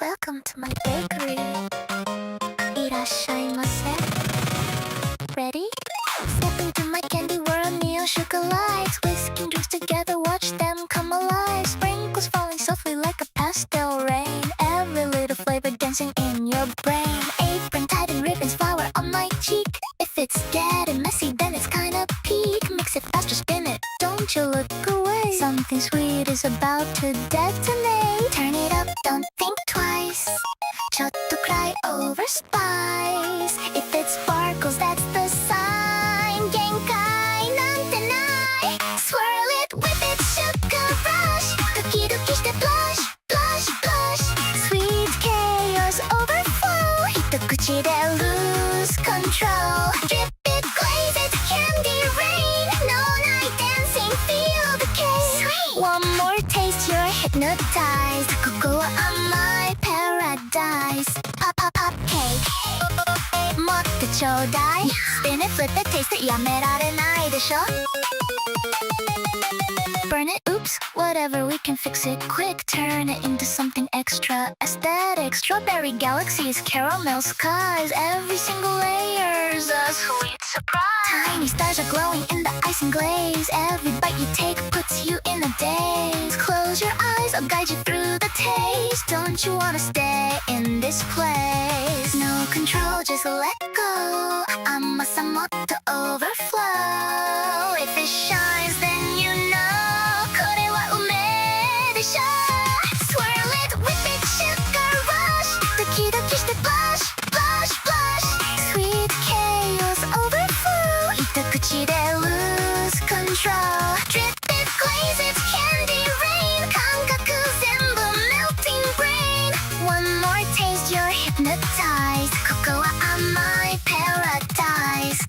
Welcome to my bakery. いらっしゃいませ. Ready? Step into my candy world, neon sugar lights. Whisking dreams together, watch them come alive. Sprinkles falling softly like a pastel rain. Every little flavor dancing in your brain. Apron tied in ribbons, flower on my cheek. If it's getting messy, then it's kinda peak. Mix it faster, spin it, don't you look away. Something sweet is about to detonate. Turn it up, don't think twice. ちょっと cry over spice. If it sparkles, that's the sign. 限界なんてない. Swirl it, whip it, sugar rush. ドキドキして blush, blush, blush. Sweet chaos overflow. 一口で lose control. Drip it, glaze it, candy rain. No night dancing, feel the cake. Sweet. One more taste, you're hypnotized. ここは甘い paradise. Pop, pop, pop cake. 持ってちょうだい. Spin it, flip it, taste it, やめられないでしょ. Burn it, oops, whatever, we can fix it quick. Turn it into something extra aesthetic. Strawberry galaxies, caramel skies. Every single layer's a sweet surprise. Tiny stars are glowing in the icing glaze. Every bite you take puts you in a daze. Close your eyes, I'll guide you through the taste. Don't you wanna stay in this place? No control, just let go. 甘さもっと overflow. If it shines, then you know. これは梅でしょ. Swirl it, whip it, sugar rush. ドキドキして blush, blush, blush. Sweet chaos overflow. 一口で lose control. Drip it, glaze it, candy rain. 感覚全部 melting brain. One more taste, you're hypnotized. ここは甘い paradise.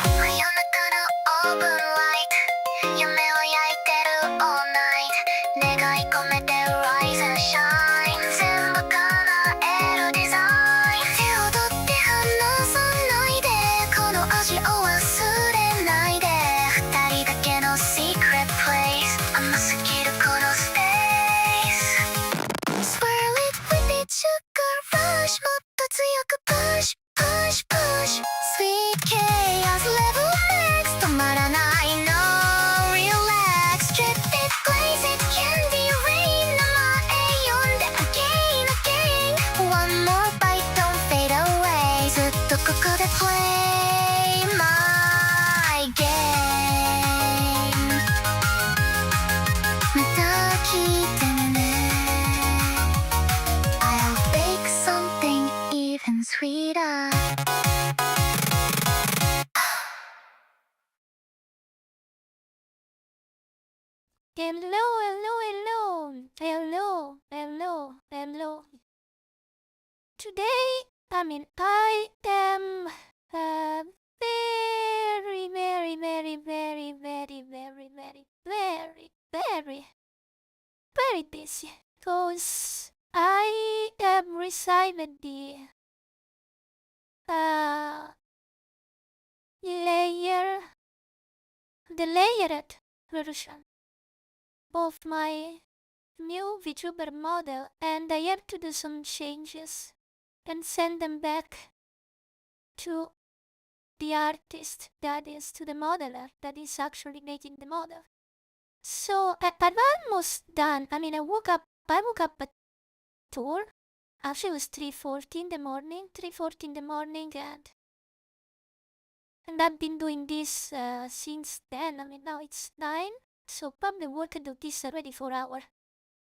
真夜中のオーブンライト。夢を焼いてる all night. 願い込めて rise and shine. 全部叶えるデザイン。手を取って離さないで。この味を忘れないで。二人だけの secret place. 甘すぎるこのスペース。Swirl it, whip it, sugar rush. もっと強く push, push, push. Sweet chaos level max. 止まらない no relax. Drip it, glaze it, candy rain. 名前呼んで again, again. One more bite, don't fade away. ずっとここで play my game. また来てね. I'll bake something even sweeter. Hello, hello, hello, hello, hello, hello. Today, I am very, very, very, very, very, very, very, very, very, very busy because I have received the layered version of my new VTuber model, and I have to do some changes and send them back to the artist, that is to the modeler that is actually making the model. So I'm almost done. I woke up at 4. Actually it was 3:40 in the morning, and I've been doing this since then. Now it's 9. So probably worked on this already for an hour.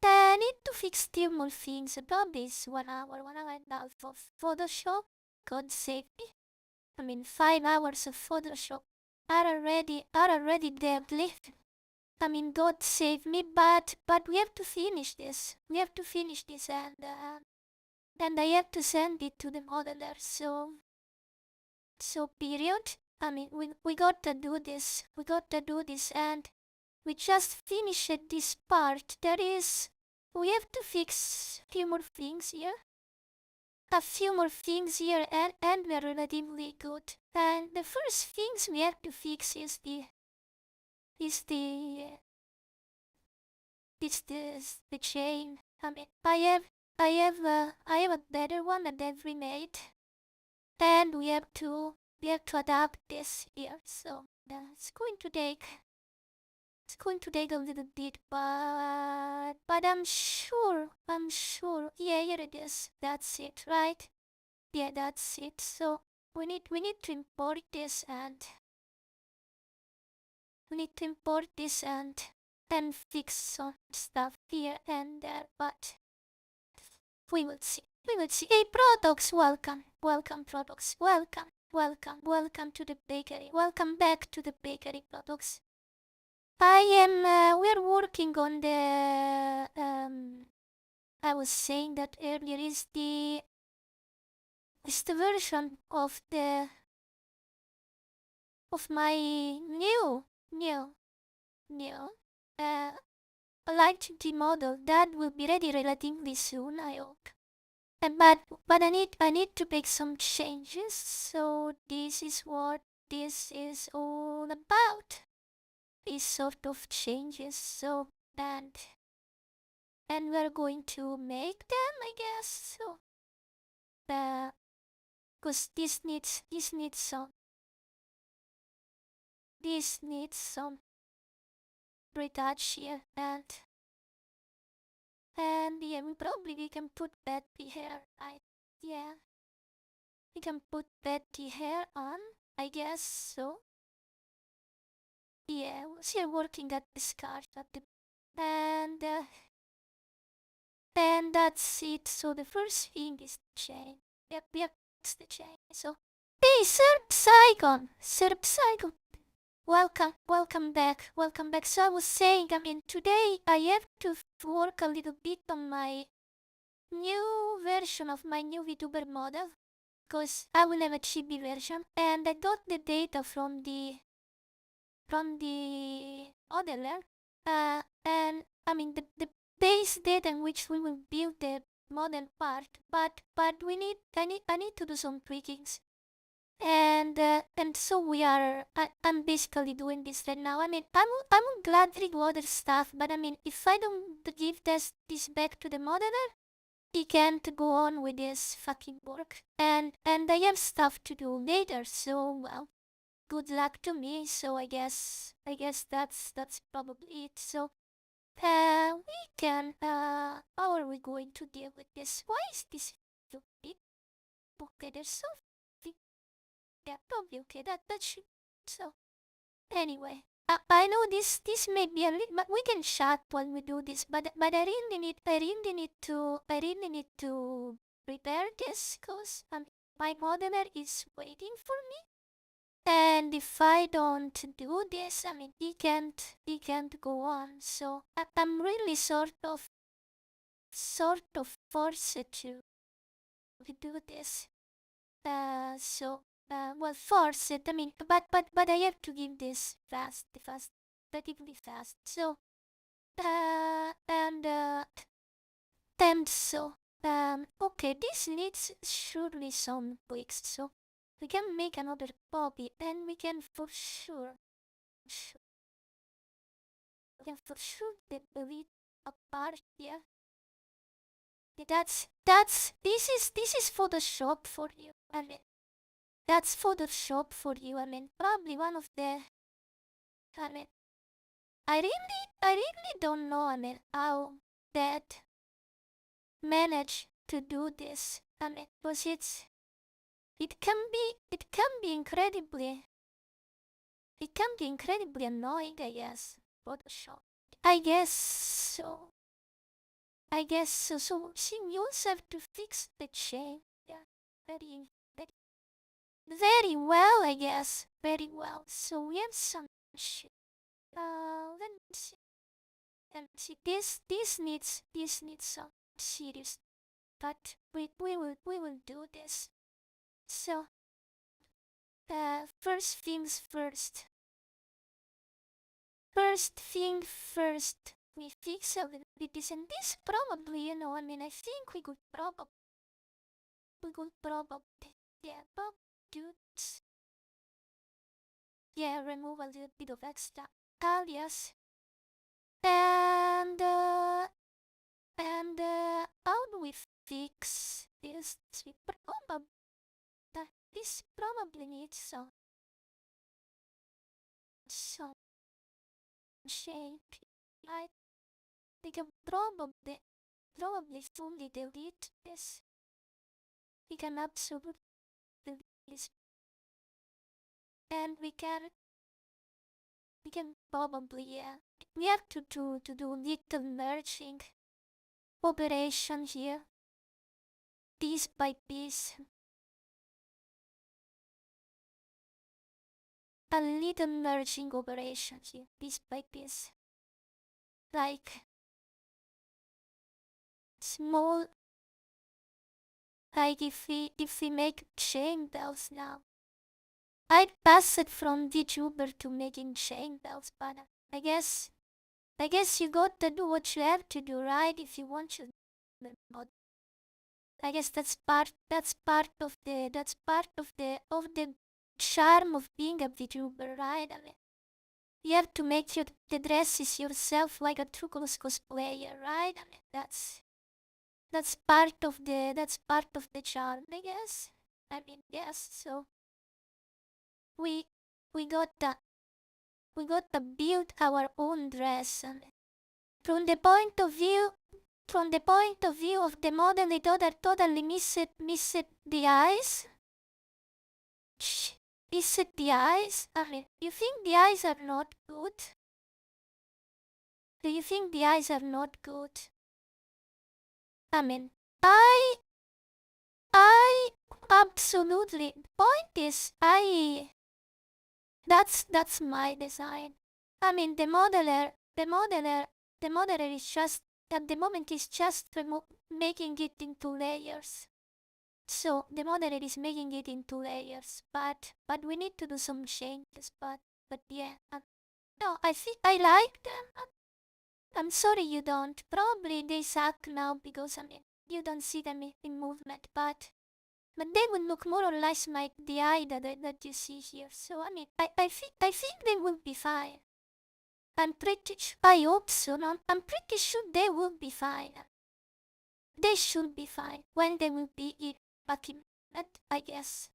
I need to fix still more things. Probably it's 1 hour and a half of Photoshop. God save me. 5 hours of Photoshop are already deadly. God save me, but we have to finish this. And I have to send it to the modeler. So period. We gotta do this. And we just finished this part. We have to fix a few more things here. And we're relatively good. And the first things we have to fix is the chain. I I have a better one that we made, and we have to adapt this here. So it's going to take a little bit, but I'm sure. Yeah, here it is. That's it, right? Yeah, that's it. So we need to import this, and fix some stuff here and there, but we will see. Hey, products, welcome. Products. Welcome to the bakery. Welcome back to the bakery, products. We are working on the, I was saying that earlier, is the version of my new, uh, Light 3D model that will be ready relatively soon, I hope. But I need to make some changes, so this is what this is all about. These sort of changes, so and we're going to make them, I guess. So, cause this needs some retouch here, and yeah, we can put Betty hair. Yeah, we can put Betty hair on, I guess so. Yeah, we're working at this card at the, and that's it. So the first thing is the chain. Yep, it's the chain. So, hey, Sir Psygon, welcome back. So I was saying, today I have to work a little bit on my new version of my new VTuber model, because I will have a chibi version, and I got the data from the modeler, and the base data in which we will build the model part, but I need to do some tweakings, and so I'm basically doing this right now. I'm glad to do other stuff, but if I don't give this back to the modeler, he can't go on with this fucking work, and I have stuff to do later, so well, good luck to me. So I guess that's probably it. So we can how are we going to deal with this? Why is this so big? Okay, there's something. Yeah, probably okay. That should, so anyway. I know this may be a little, but we can chat while we do this. But I really need to prepare this, because my modeler is waiting for me. And if I don't do this, he can't go on. So I'm really sort of forced to do this. Well, forced. But I have to give this relatively fast. So, and so, okay, this needs surely some tweaks. So we can make another copy, and we can for sure delete a part. Yeah, this is Photoshop for you. That's Photoshop for you. Probably one of the. I mean, I really don't know. How that manage to do this. Because it can be incredibly annoying, I guess. Photoshop. I guess so. So you also have to fix the chain. Yeah, very, very well, I guess. Very well. So we have some shit. Let's see. This needs some serious. But we will do this. So, first things first. First thing first. We fix a little bit this, and this probably, I think we could probably, yeah, do, yeah, remove a little bit of extra alias, and how do we fix this. This probably needs some shape. We can probably fully delete this. We can absolutely delete this. And we can probably, we have to do little merging operation here, piece by piece. A little merging operation here, piece by piece. Like small, like if we make chain bells now. I'd pass it from VTuber to making chain bells, but I guess you got to do what you have to do, right? If you want to. I guess that's part of the charm of being a VTuber, right? I mean, you have to make the dresses yourself like a true cosplayer, right? I mean, that's part of the charm, I guess. I mean, yes. So we got to build our own dress, and from the point of view of the model, it totally missed the eyes. Is it the eyes? I mean, you think the eyes are not good? Do you think the eyes are not good? I mean, I absolutely. Point is, that's my design. I mean, the modeler is just, at the moment, is just making it into layers. So the modeler is making it into layers, but we need to do some changes. But yeah, no, I think I like them. I'm sorry you don't. Probably they suck now because, I mean, you don't see them in movement, but they would look more or less like the eye that you see here. So I mean, I think they will be fine. I hope so. I'm pretty sure they will be fine. They should be fine when they will be back in that, I guess.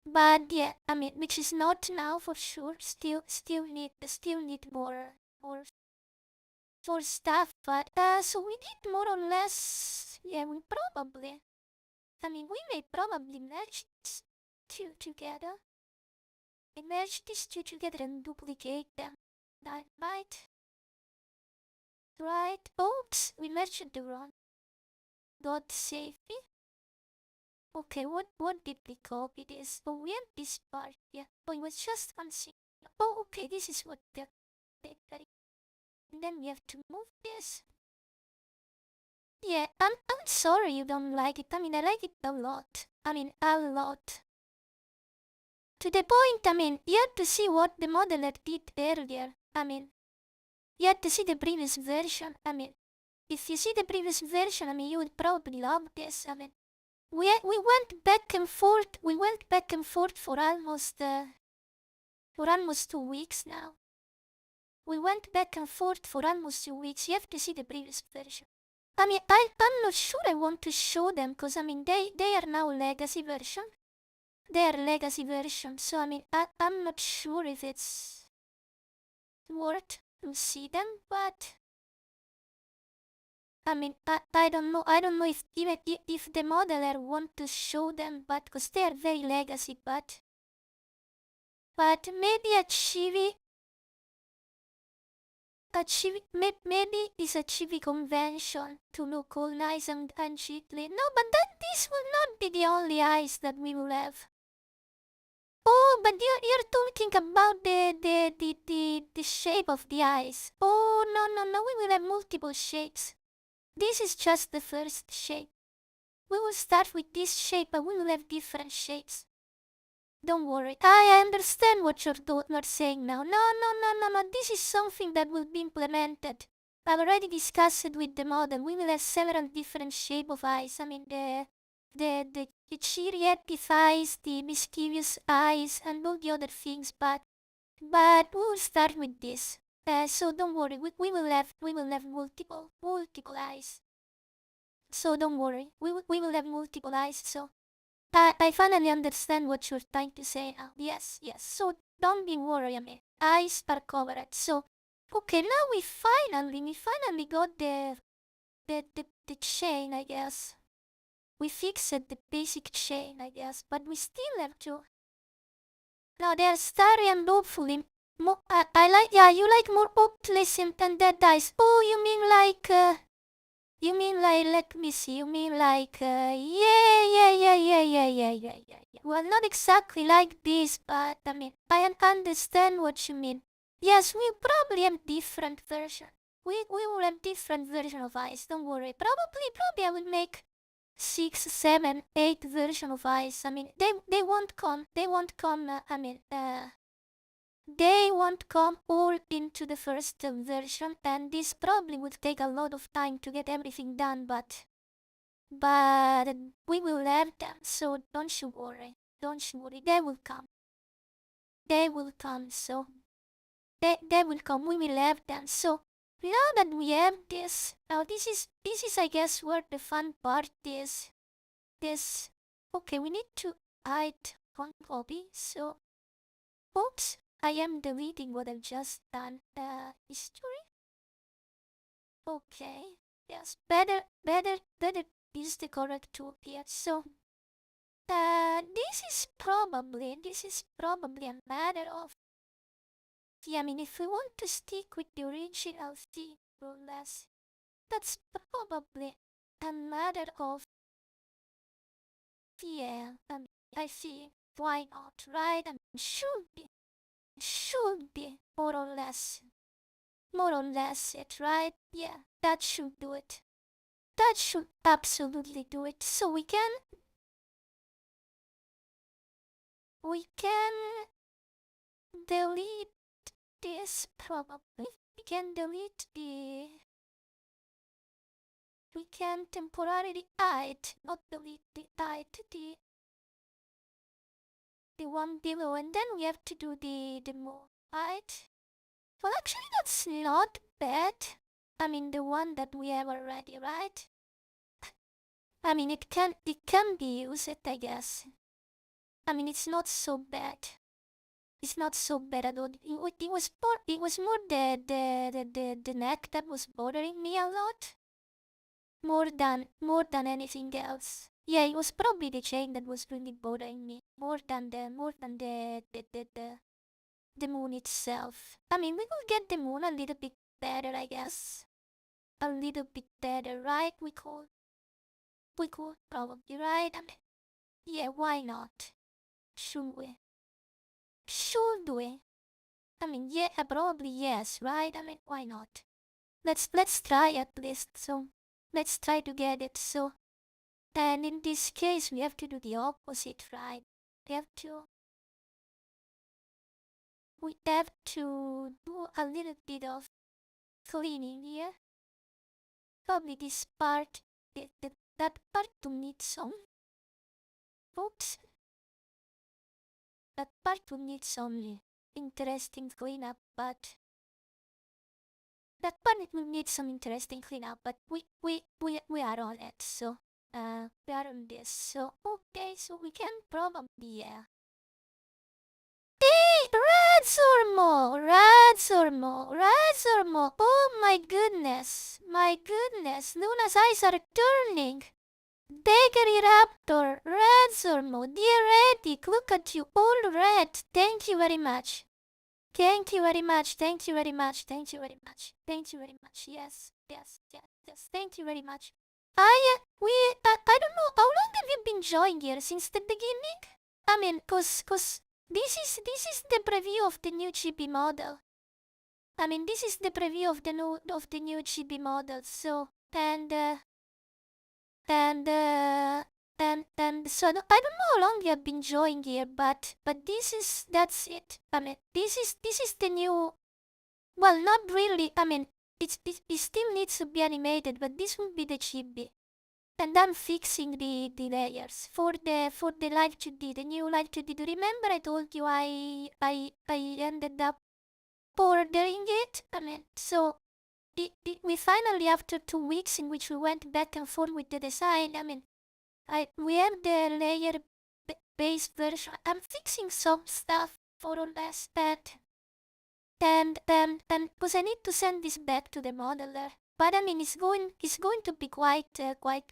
But yeah, I mean, which is not now for sure. Still need more stuff. But so we did more or less. Yeah, we probably. I mean, we may probably merge these two together. We merge these two together and duplicate them. That might. Right? Oops, we merged the wrong. God save me. Okay, what did we copy this? Oh, we have this part, yeah. Oh, it was just one thing. Oh, okay, this is what the and then we have to move this. Yeah, I'm sorry you don't like it. I mean, I like it a lot. I mean, a lot. To the point, I mean, you have to see what the modeler did earlier. I mean, you have to see the previous version. I mean, if you see the previous version, I mean, you would probably love this. I mean, we went back and forth. We went back and forth for almost 2 weeks now. We went back and forth for almost 2 weeks. You have to see the previous version. I mean, I'm not sure I want to show them because, I mean, they are now legacy version. They are legacy version. So, I mean, I'm not sure if it's worth to see them, but I mean, I don't know. I don't know if even if the modeler want to show them, but because they are very legacy, but maybe maybe it's a chibi convention to look all nice and cheaply. No, but this will not be the only eyes that we will have. Oh, but you're talking about the shape of the eyes. Oh, no, we will have multiple shapes. This is just the first shape. We will start with this shape, but we will have different shapes. Don't worry. I understand what you're saying now. No. This is something that will be implemented. I've already discussed it with the model. We will have several different shape of eyes. I mean, the cheery happy eyes, the mischievous eyes, and all the other things. But we will start with this. So don't worry. We will have multiple eyes. So don't worry, we will have multiple eyes. So I finally understand what you're trying to say now. Yes, yes. So don't be worried, I mean, eyes are covered. So okay, now we finally got the chain, I guess. We fixed the basic chain, I guess, but we still have to. Now they're starry and hopefully. I like, yeah, you like more optimism than dead eyes. Oh, you mean like, let me see, you mean like, yeah. Well, not exactly like this, but I mean, I understand what you mean. Yes, we probably have different version. We will have different version of eyes, don't worry. Probably I will make 6, 7, 8 version of eyes. I mean, they won't come, they won't come all into the first version, and this probably will take a lot of time to get everything done, but we will have them, so don't you worry. Don't you worry, they will come. They will come, so they will come, we will have them. So now that we have this, now this is I guess where the fun part is. This, okay, we need to hide one copy, so oops, I am deleting what I've just done. History? Okay. Yes, better is the correct tool here. So, this is probably a matter of, yeah, I mean, if we want to stick with the original theme or less, that's probably a matter of, yeah, I see, why not, right? I mean, should be more or less it, right? Yeah, that should do it. That should absolutely do it. So we can delete this probably. We can delete we can temporarily hide, not delete the hide the one below, and then we have to do the move, right? Well, actually, that's not bad. I mean, the one that we have already, right? I mean, it can be used, I guess. I mean, it's not so bad. It's not so bad at all. It was more the neck that was bothering me a lot. More than anything else. Yeah, it was probably the chain that was really bothering me. More than the moon itself. I mean, we could get the moon a little bit better, I guess. A little bit better, right? We could probably, right? I mean, yeah, why not? Should we? Should we? I mean, yeah, probably yes, right? I mean, why not? Let's try at least. So let's try to get it. So, and in this case, we have to do the opposite, right? We have to do a little bit of cleaning here. Probably this part, that part will need some. Oops. That part will need some interesting cleanup, but that part will need some interesting cleanup, but we are on it, so we are on this. So okay, so we can probably Red Surmo. Oh my goodness, Luna's eyes are turning. Bakery Raptor, Red Surmo, dear Eddie, look at you, all red. Thank you very much. Thank you very much. Thank you very much. Thank you very much. Thank you very much. Yes. Thank you very much. I don't know how long have you been joining here, since the beginning? I mean, cause this is the preview of the new chibi model. I mean, this is the preview of the new chibi model. So and so I don't know how long you have been joining here, but that's it. I mean, this is the new. Well, not really. I mean, it still needs to be animated, but this will be the chibi. And I'm fixing the layers for the live 2D, the new live 2D. Do you remember I told you I ended up ordering it? I mean, so we finally, after 2 weeks in which we went back and forth with the design, we have the layer based version. I'm fixing some stuff more or less that. And because I need to send this back to the modeler. But it's going to be quite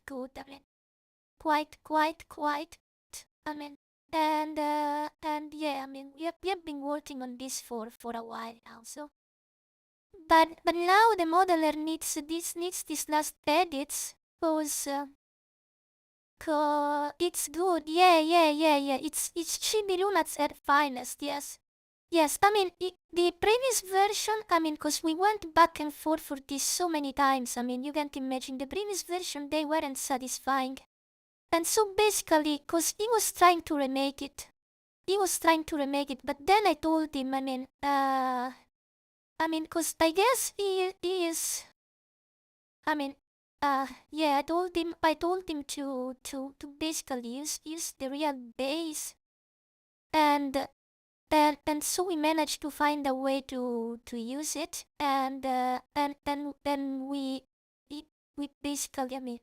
good. Quite. I mean, and yeah, we have been working on this for a while now. So, but now the modeler needs this last edits because it's good. Yeah. It's Chibi Luna's at finest. Yes. Yes, the previous version, because we went back and forth for this so many times, you can't imagine, the previous version, they weren't satisfying. And so basically, because he was trying to remake it, but then I told him, because I guess he is, yeah, I told him to basically use the real base, and so we managed to find a way to use it, and then we basically,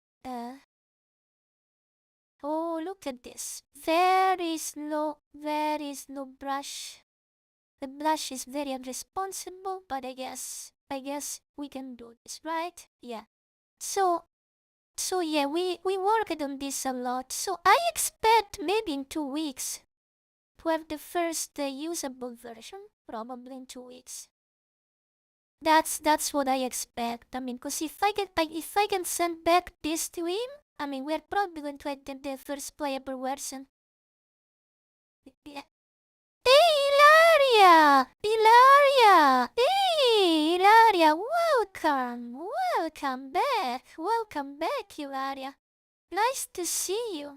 oh, look at this, very slow brush. The blush is very unresponsible, but I guess we can do this, right? Yeah. So yeah, we worked on this a lot. So I expect maybe in 2 weeks to have the first usable version, probably in 2 weeks. That's what I expect. Because if I can send back this to him, we're probably going to have the first playable version. Yeah. Hey, Ilaria! Hey, Ilaria! Welcome back, Ilaria. Nice to see you.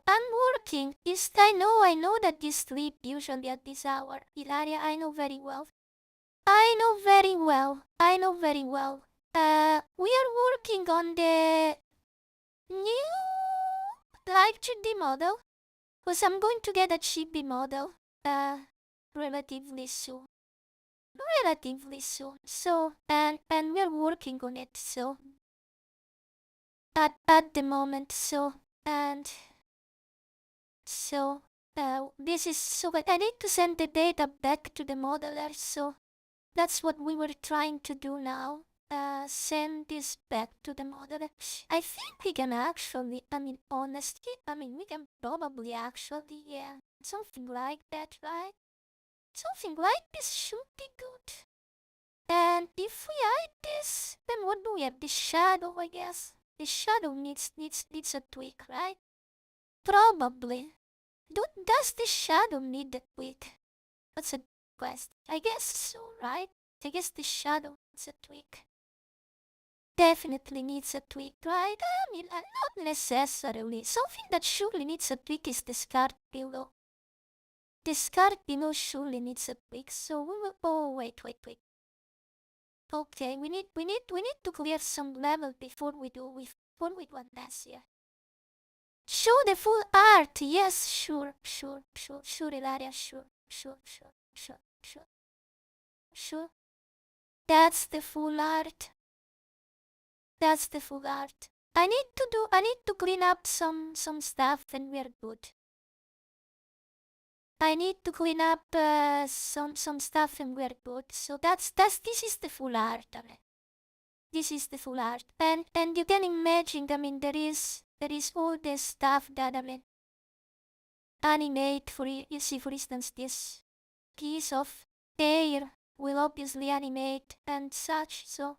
I'm working. I know that you sleep usually at this hour. Ilaria, I know very well. We are working on the new live 3D model. Because I'm going to get a chibi model, relatively soon. So, and we're working on it, so, at the moment, so, and, so, this is, so, but I need to send the data back to the modeler, so, that's what we were trying to do now. Send this back to the modeler. I think we can actually, honestly, we can probably actually, yeah, something like that, right? Something like this should be good. And if we hide this, then what do we have? The shadow, I guess. The shadow needs a tweak, right? Probably. Does the shadow need a tweak? That's a question. I guess so, right? I guess the shadow needs a tweak. Definitely needs a tweak, right? Not necessarily. Something that surely needs a tweak is the scar below. The scar below surely needs a tweak, so we will. Oh, wait. Okay, we need to clear some level before we do one last, yeah. Show the full art. Yes, sure, Ilaria, sure. That's the full art. I need to clean up some stuff and we're good. I need to clean up some stuff and we're good. So this is the full art. This is the full art. And you can imagine, there is all this stuff that animate for you see, for instance, this piece of air will obviously animate and such. So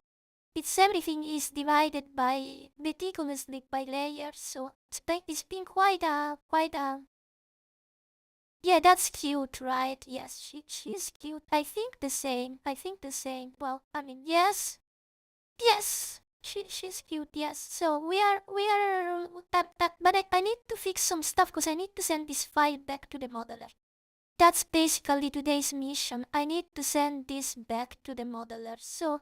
everything is divided by meticulously by layers. So it's been quite a yeah, that's cute, right? Yes, she's cute. I think the same. Well, yes. She's cute, yes. So we are, but I need to fix some stuff because I need to send this file back to the modeler. That's basically today's mission. I need to send this back to the modeler. So,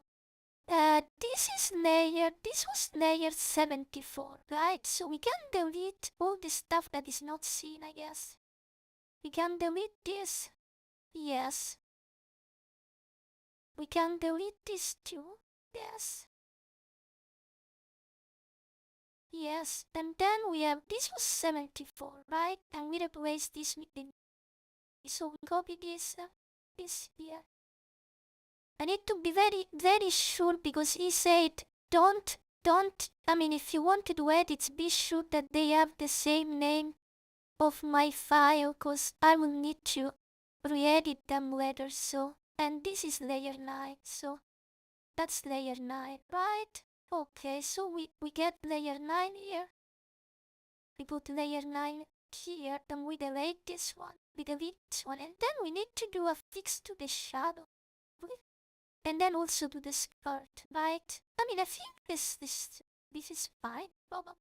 this was layer 74, right? So we can delete all the stuff that is not seen, I guess. We can delete this. Yes. We can delete this too. Yes. Yes, and then we have, this was 74, right? And we replace this with the, so we copy this here. I need to be very, very sure because he said, don't, I mean, if you want to do edits, be sure that they have the same name of my file, cause I will need to re-edit them later, so, and this is layer 9, so that's layer 9, right? Okay, so we get layer 9 here. We put layer 9 here, then we delete this one, we delete this one, and then we need to do a fix to the shadow. And then also to the skirt, right? I mean, I think this is fine, probably.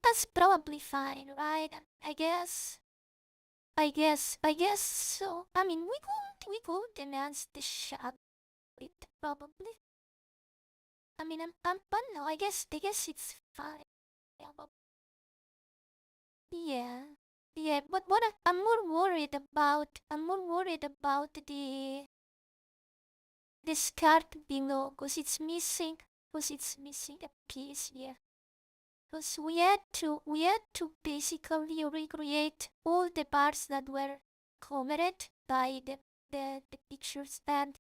That's probably fine, right? I guess so. I mean, we could enhance the shadow bit, probably. I mean, but no, I guess it's fine. Yeah, yeah. But what I'm more worried about, the skirt below, cause it's missing a piece here. Cause we had to basically recreate all the parts that were covered by the pictures, and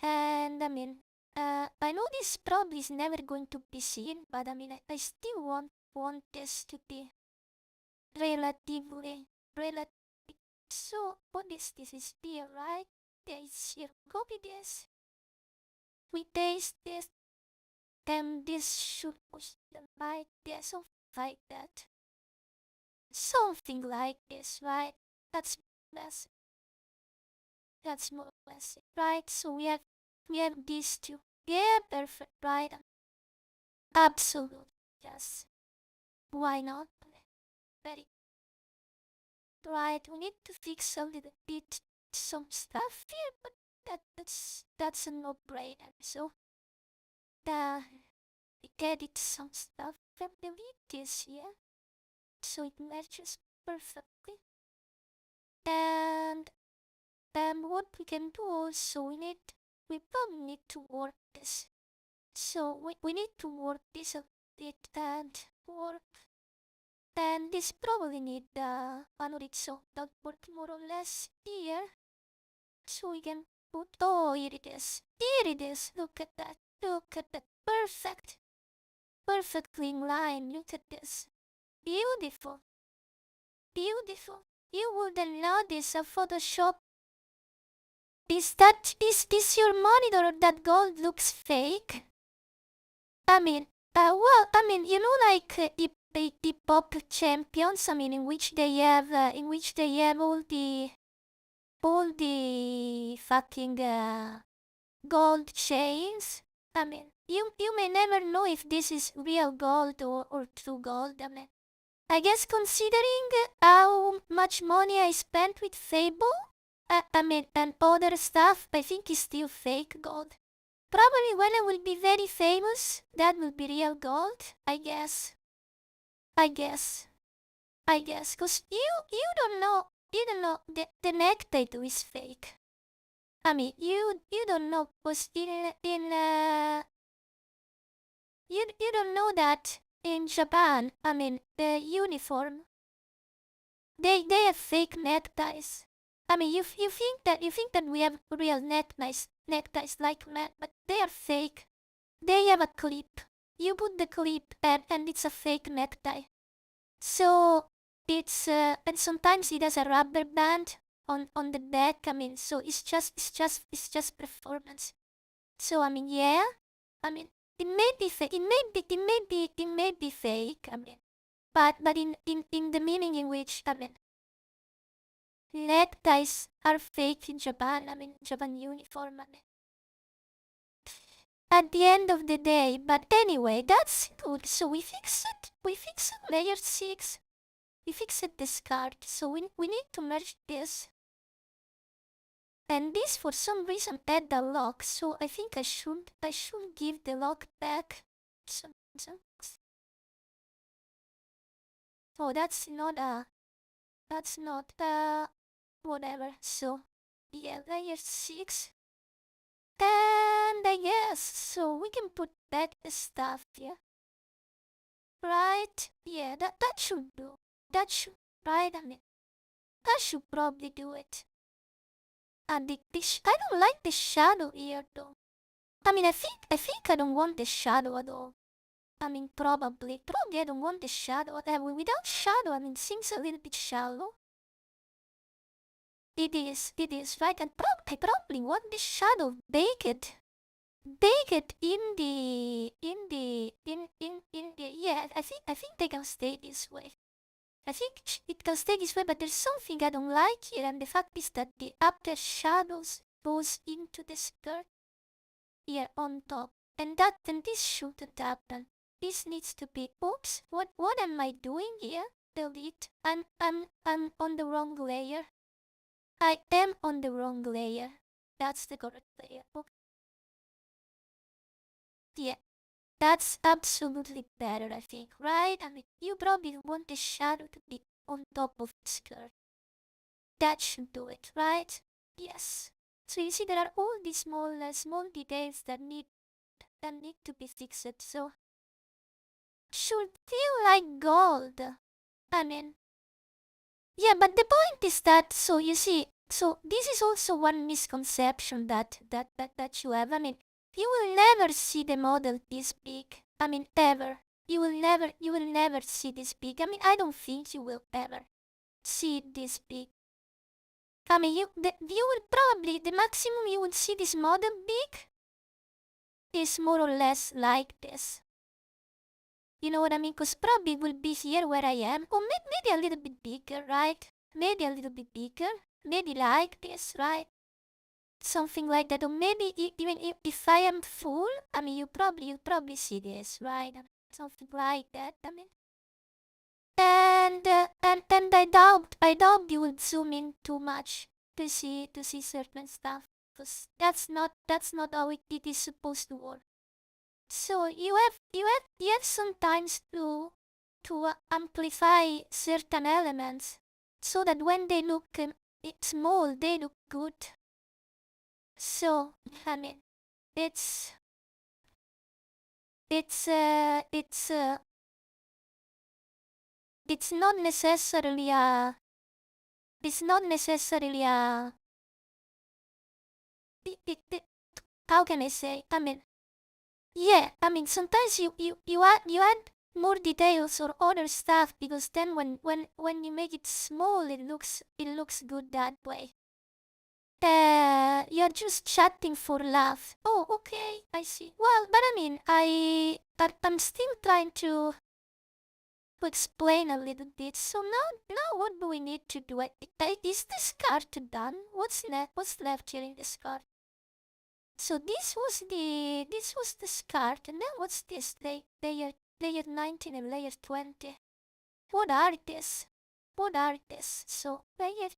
I mean, I know this probably is never going to be seen, but I mean, I still want this to be relatively. So what is this? Is here, right? There is here. Copy this. We paste this. Then this should push them right there, so like that. Something like this, right? That's less. That's more or less it, right? So we have these two. Yeah, perfect, right? Absolutely, yes. Why not? Very right. We need to fix a little bit some stuff here, but that's a no-brainer. So we edit some stuff and delete this here, so it matches perfectly. And what we can do also, we probably need to work this. So we need to work this a bit and work. And this probably need so that work more or less here. So we can put, oh, here it is. Here it is. Look at that. Look at that. Perfect. Perfectly in line. Look at this. Beautiful. Beautiful. You wouldn't know this of Photoshop. Is this your monitor, or that gold looks fake? I mean, well, I mean, you know, like the pop champions. I mean, in which they have all the fucking gold chains. I mean, you may never know if this is real gold or true gold. I mean, I guess considering how much money I spent with Fable, I mean, and other stuff, I think it's still fake gold. Probably when I will be very famous, that will be real gold, I guess. Cause you don't know, the neck tattoo is fake. I mean, you don't know, cause you don't know that in Japan, I mean, the uniform, they have fake neckties. I mean, you think that we have real neckties like that, but they are fake. They have a clip. You put the clip and it's a fake necktie. So it's and sometimes it has a rubber band on the neck. I mean, so it's just performance. So I mean, yeah. I mean, it may be fake. It may be fake. I mean, but in the meaning in which, I mean, neckties are fake in Japan. I mean, Japan uniform. I mean, at the end of the day. But anyway, that's good. So we fixed it. We fixed layer 6. We fixed this card. So we need to merge this. And this for some reason had the lock. So I think I should give the lock back. Oh, that's not whatever. So yeah, layer 6. And I guess, so we can put back the stuff, yeah? Right? Yeah, that should do. That should, right? I mean, I should probably do it. And I don't like the shadow here though. I mean, I think I don't want the shadow at all. I mean, probably I don't want the shadow. Without shadow, I mean, things a little bit shallow. It is, right? And I probably want the shadow baked in the, yeah, I think they can stay this way. I think it can stay this way, but there's something I don't like here, and the fact is that the after shadows goes into the skirt here on top. And this shouldn't happen. This needs to be, oops, what am I doing here? Delete. I'm on the wrong layer. I am on the wrong layer. That's the correct layer. Okay. Yeah, that's absolutely better, I think, right? I mean, you probably want the shadow to be on top of the skirt. That should do it, right? Yes. So you see, there are all these small details that need to be fixed. So should feel like gold. I mean, yeah, but the point is that, so you see, so this is also one misconception that you have. I mean, you will never see the model this big. I mean, ever. You will never see this big. I mean, I don't think you will ever see it this big. I mean, you will probably, the maximum you will see this model big is more or less like this. You know what I mean? Because probably will be here where I am. Or maybe a little bit bigger, right? Maybe a little bit bigger. Maybe like this, right? Something like that. Or maybe even if I am full, I mean, you probably see this, right? Something like that. I mean, and I doubt you will zoom in too much to see certain stuff. Because that's not how it is supposed to work. So you have sometimes to amplify certain elements so that when they look small, they look good. So I mean, it's it's uh it's uh it's not necessarily a it's not necessarily a it, how can I say? I mean, yeah, I mean sometimes you add more details or other stuff because then when you make it small it looks good that way. You're just chatting for laugh. Oh, okay, I see. Well, but I mean, I'm still trying to explain a little bit. So now what do we need to do? Is this card done? What's left here in this card? So this was the card, and then what's this? Layer 19 and layer 20. What are this? What are this? So layer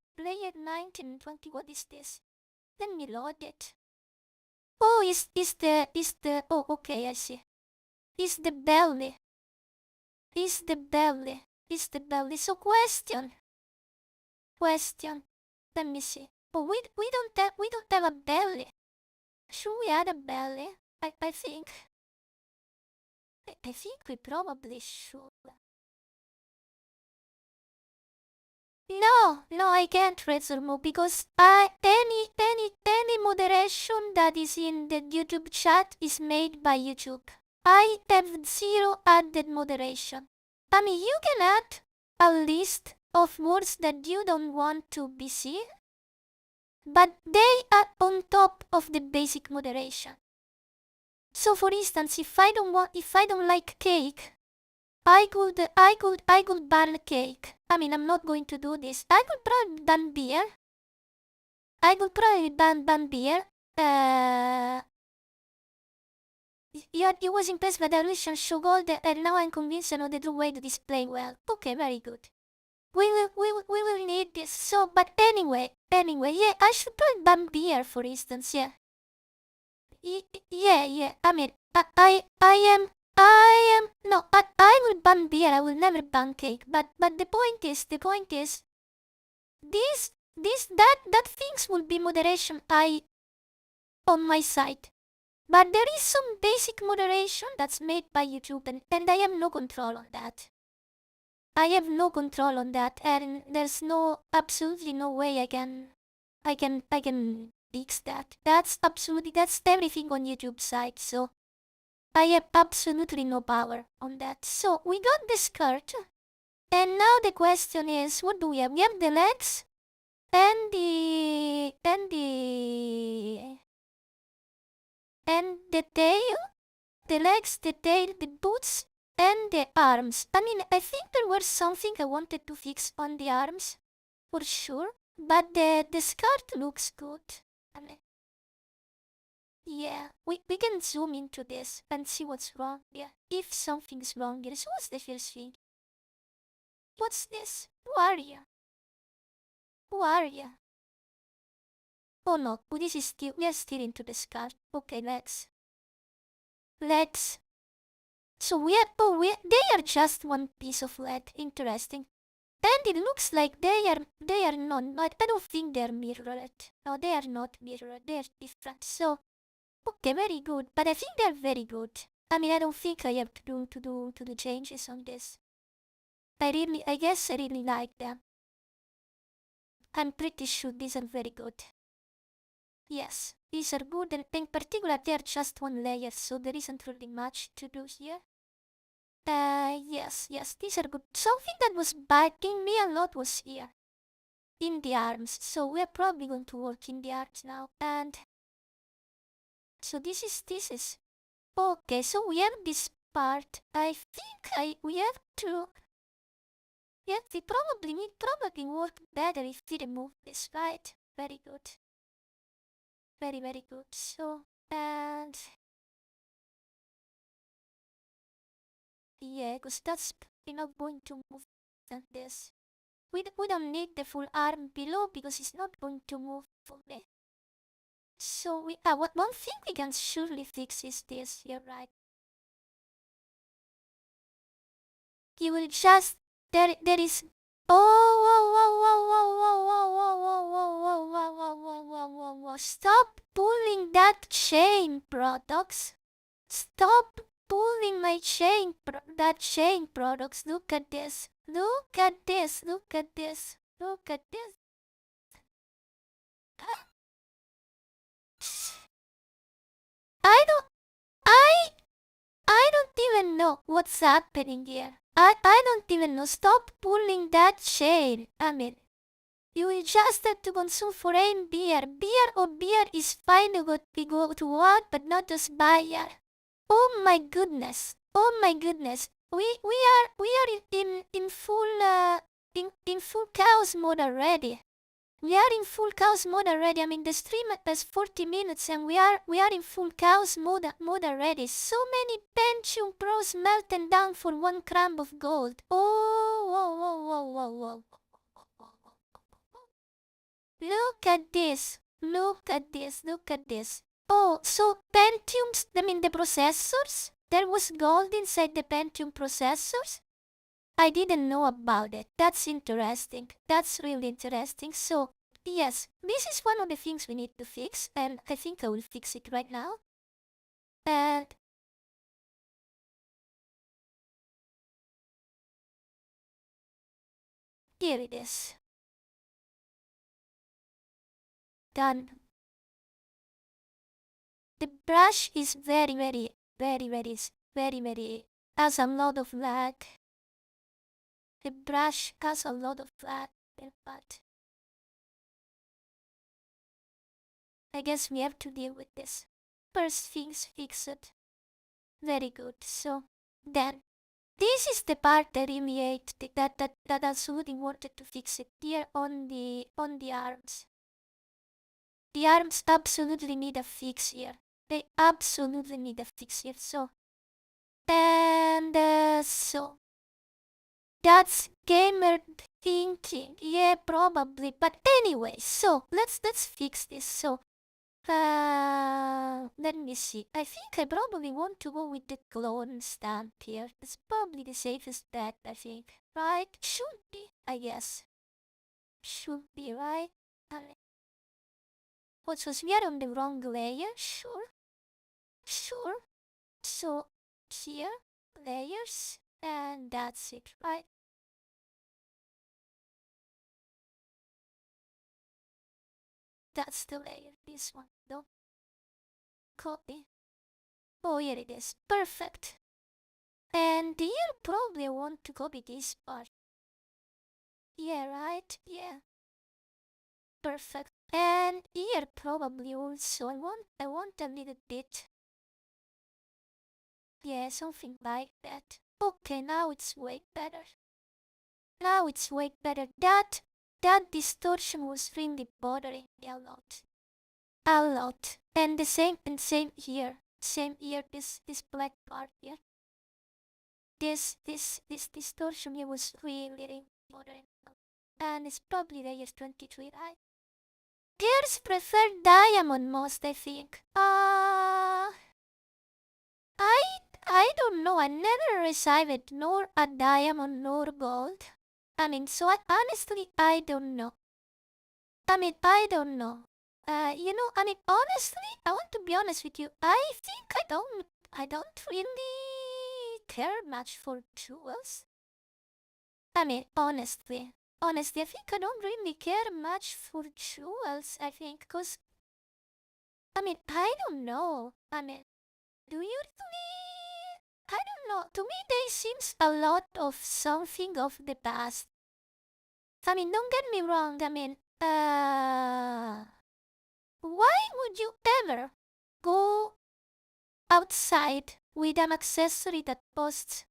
19 and 20. What is this? Let me load it. Oh, is the oh, okay, I see. Is the belly. Is the belly. Is the belly. So question. Let me see. Oh, we don't have a belly. Should we add a belly? I think we probably should. No, I can't resume because any moderation that is in the YouTube chat is made by YouTube. I have zero added moderation. I mean, you can add a list of words that you don't want to be seen, but they are on top of the basic moderation. So, for instance, if I don't like cake, I could ban cake. I mean, I'm not going to do this. I could probably ban beer. I could probably ban beer. Yeah, it was impressed by the evolution show gold, and now I'm convinced I know the true way to display well. Okay, very good. We will need this. So, but anyway, yeah, I should probably ban beer, for instance. Yeah. Yeah. I mean, I am. No, I will ban beer. I will never ban cake. But the point is, this, that things will be moderation. on my side. But there is some basic moderation that's made by YouTube, and I have no control on that. I have no control on that, and there's absolutely no way I can fix that. That's everything on YouTube side, so I have absolutely no power on that. So we got the skirt, and now the question is, what do we have? We have the legs, and the tail, the legs, the tail, the boots, and the arms. I mean, I think there was something I wanted to fix on the arms, for sure. But the skirt looks good. I mean, yeah, we can zoom into this and see what's wrong. Yeah, if something's wrong here. So what's the first thing? What's this? Who are you? Who are you? Oh no, this is still, we are still into the skirt. Okay, let's. So they are just one piece of lead. Interesting. And it looks like they are not, I don't think they're mirrored. No, they are not mirrored, they're different. So, okay, very good, but I think they're very good. I mean, I don't think I have to do changes on this. I guess I really like them. I'm pretty sure these are very good. Yes, these are good, and in particular, they're just one layer, so there isn't really much to do here. Yes, these are good. Something that was biting me a lot was here. In the arms. So we're probably going to work in the arms now. And so this is okay. So we have this part. I think we have to. Yeah, we probably work better if we remove this, right? Very good. Very good. So and yeah, because that's not going to move than this. We don't need the full arm below because it's not going to move fully. So one thing we can surely fix is this. You're right. You will just there is stop pulling that chain, products. Stop pulling my chain products. Look at this. Look at this. Look at this. Look at this. I don't I don't even know what's happening here. I don't even know. Stop pulling that chain. I mean, you will just have to consume foreign beer. Beer is fine to go to what, but not just beer. Oh my goodness. Oh my goodness. We are in full in full chaos mode already. We are in full chaos mode already. I mean, the stream has 40 minutes and we are in full chaos mode already. So many Pentium Pros melting down for 1 gram of gold. Oh, whoa. Look at this. Look at this. Look at this. Oh, so Pentiums, I mean the processors? There was gold inside the Pentium processors? I didn't know about it. That's interesting. That's really interesting. So, yes, this is one of the things we need to fix, and I think I will fix it right now. And here it is. Done. The brush is very, has a lot of lag. The brush has a lot of lag, but I guess we have to deal with this. First things fixed. Very good. So then, this is the part that really hate that absolutely wanted to fix it here on the arms. The arms absolutely need a fix here. They absolutely need a fix here. So and so that's gamer thinking. Yeah, probably. But anyway, so let's fix this. So let me see. I think I probably want to go with the clone stamp here. It's probably the safest bet, I think. Right? Should be, I guess. Should be, right? Oh, so we are on the wrong layer? Sure. Sure. So, here, layers, and that's it, right? That's the layer, this one, though. Copy. Oh, here it is. Perfect. And you probably want to copy this part. Yeah, right? Yeah. Perfect. And here probably also I want a little bit. Yeah, something like that. Okay, now it's way better. Now it's way better. That distortion was really bothering me a lot. A lot. And same here. Same here, this black part here. This distortion here was really bothering me. And it's probably layer 23, right? Girls prefer diamond most, I think. I don't know. I never received nor a diamond nor gold. So honestly, I don't know. I don't know. Honestly, I want to be honest with you. I think I don't really care much for jewels. Honestly, I think I don't really care much for jewels. I think, cause I don't know. Do you really? I don't know. To me, they seems a lot of something of the past. Don't get me wrong. Why would you ever go outside with an accessory that costs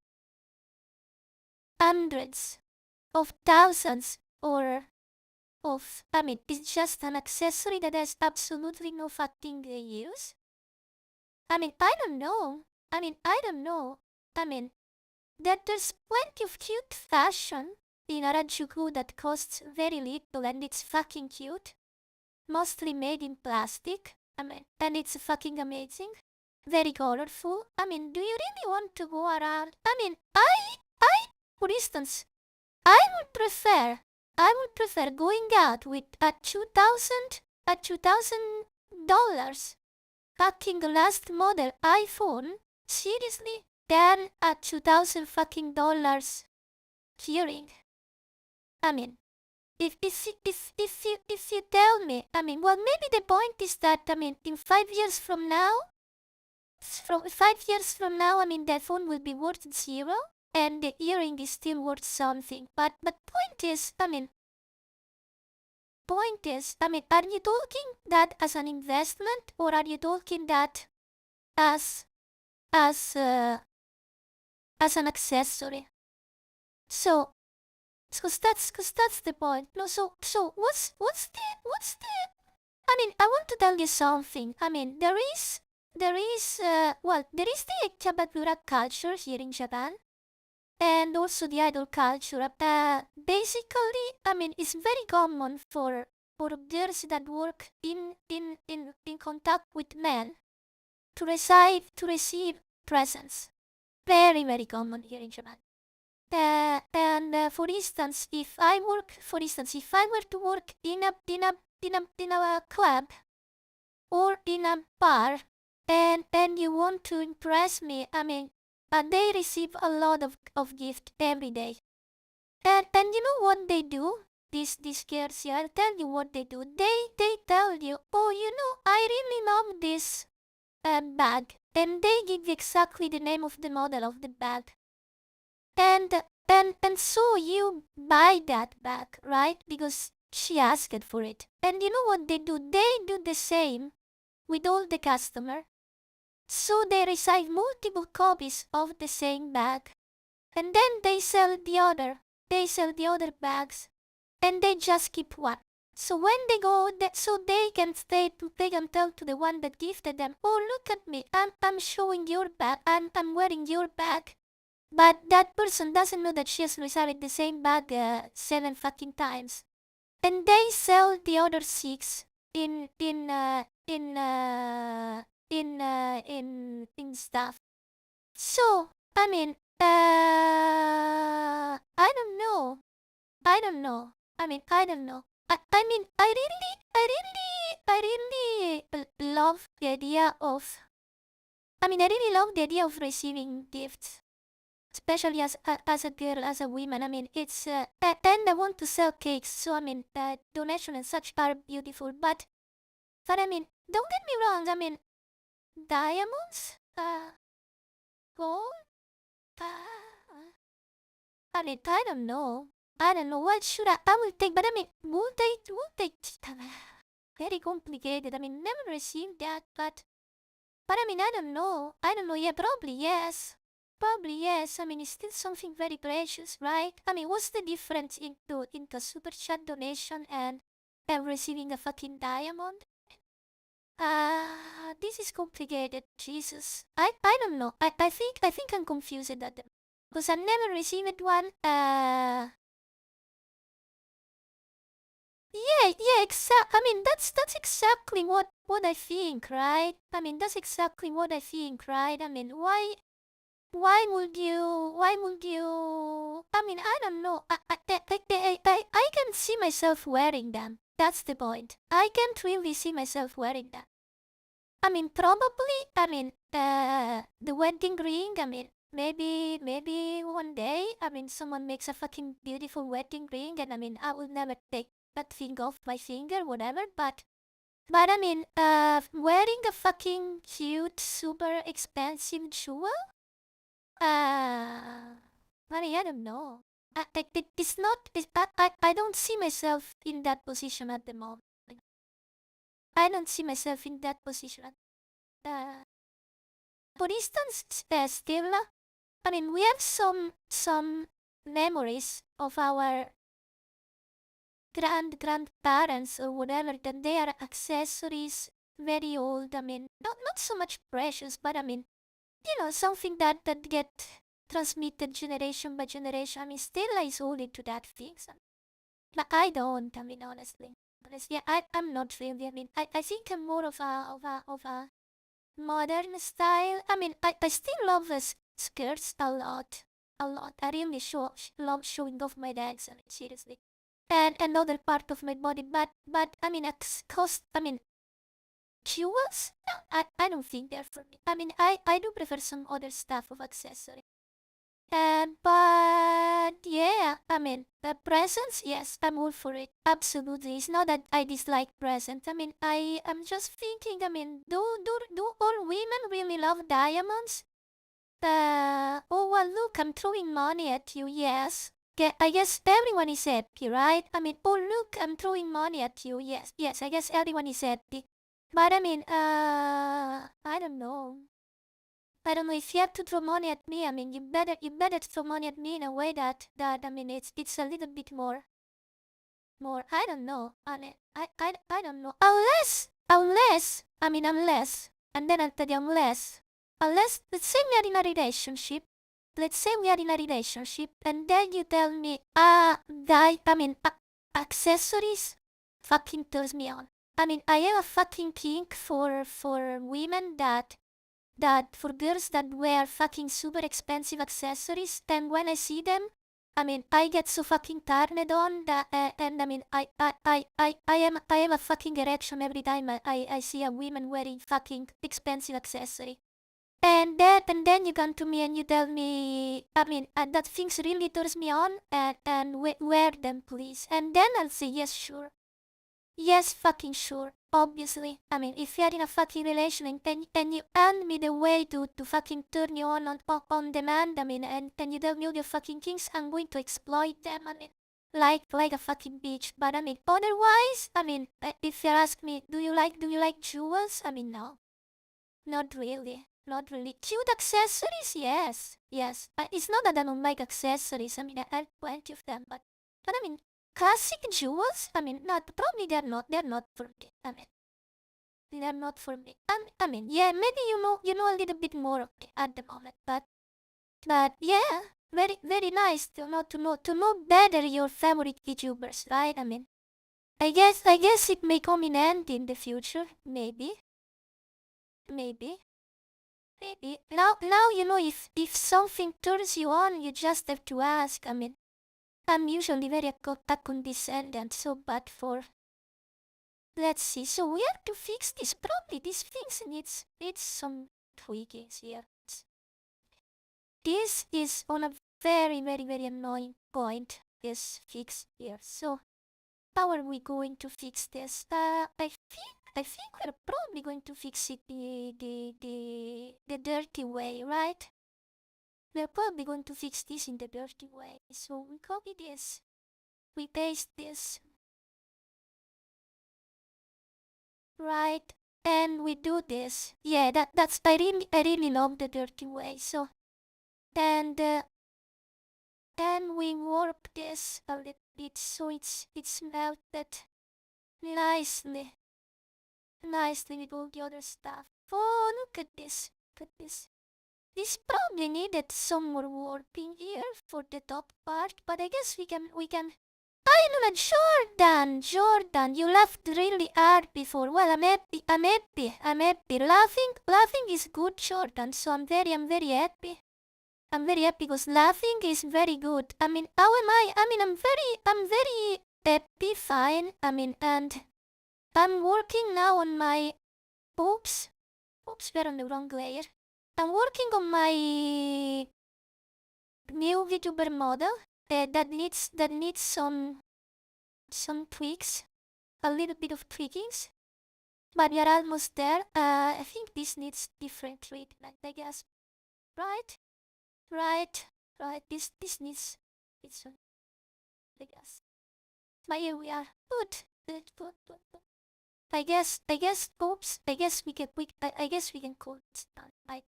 hundreds of thousands or it's just an accessory that has absolutely no fucking use? I don't know. I don't know. That there's plenty of cute fashion in Harajuku that costs very little and it's fucking cute. Mostly made in plastic. And it's fucking amazing. Very colorful. Do you really want to go around? For instance, I would prefer going out with a $2,000 fucking last model iPhone, seriously, than a $2,000 fucking dollars hearing. If you tell me, well, maybe the point is that, in 5 years from now, that phone will be worth zero, and the earring is still worth something. But point is, are you talking that as an investment, or are you talking that as an accessory? So, cause that's the point. No, so what's the I want to tell you something. There is there is the Chabadura culture here in Japan, and also the idol culture. Basically, it's very common for girls that work in contact with men to receive presents. Very, very common here in Japan. For instance, if I were to work in a club or in a bar, and you want to impress me, they receive a lot of gift every day. And you know what they do? These girls here, I'll tell you what they do. They tell you, oh, I really love this bag, and they give you exactly the name of the model of the bag. And so you buy that bag, right? Because she asked for it. And you know what they do? They do the same with all the customer. So they receive multiple copies of the same bag. And then they sell the other bags. And they just keep one. So when they go, so they can tell to the one that gifted them, oh, look at me, I'm showing your bag, I'm wearing your bag. But that person doesn't know that she has received the same bag 7 fucking times. And they sell the other 6 in stuff. So, I don't know. I don't know. love the idea of. I really love the idea of receiving gifts, especially as a girl, as a woman. It's and I want to sell cakes, so donation and such are beautiful. But don't get me wrong. Diamonds, gold. I don't know. I don't know what should I will take, but would they very complicated. Never received that, but I don't know. I don't know. Yeah, probably yes. Probably yes. It's still something very precious, right? What's the difference into super chat donation and receiving a fucking diamond? This is complicated. Jesus, I don't know. I think I'm confused at them because I never received one. Yeah, that's exactly what I think, right? That's exactly what I think, right? Why would you? I don't know. I can see myself wearing them. That's the point. I can't really see myself wearing them. Probably. The wedding ring. Maybe one day. Someone makes a fucking beautiful wedding ring, and I will never take that thing off my finger, whatever. But wearing a fucking cute, super expensive jewel. I don't know. It's not. I don't see myself in that position at the moment. I don't see myself in that position. For instance, Stella. We have some memories of our grandparents or whatever that they are accessories very old. Not so much precious, but something that get transmitted generation by generation. Stella is old into that things. But I don't. Honestly, yeah, I'm not really. I think I'm more of a modern style. I still love skirts a lot. A lot. I really love showing off my legs. Seriously. And another part of my body, but jewels? No, I don't think they're for me. I do prefer some other stuff of accessory. But yeah, the presents, yes, I'm all for it. Absolutely. It's not that I dislike presents. I am just thinking, do all women really love diamonds? Oh, well, look, I'm throwing money at you, yes. I guess everyone is happy, right? Oh, look, I'm throwing money at you, yes, I guess everyone is happy. But I don't know. I don't know if you have to throw money at me. You better throw money at me in a way that it's a little bit more. I don't know. I don't know. Unless, and then I'll tell you unless, let's say we are in a relationship. Let's say we are in a relationship, and then you tell me, accessories, fucking turns me on. I have a fucking kink for women that for girls that wear fucking super expensive accessories, and when I see them, I get so fucking turned on that, and I am a fucking erection every time I see a woman wearing fucking expensive accessory. And then you come to me and you tell me, that things really turns me on, and wear them, please. And then I'll say, yes, sure. Yes, fucking sure. Obviously. If you're in a fucking relation and you hand me the way to fucking turn you on demand, and you tell me all your fucking kinks, I'm going to exploit them, like a fucking bitch. But otherwise, if you ask me, do you like jewels? No. Not really. Not really. Cute accessories? Yes. Yes. It's not that I don't like accessories. I have plenty of them, but classic jewels? Not probably they're not for me. They're not for me. Yeah, maybe you know a little bit more of me at the moment, but yeah, very nice to know better your favorite VTubers, right? I guess it may come in handy in the future, maybe. Maybe. Now you know if something turns you on, you just have to ask. I'm usually very condescending, so bad for let's see. So we have to fix this. Probably this things needs some tweakings here. This is on a very annoying point. This fix here. So how are we going to fix this? I think we're probably going to fix it the dirty way, right? We're probably going to fix this in the dirty way. So we copy this, we paste this, right? And we do this. Yeah, that's I really love the dirty way. So and then we warp this a little bit so it's melted nicely with all the other stuff. Oh, look at this. Look at this. This probably needed some more warping here for the top part, but I guess we can. I know that Jordan, you laughed really hard before. Well, I'm happy. Laughing is good, Jordan. So I'm very happy. I'm very happy because laughing is very good. I mean, how am I? I mean, I'm very happy, fine. I mean, and I'm working now on my. Oops, we're on the wrong layer. I'm working on my new VTuber model that needs some tweaks, a little bit of tweakings, but we are almost there. I think this needs different treatment, I guess. Right. This needs it's I guess. But here we are. Good. I guess. Oops. I guess we can. I guess we can call this done. Right.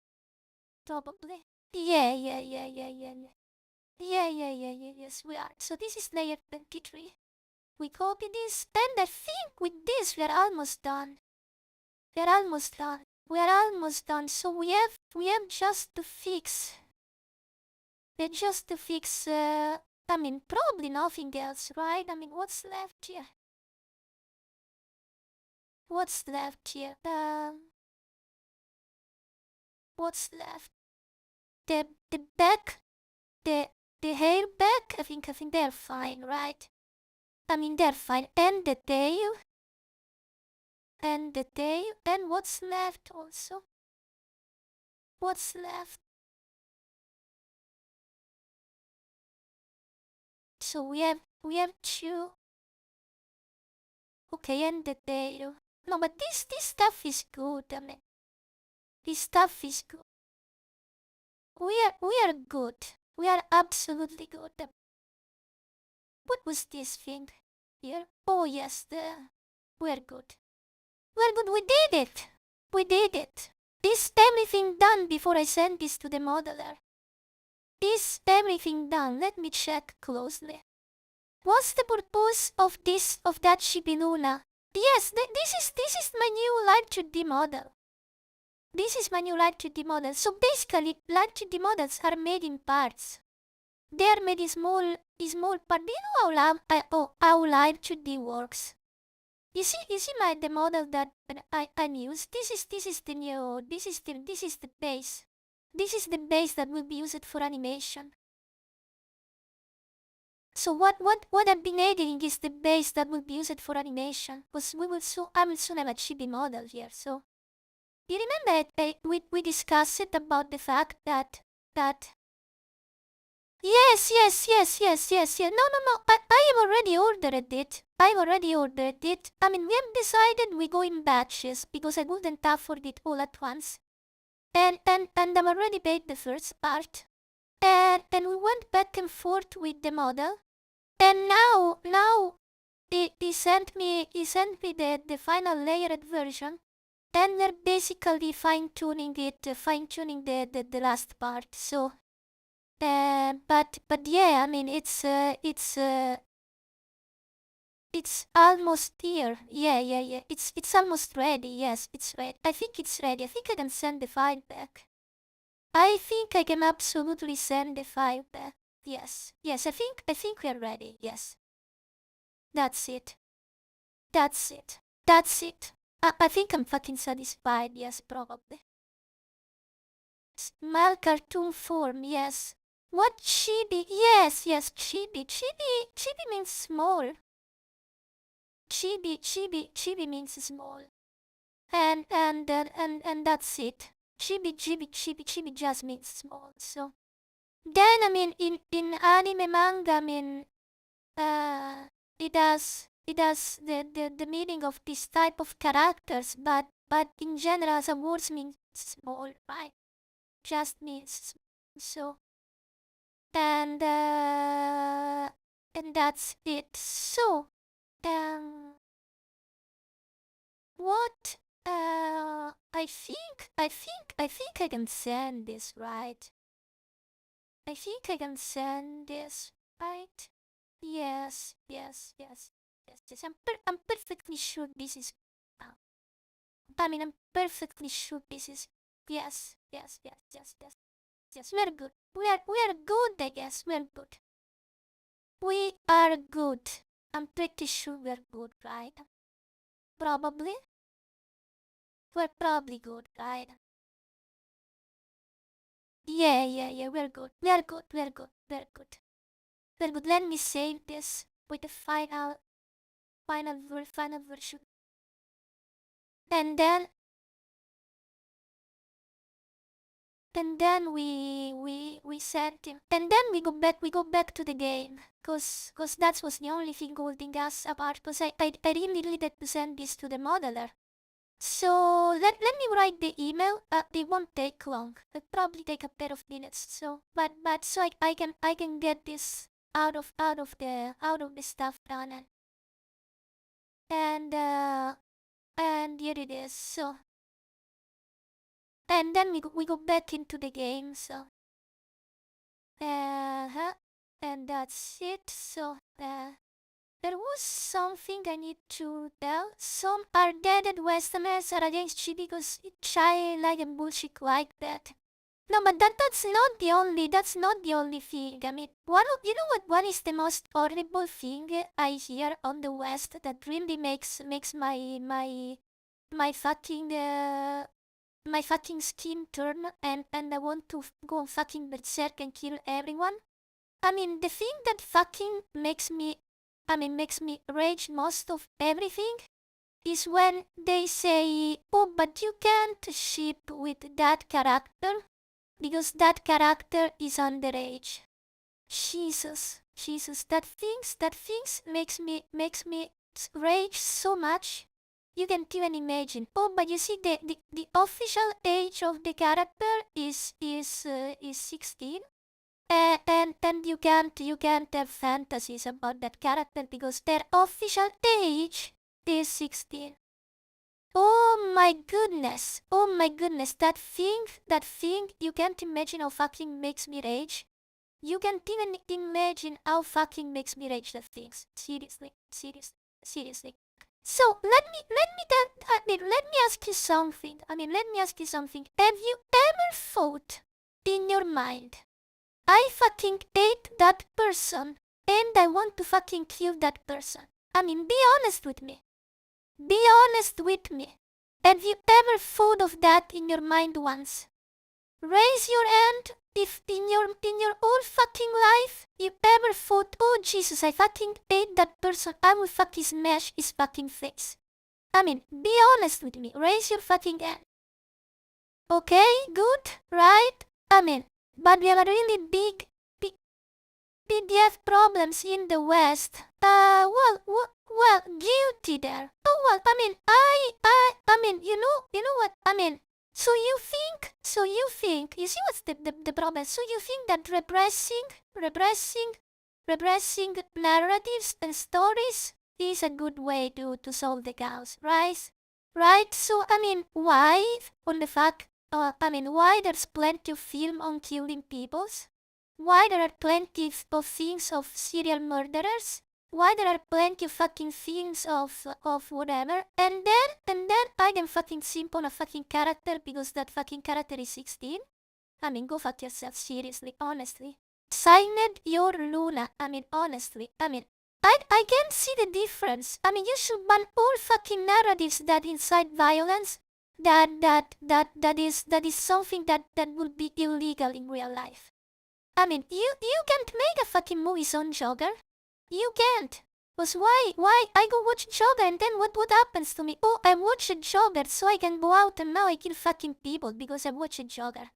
Probably. Yeah. Yes, we are. So this is layer 23. We copy this, and I think with this we are almost done. We are almost done. So we have just to fix. I mean, probably nothing else, right? I mean, what's left here? What's left? The back, the hair back. I think they're fine, right? I mean, they're fine. And the tail. And what's left also? What's left? So we have two. Okay, and the tail. No, but this stuff is good. I mean, this stuff is good. We are good. We are absolutely good. What was this thing here? Oh yes, we're good. We're good. We did it. This everything done before I send this to the modeler. This everything done. Let me check closely. What's the purpose of that Shibinuna? Yes, this is my new Light 2D model. This is my new Light 2D model. So basically, Light 2D models are made in parts. They are made in small parts. Do you know how Light 2D works? You see the model that I used. This is the new. This is the base. This is the base that will be used for animation. So what I've been editing is the base that will be used for animation. Because I will soon have a chibi model here. So you remember we discussed it about the fact that yes. No. I have already ordered it. I mean, we have decided we go in batches because I wouldn't afford it all at once. And I'm already paid the first part. And we went back and forth with the model. And now he sent me the final layered version. And we're basically fine-tuning the last part. So but yeah, I mean it's almost here. Yeah. It's almost ready. Yes, it's ready. I think it's ready. I think I can send the file back. I think I can absolutely send the file back. Yes. I think we are ready. Yes. That's it. I think I'm fucking satisfied. Yes, probably. Small cartoon form. Yes. What chibi? Yes, chibi. Chibi means small. chibi means small. And that's it. Chibi just means small. So then I mean in anime manga I mean it has the meaning of this type of characters, but in general the words mean small, right? Just means so and uh, and that's it. So what I think I can send this, right? I think I can send this, right? Yes. I'm perfectly sure this is. Uh, I'm perfectly sure this is. Yes. We're good. We are good. I guess we're good. We are good. I'm pretty sure we're good, right? Probably. We're probably good, right? Yeah. We're good. We're good. Let me save this with the final version. And then we sent him. And then we go back to the game. Cause that was the only thing holding us apart. Cause I really needed to send this to the modeler. So let me write the email. It won't take long. It'll probably take a pair of minutes. So but so I can get this out of the stuff done and here it is. So and then we go back into the game. So and that's it. So there was something I need to tell. Some are dead and Westerners are against Chi because Chai like and bullshit like that. No, but that's not the only thing. I mean, you know what is the most horrible thing I hear on the West that really makes my fucking skin turn and I want to go fucking berserk and kill everyone? I mean, the thing that fucking makes me rage most of everything is when they say, oh, but you can't ship with that character because that character is underage. Jesus, that things makes me rage so much. You can't even imagine. Oh, but you see, the official age of the character is 16. And you can't have fantasies about that character because their official age is 16. Oh my goodness. That thing, you can't imagine how fucking makes me rage. You can't even imagine how fucking makes me rage that things. Seriously. So let me ask you something. Have you ever thought in your mind, I fucking hate that person and I want to fucking kill that person? Be honest with me. Have you ever thought of that in your mind once? Raise your hand if in your whole fucking life you ever thought, oh Jesus, I fucking hate that person. I will fucking smash his fucking face. Be honest with me. Raise your fucking hand. Okay, good, right? But we have a really big PDF problems in the West. Well, guilty there. Oh well, you know what? So you think, you see what's the problem? So you think that repressing narratives and stories is a good way to solve the chaos, right? Right? So why on the fact? Why there's plenty of film on killing peoples? Why there are plenty of things of serial murderers? Why there are plenty of fucking things of whatever? And then I can fucking simp on a fucking character because that fucking character is 16? Go fuck yourself, seriously, honestly. Signed your Luna. Honestly. I can't see the difference. You should ban all fucking narratives that incite violence. That is something that would be illegal in real life. You can't make a fucking movies on Jogger. You can't. Was why I go watch Joker and then what happens to me? Oh, I watched Joker so I can go out and now I kill fucking people because I watched Joker.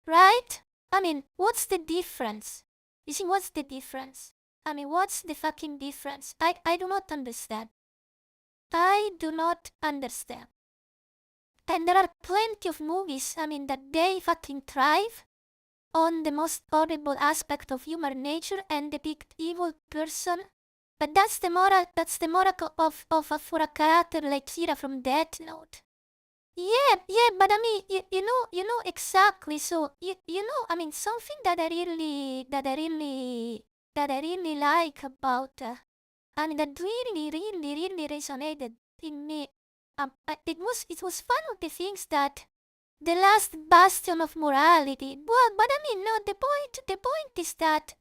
Right? I mean, what's the difference? You see, what's the difference? I mean, what's the fucking difference? I do not understand. I do not understand. And there are plenty of movies, I mean, that they fucking thrive on the most horrible aspect of human nature and depict evil person. But that's the moral of for a character like Kira from Death Note. Yeah, but I mean, you know exactly. So you know, I mean, something that I really like about, I mean, that really resonated in me. It was one of the things that the last bastion of morality. Well, but I mean, no. The point is that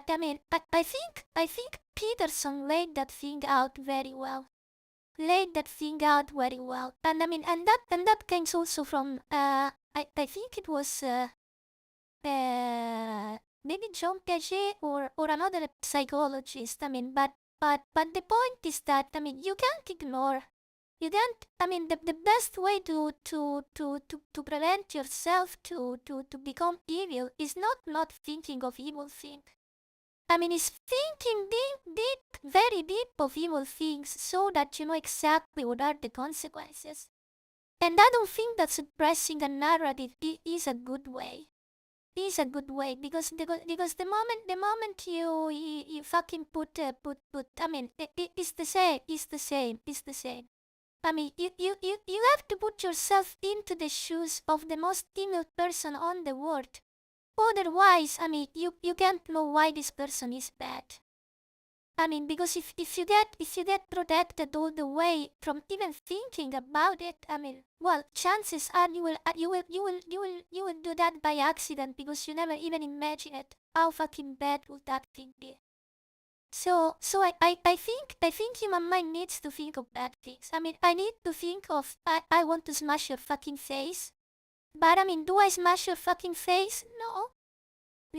I mean, I think Peterson laid that thing out very well. And I mean, and that comes also from I think it was maybe John Piaget or another psychologist. I mean, but the point is that I mean you can't ignore. You can't. I mean, the best way to prevent yourself to become evil is not thinking of evil things. I mean, it's thinking very deep of evil things so that you know exactly what are the consequences. And I don't think that suppressing a narrative is a good way. Is a good way because the moment you fucking put I mean it's the same. I mean you have to put yourself into the shoes of the most evil person on the world. Otherwise, I mean, you can't know why this person is bad. I mean, because if you get protected all the way from even thinking about it, I mean, well, chances are you will do that by accident because you never even imagine it. How fucking bad would that thing be? So I think human mind needs to think of bad things. I mean, I need to think of I want to smash your fucking face. But I mean, do I smash your fucking face? No.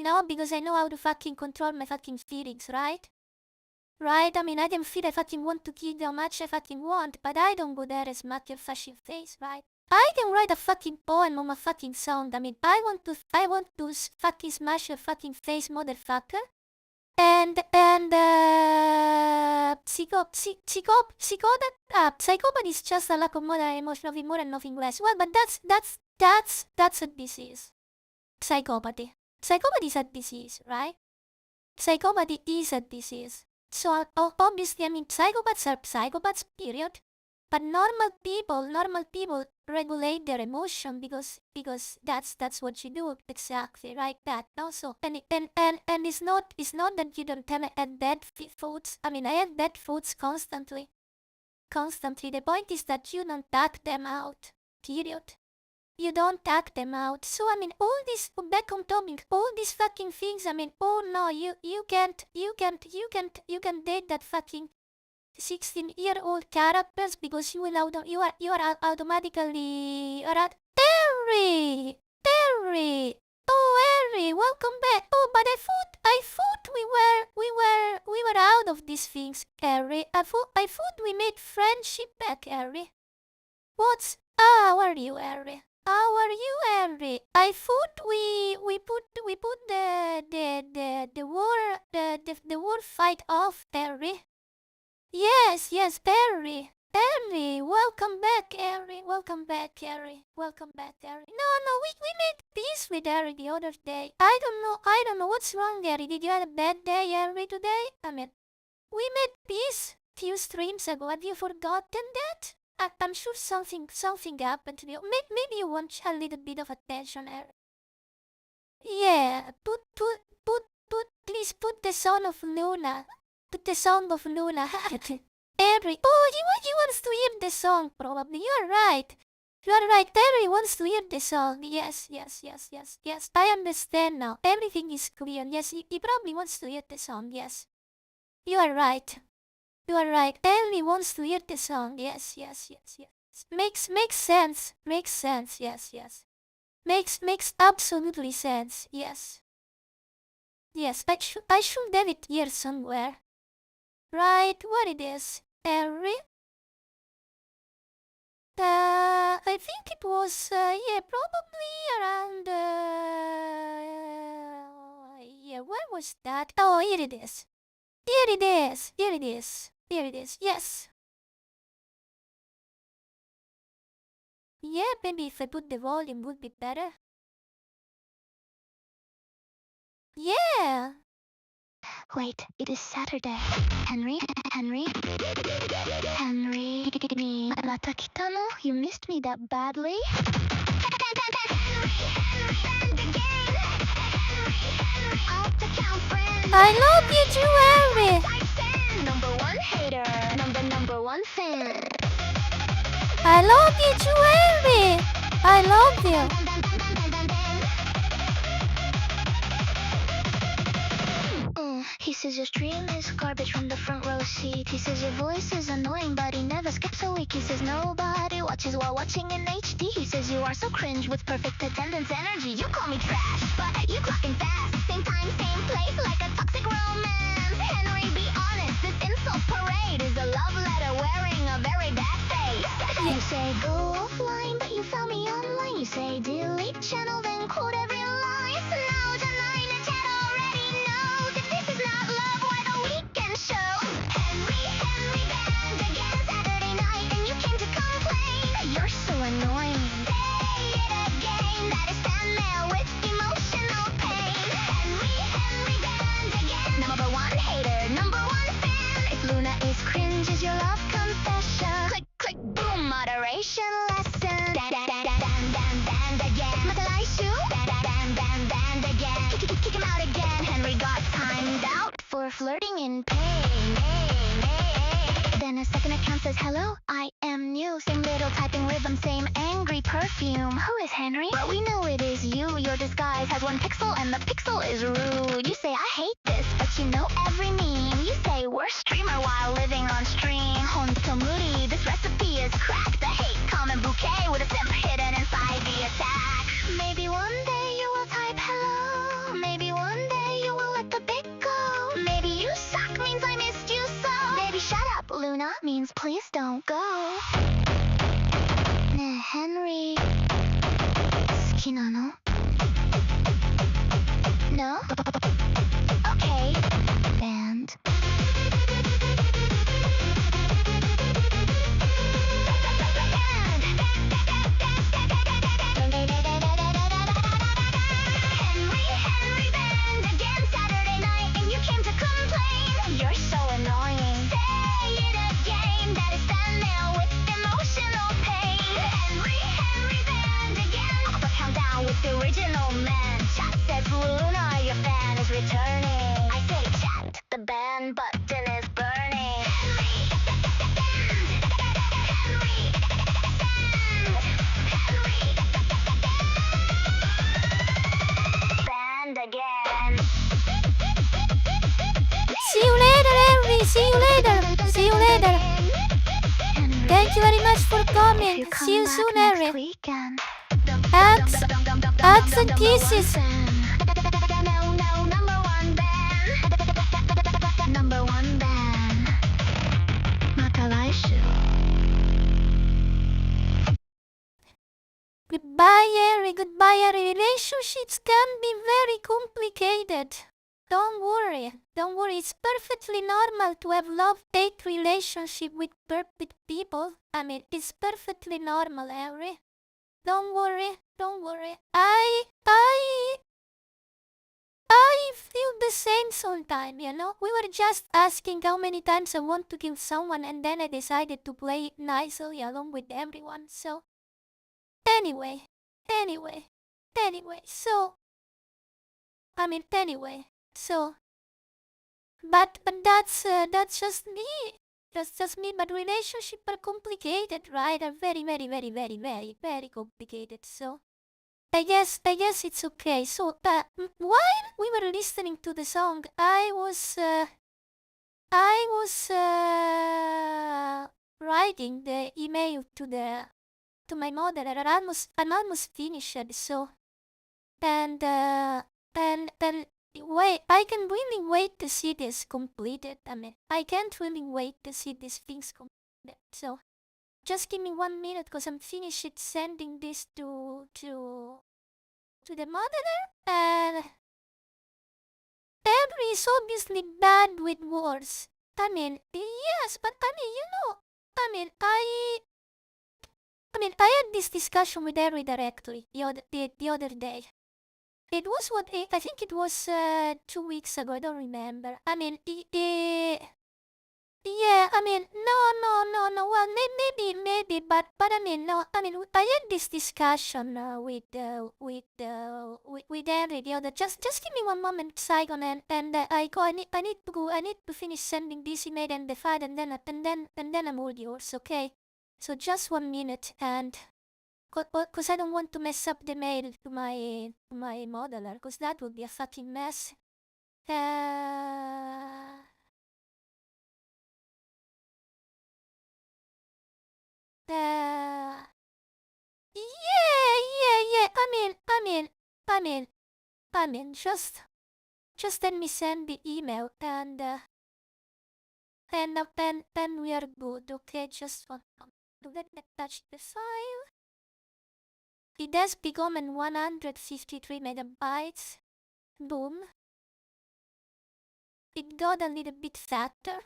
No, because I know how to fucking control my fucking feelings, right? Right? I mean, I can feel I fucking want to kill you how much I fucking want, but I don't go there and smack your fucking face, right? I can write a fucking poem on my fucking song. I mean, I want to fucking smash your fucking face, motherfucker. And psychopath is just a lack of moral emotion of more and nothing less. Well, but that's a disease. Psychopathy. Psychopathy is a disease, right? Psychopathy is a disease. So obviously, I mean, psychopaths are psychopaths, period. But normal people regulate their emotion because that's what you do exactly, right? That also, and it's not that you don't have bad thoughts. I mean, I have bad thoughts constantly. The point is that you don't act them out, period. You don't act them out. So I mean, all this back on topic, all these fucking things. I mean, oh no, you can't date that fucking 16-year-old characters because you are automatically Terry. Oh Harry, welcome back. Oh, but I thought we were out of these things, Harry. I thought we made friendship back, Harry. How are you, Harry? How are you, Henry? I thought we put the war fight off, Perry. Yes, Perry. Perry, welcome back, Harry. Welcome back, Harry. Welcome back, Harry. No, we made peace with Harry the other day. I don't know what's wrong, Harry. Did you have a bad day, Harry, today? I mean, we made peace few streams ago. Have you forgotten that? I'm sure something happened to you. Maybe you want a little bit of attention, Harry. Yeah, please put the song of Luna. Put the song of Luna. Harry, oh, he wants to hear the song, probably. You're right. Harry wants to hear the song. Yes. I understand now. Everything is clear. Yes, he probably wants to hear the song. Yes. You are right. Harry wants to hear the song. Yes. Makes sense. Yes. Makes absolutely sense. Yes. Yes, I should have it here somewhere. Right, what it is? Henry? I think it was, yeah, probably around, yeah, where was that? Oh, here it is. Here it is. Here it is. Here it is. Yes. Yeah, maybe if I put the volume would be better. Yeah. Wait, it is Saturday. Henry? Henry? Henry? Mata kita no? You missed me that badly? I love you too, Henry. Number one hater. Number one fan. I love you too, Henry. I love you. He says your stream is garbage from the front row seat. He says your voice is annoying, but he never skips a week. He says nobody watches while watching in HD. He says you are so cringe with perfect attendance energy. You call me trash, but you clocking fast. Same time, same place, like a toxic romance. Henry, be honest, this insult parade is a love letter wearing a very bad face. You say go offline, but you found me online. You say delete channel, then quote every line. So now tonight the chat already knows if this is not love, why the weekend show. Henry banned again Saturday night, and you came to complain. You're so annoying. Say it again, that is fan mail with emotional pain. Henry banned again. Number one hater, number one fan. If Luna is cringe, is your love confession. Click, boom, moderation lesson. Banned again. Mata laishu. Banned again. Kick him out again. Henry got timed out for flirting in pain. Then a second account says, hello, I am new. Same little typing rhythm, same angry perfume. Who is Henry? Well, we know it is you. Your disguise has one pixel and the pixel is rude. You say, I hate this, but you know every meme. You say, worst streamer while living on stream. Honto moody, this recipe is crack. The hate comment bouquet with a simp hidden inside the attack. Maybe one day you will type hello. Maybe one day you will let the bit go. Maybe you suck means I missed you so. Maybe shut up, Luna means please don't go. Ne Henry, 好きなの? No? Okay. Banned. Henry banned again Saturday night, and you came to complain. You're so annoying. Say it again, that is fan mail with emotional pain. Henry banned again. I'll count down with the original man. Chat says Luna, your fan is returning. I say chat, the ban button is burning. Banned again. See you later, Henry. See you later. See you later. Thank you very much for coming. See you soon, Henry. Hugs. Hugs and kisses. Number one ban. Mata laishu. Goodbye, Henry. Goodbye, Henry. Relationships can be very complicated. Don't worry. Don't worry. It's perfectly normal to have love-hate relationship with people. I mean, it's perfectly normal, Henry. Don't worry. Don't worry. I feel the same sometimes, you know? We were just asking how many times I want to kill someone, and then I decided to play it nicely along with everyone, so... Anyway, so... But that's just me. That's just me, but relationships are complicated, right? Are very, very, very, very, very, very complicated, so... I guess it's okay. So, while we were listening to the song, I was writing the email to my mother, and I'm almost finished. So, and I can really wait to see this completed. I mean, I can't really wait to see these things completed. So, just give me 1 minute because I'm finished sending this to the modeler. And Every is obviously bad with words. I mean, yes, but I mean, I mean, I had this discussion with Harry directly the other day. It was I think it was 2 weeks ago. I don't remember. I mean, yeah. I mean, no. Well, maybe, but I mean, no. I mean, I had this discussion with Henry the other. Just give me 1 moment, Saigon, and I go. I need to go. I need to finish sending this email and the file, and then I'm all yours. Okay. So just 1 minute, and cause I don't want to mess up the mail to my modeler, cause that would be a fucking mess. Uh, yeah, yeah. I mean, just let me send the email and then we are good. Okay, just one moment. Let me touch the file. It has become 153 megabytes. Boom. It got a little bit fatter.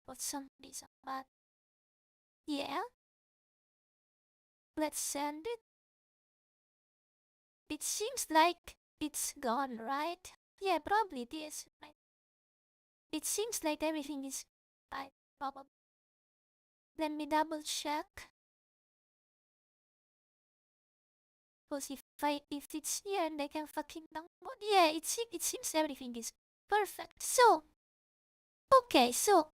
For some reason, but yeah. Let's send it. It seems like it's gone, right? Yeah, probably it is, right? It seems like everything is right, probably. Let me double check. Because if it's here and I can fucking download, yeah, it seems everything is perfect. So, okay, so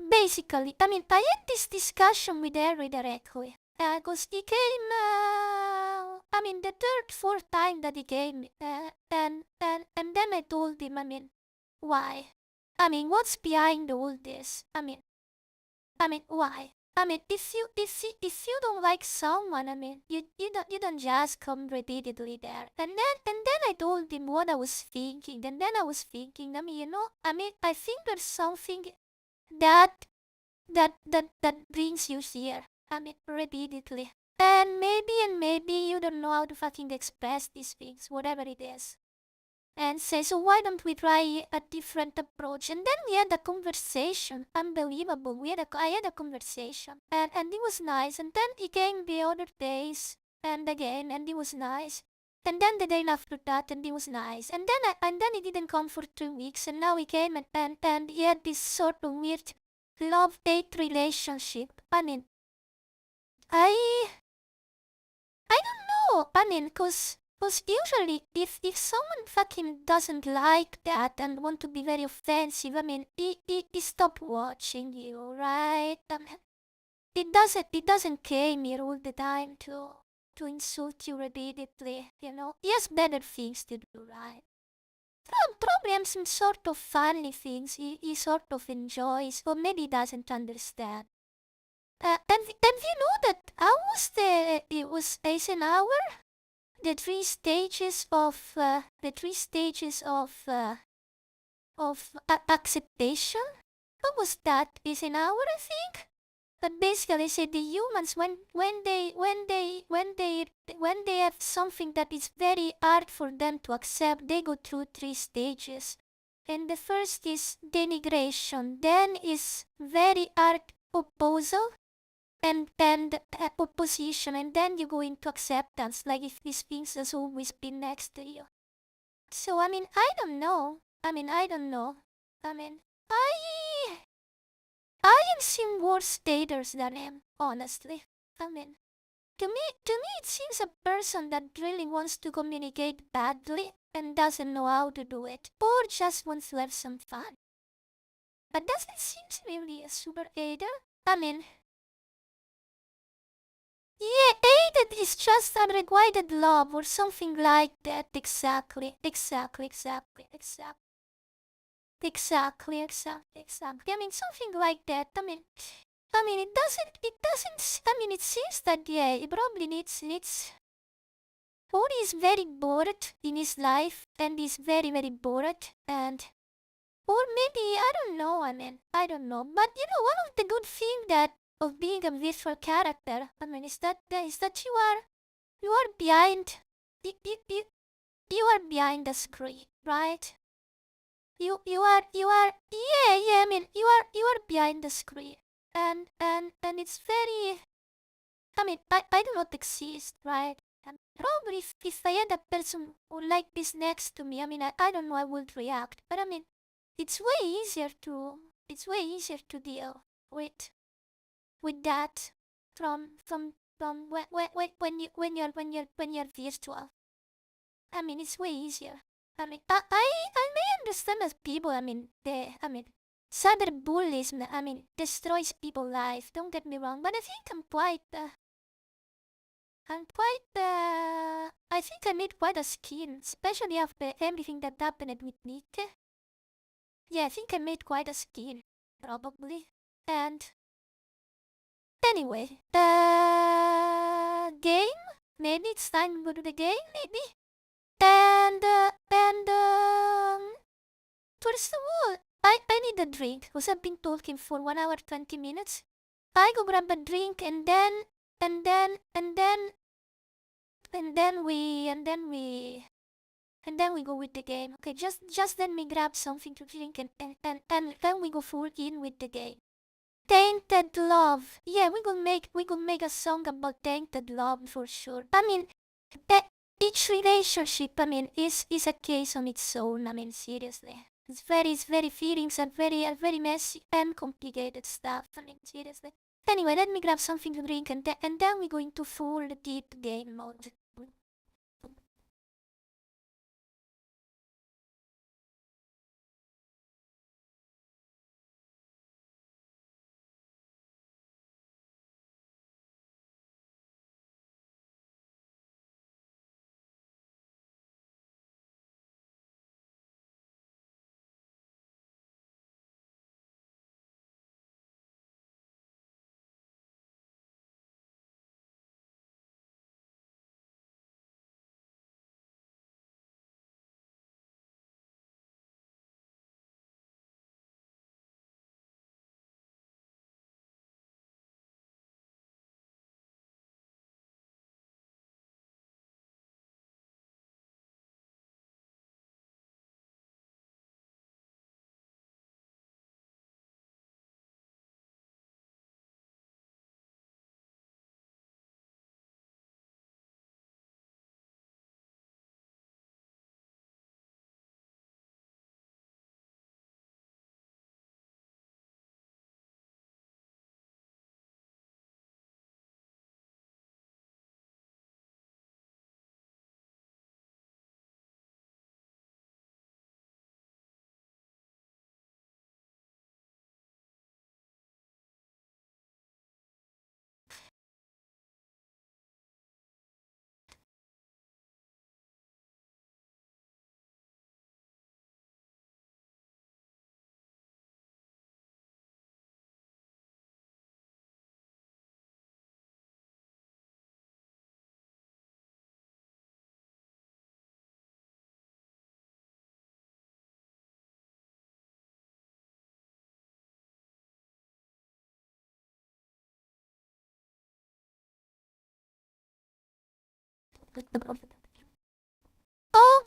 basically, I mean, I had this discussion with Harry directly. Because he came, I mean, the third, fourth time that he came, and then I told him, I mean, why? I mean, what's behind all this? I mean, why? I mean, if you don't like someone, I mean, you don't just come repeatedly there. And then I told him what I was thinking, and then I was thinking, I mean, I think there's something that that brings you here. I mean, repeatedly. And maybe you don't know how to fucking express these things, whatever it is. And say, so why don't we try a different approach? And then we had a conversation. Unbelievable. I had a conversation. And it was nice. And then he came the other days and again, and it was nice. And then the day after that, and it was nice. And then he didn't come for 2 weeks, and now he came and he had this sort of weird love-hate relationship. I mean, I I don't know. I mean, cause usually if someone fucking doesn't like that and want to be very offensive, I mean, he stop watching you, right? It doesn't came here all the time to insult you repeatedly, you know. He has better things to do, right? Probably some sort of funny things he sort of enjoys, or maybe he doesn't understand. And you know that how was it was Eisenhower? The three stages of acceptation. What was that? Eisenhower, I think. But basically, said the humans when they have something that is very hard for them to accept, they go through 3 stages. And the first is denigration, then is very hard opposal, and opposition, and then you go into acceptance, like if this thing has always been next to you. So I mean, I don't know. I mean, I I have seen worse daters than him, honestly. I mean, to me it seems a person that really wants to communicate badly and doesn't know how to do it, or just wants to have some fun. But doesn't seem really a super dater. I mean, yeah, aided is just unrequited love or something like that. Exactly. I mean, something like that. It doesn't, I mean, it seems that, yeah, it probably needs Paul is very bored in his life and is very, very bored. And, or maybe, I don't know, I don't know. But one of the good things that of being a virtual character, is that you are behind, you are behind the screen, right? Yeah, you are behind the screen. And it's very, I do not exist, right? And probably if I had a person who like this next to me, I don't know, I would react. But it's way easier to deal with that from when you're virtual. It's way easier. I may understand that people, cyberbullying, destroys people's life. Don't get me wrong, but I think I think I made quite a skin, especially after everything that happened with Nick. Yeah, I think I made quite a skin, probably. And anyway, the game? Maybe it's time to go to the game, maybe? And first of all, I need a drink, because I've been talking for 1 hour 20 minutes. I go grab a drink and then and then and then and then we and then we and then we go with the game. Okay, just let me grab something to drink and then we go full in with the game. Tainted love. Yeah, we could make a song about tainted love for sure. Each relationship, is a case on its own. Seriously. It's very feelings and very messy and complicated stuff. Seriously. Anyway, let me grab something to drink and then we go into full deep game mode.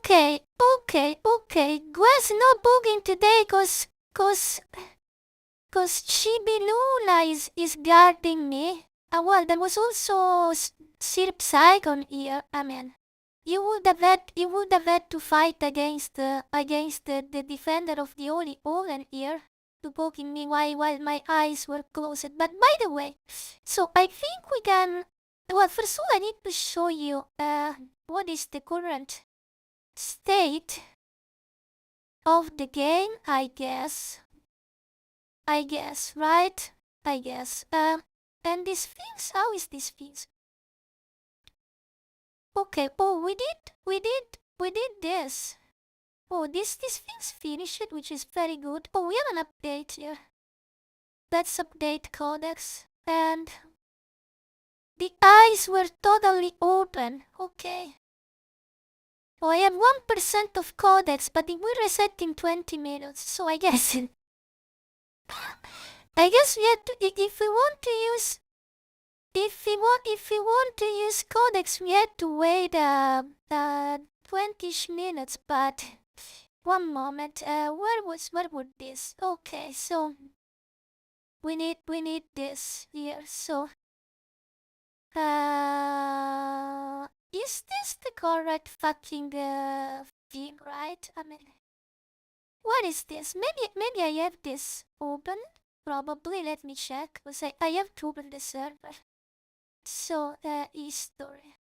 Okay. Gwen's not bugging today cause Chibi Lula is guarding me. Well, there was also Sir Psygon here. You would have had to fight against the defender of the Holy Oven here to poking me while my eyes were closed. But by the way, so I think we can. Well, first of all, I need to show you what is the current state of the game. I guess, right? I guess. And these things. How is this things? Okay. Oh, we did this. Oh, this thing's finished, which is very good. Oh, we have an update here. Let's update codex. And the eyes were totally open. Okay. Oh, I have 1% of codex, but it will reset in 20 minutes, so I guess I guess we have to, if we want to use, if we want to use codex, we had to wait 20 minutes, but one moment, where would this? Okay, so we need this here, so is this the correct fucking thing, right? I mean, what is this? Maybe I have this open. Probably. Let me check. Cause I have to open the server. So history.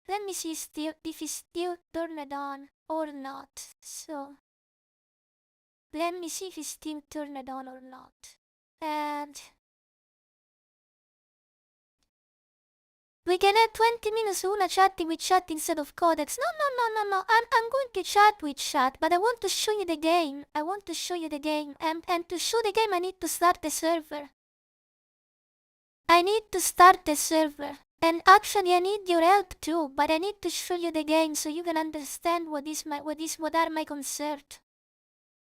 Let me see still if it's still turned on or not. So let me see if it's still turned on or not. And we can have 20 minutes Una chatting with chat instead of codex. No. I'm going to chat with chat, but I want to show you the game. I want to show you the game. And to show the game, I need to start the server. I need to start the server. And actually, I need your help too, but I need to show you the game so you can understand what are my concerns.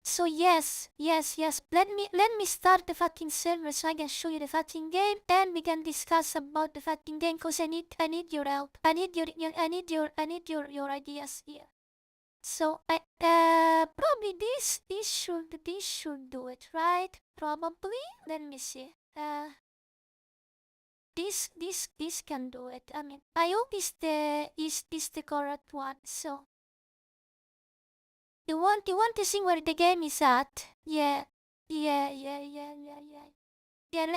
So yes. Let me start the fucking server so I can show you the fucking game and we can discuss about the fucking game cause I need your help. I need your ideas here. So I probably this should do it, right? Probably. Let me see. This can do it. I mean, I hope is this the correct one. So you want to see where the game is at? Yeah. Yeah.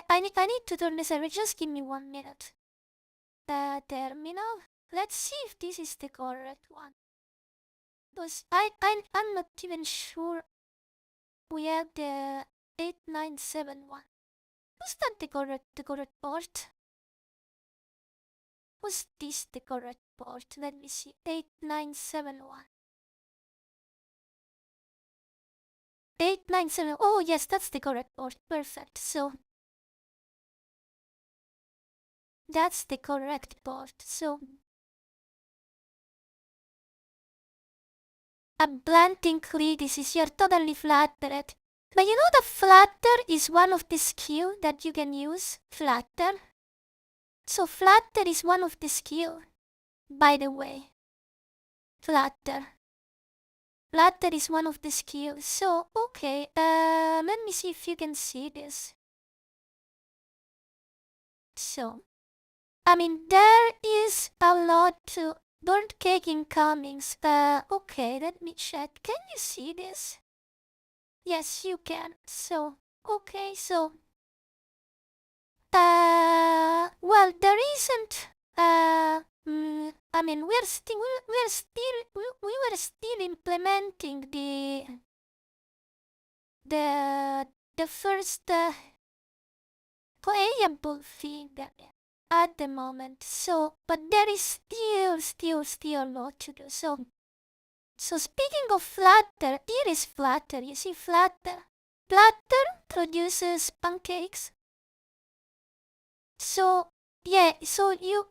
I need to turn the server. Just give me 1 minute. The terminal. Let's see if this is the correct one. Because I'm not even sure we have the 8971. Was that the correct port? Was this the correct port? Let me see. 8971. 897. Oh, yes, that's the correct port. Perfect. So that's the correct port. So I'm planting this. You're totally flattered. But you know that flatter is one of the skill that you can use? Flatter. So flatter is one of the skill. By the way. Flatter. Flatter is one of the skills. So, okay. Let me see if you can see this. So, I mean, there is a lot to burnt cake incomings. Okay, let me check. Can you see this? Yes, you can. So, okay, so, well, there isn't, I mean, we were still implementing the first, playable thing at the moment. So, but there is still a lot to do. So speaking of Flutter, here is Flutter. You see Flutter? Flutter produces pancakes. So yeah, so you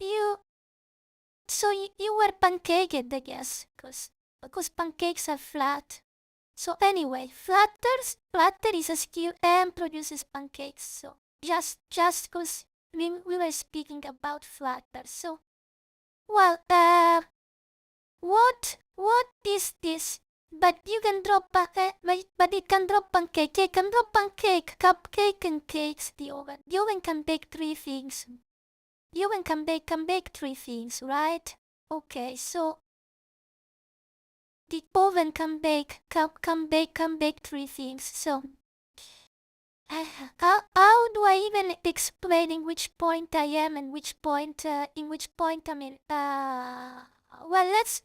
were pancaked, I guess, because pancakes are flat. So anyway, Flutter is a skill and produces pancakes. So just because we were speaking about Flutter. So well, what is this? But you can drop but it can drop pancake. It can drop pancake, cupcake, and cakes. The oven. The oven can bake 3 things. The oven can bake 3 things, right? Okay, so the oven can bake 3 things. So how do I even explain in which point I am and which point in which point I mean well let's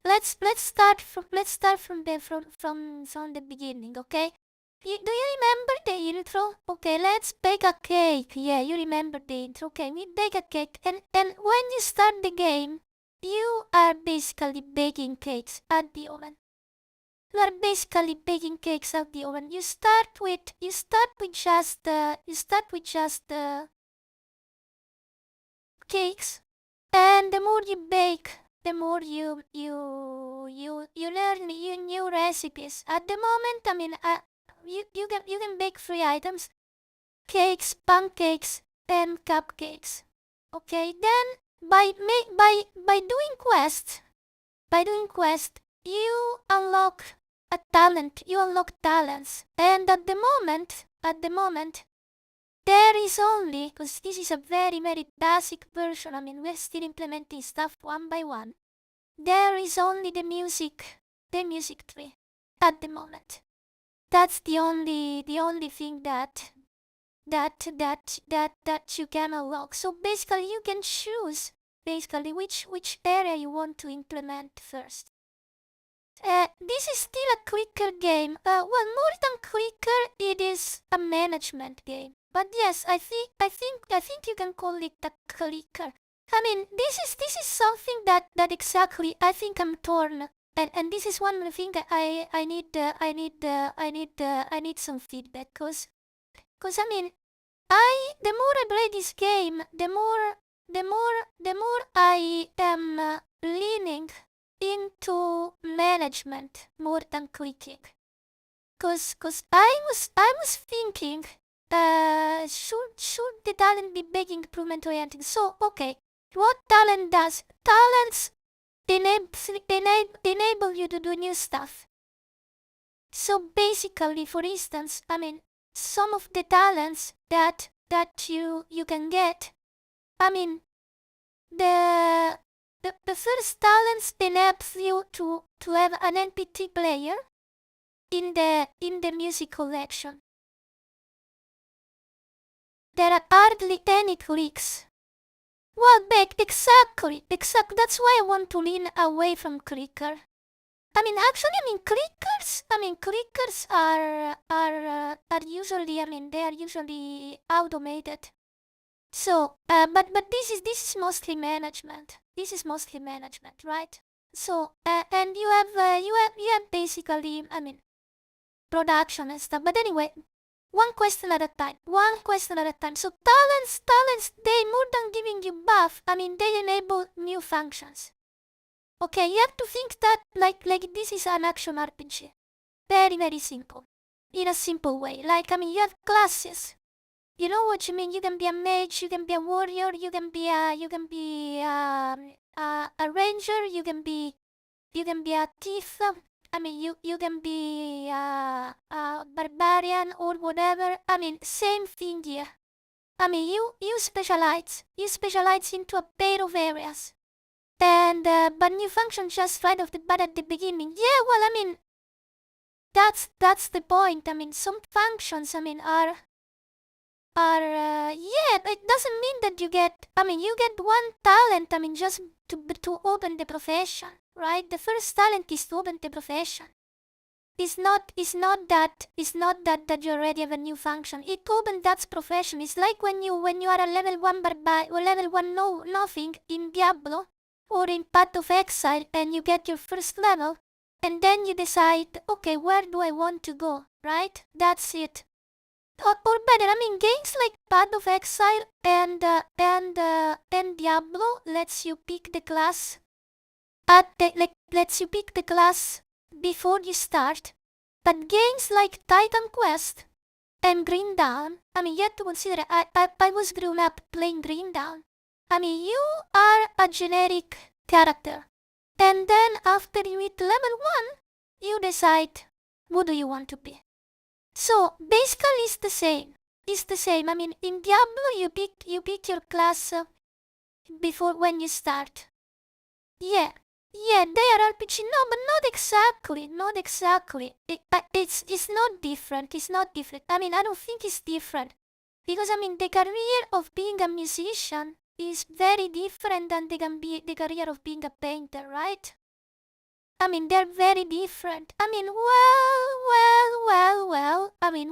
start from the beginning, okay? Do you remember the intro? Okay, let's bake a cake. Yeah, you remember the intro. Okay, we bake a cake and when you start the game, you are basically baking cakes at the oven. You are basically baking cakes out the oven. You start with just cakes, and the more you bake, you learn new recipes. At the moment, I mean, you can bake 3 items: cakes, pancakes, and cupcakes. Okay, then by doing quest, you unlock a talent. You unlock talents, and at the moment, there is only, because this is a very basic version. I mean, we're still implementing stuff one by one. There is only the music tree at the moment. That's the only thing that you can unlock. So basically, you can choose which area you want to implement first. This is still a clicker game. Well, more than clicker, it is a management game. But yes, I think you can call it a clicker. I mean, this is something that exactly I think I'm torn. And this is one thing that I need some feedback, cause I mean, the more I play this game, the more I am leaning into management more than clicking. Cause I was thinking, should the talent be big improvement oriented? So okay, what talent does? Talents enable you to do new stuff. So basically, for instance, I mean, some of the talents that you can get, I mean, the first talents enables you to have an NPT player in the music collection. There are hardly any clicks. Well, exactly. That's why I want to lean away from clicker. I mean, actually, clickers are usually, they are usually automated. So, but this is mostly management. This is mostly management, right? So, and you have basically, production and stuff. But anyway, one question at a time. So talents, they more than giving you buff, they enable new functions. Okay, you have to think that like this is an action RPG. Very simple. In a simple way. Like, you have classes. You know what you mean? You can be a mage, you can be a warrior, you can be a ranger, you can be a thief. You can be a barbarian or whatever. Same thing here. You specialize into a pair of areas. And, but new function just right off the bat at the beginning. Yeah, well, that's the point. Some functions, it doesn't mean that you get one talent, just to open the profession, right? The first talent is to open the profession. It's not that you already have a new function. It opens that profession. It's like when you are a level 1 barbarian or level 1 nothing in Diablo or in Path of Exile, and you get your first level, and then you decide, okay, where do I want to go, right? That's it. Or better, games like Path of Exile and Diablo lets you pick the class lets you pick the class before you start. But games like Titan Quest and Green Dawn, you have to consider, I was grown up playing Green Dawn. You are a generic character. And then after you hit level 1, you decide, who do you want to be? So basically it's the same. In Diablo you pick your class before when you start. Yeah, they are RPG. No, but not exactly. It's not different. I don't think it's different. Because the career of being a musician is very different than the career of being a painter, right? They're very different. Well.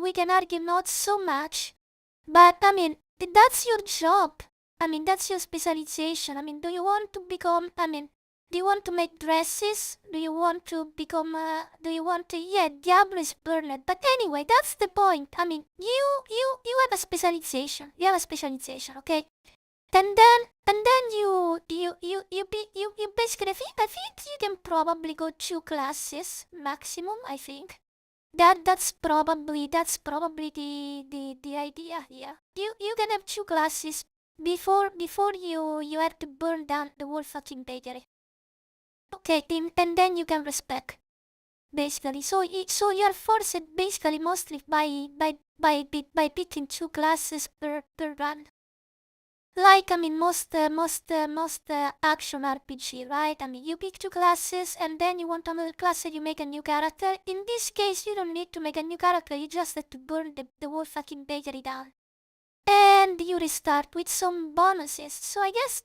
We can argue not so much. But, that's your job. That's your specialization. Do you want to become, do you want to make dresses? Do you want to become, yeah, Diablo is burned. But anyway, that's the point. You have a specialization. Okay? And then, And then you basically, I think you can probably go 2 classes maximum, I think. That's probably the idea here. You can have 2 classes before you have to burn down the whole fucking bakery. Okay, and then you can respec. Basically, so you're forced basically mostly by picking 2 classes per run. Like, I mean, most action RPG, right? I mean, you pick 2 classes and then you want another class and you make a new character. In this case, you don't need to make a new character, you just have to burn the whole fucking bakery down. And you restart with some bonuses. So I guess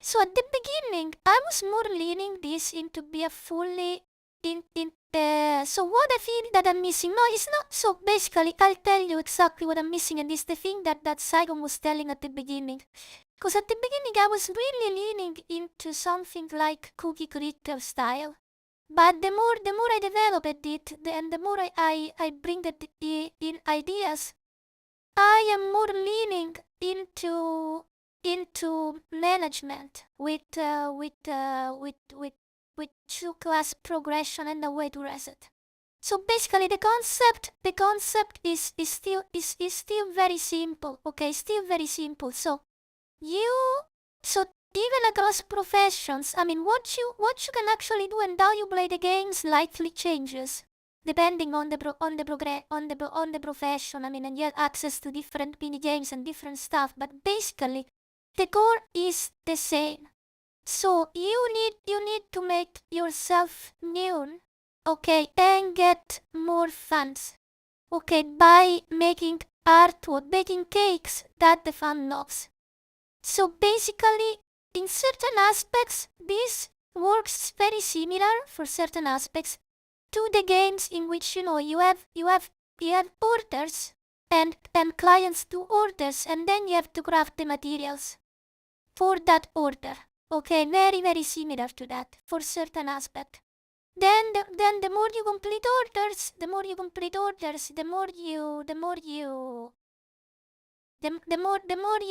so at the beginning, I was more leaning this into be a fully so what I feel that I'm missing, no, it's not, so basically, I'll tell you exactly what I'm missing, and it's the thing that Saigon was telling at the beginning. Because at the beginning, I was really leaning into something like cookie critter style. But the more I developed it, and the more I bring in ideas, I am more leaning into management with 2 class progression and a way to reset. So basically the concept is still very simple, okay, still very simple. So even across professions, I mean what you can actually do and how you play the game slightly changes depending on the profession. I mean, and you have access to different mini games and different stuff, but basically the core is the same. So you need to make yourself known, okay, and get more fans, okay, by making artwork, baking cakes that the fan loves. So basically, in certain aspects, this works very similar for certain aspects to the games in which you have orders and clients do orders, and then you have to craft the materials for that order. Okay, very very similar to that for certain aspect. Then the more you complete orders, the more you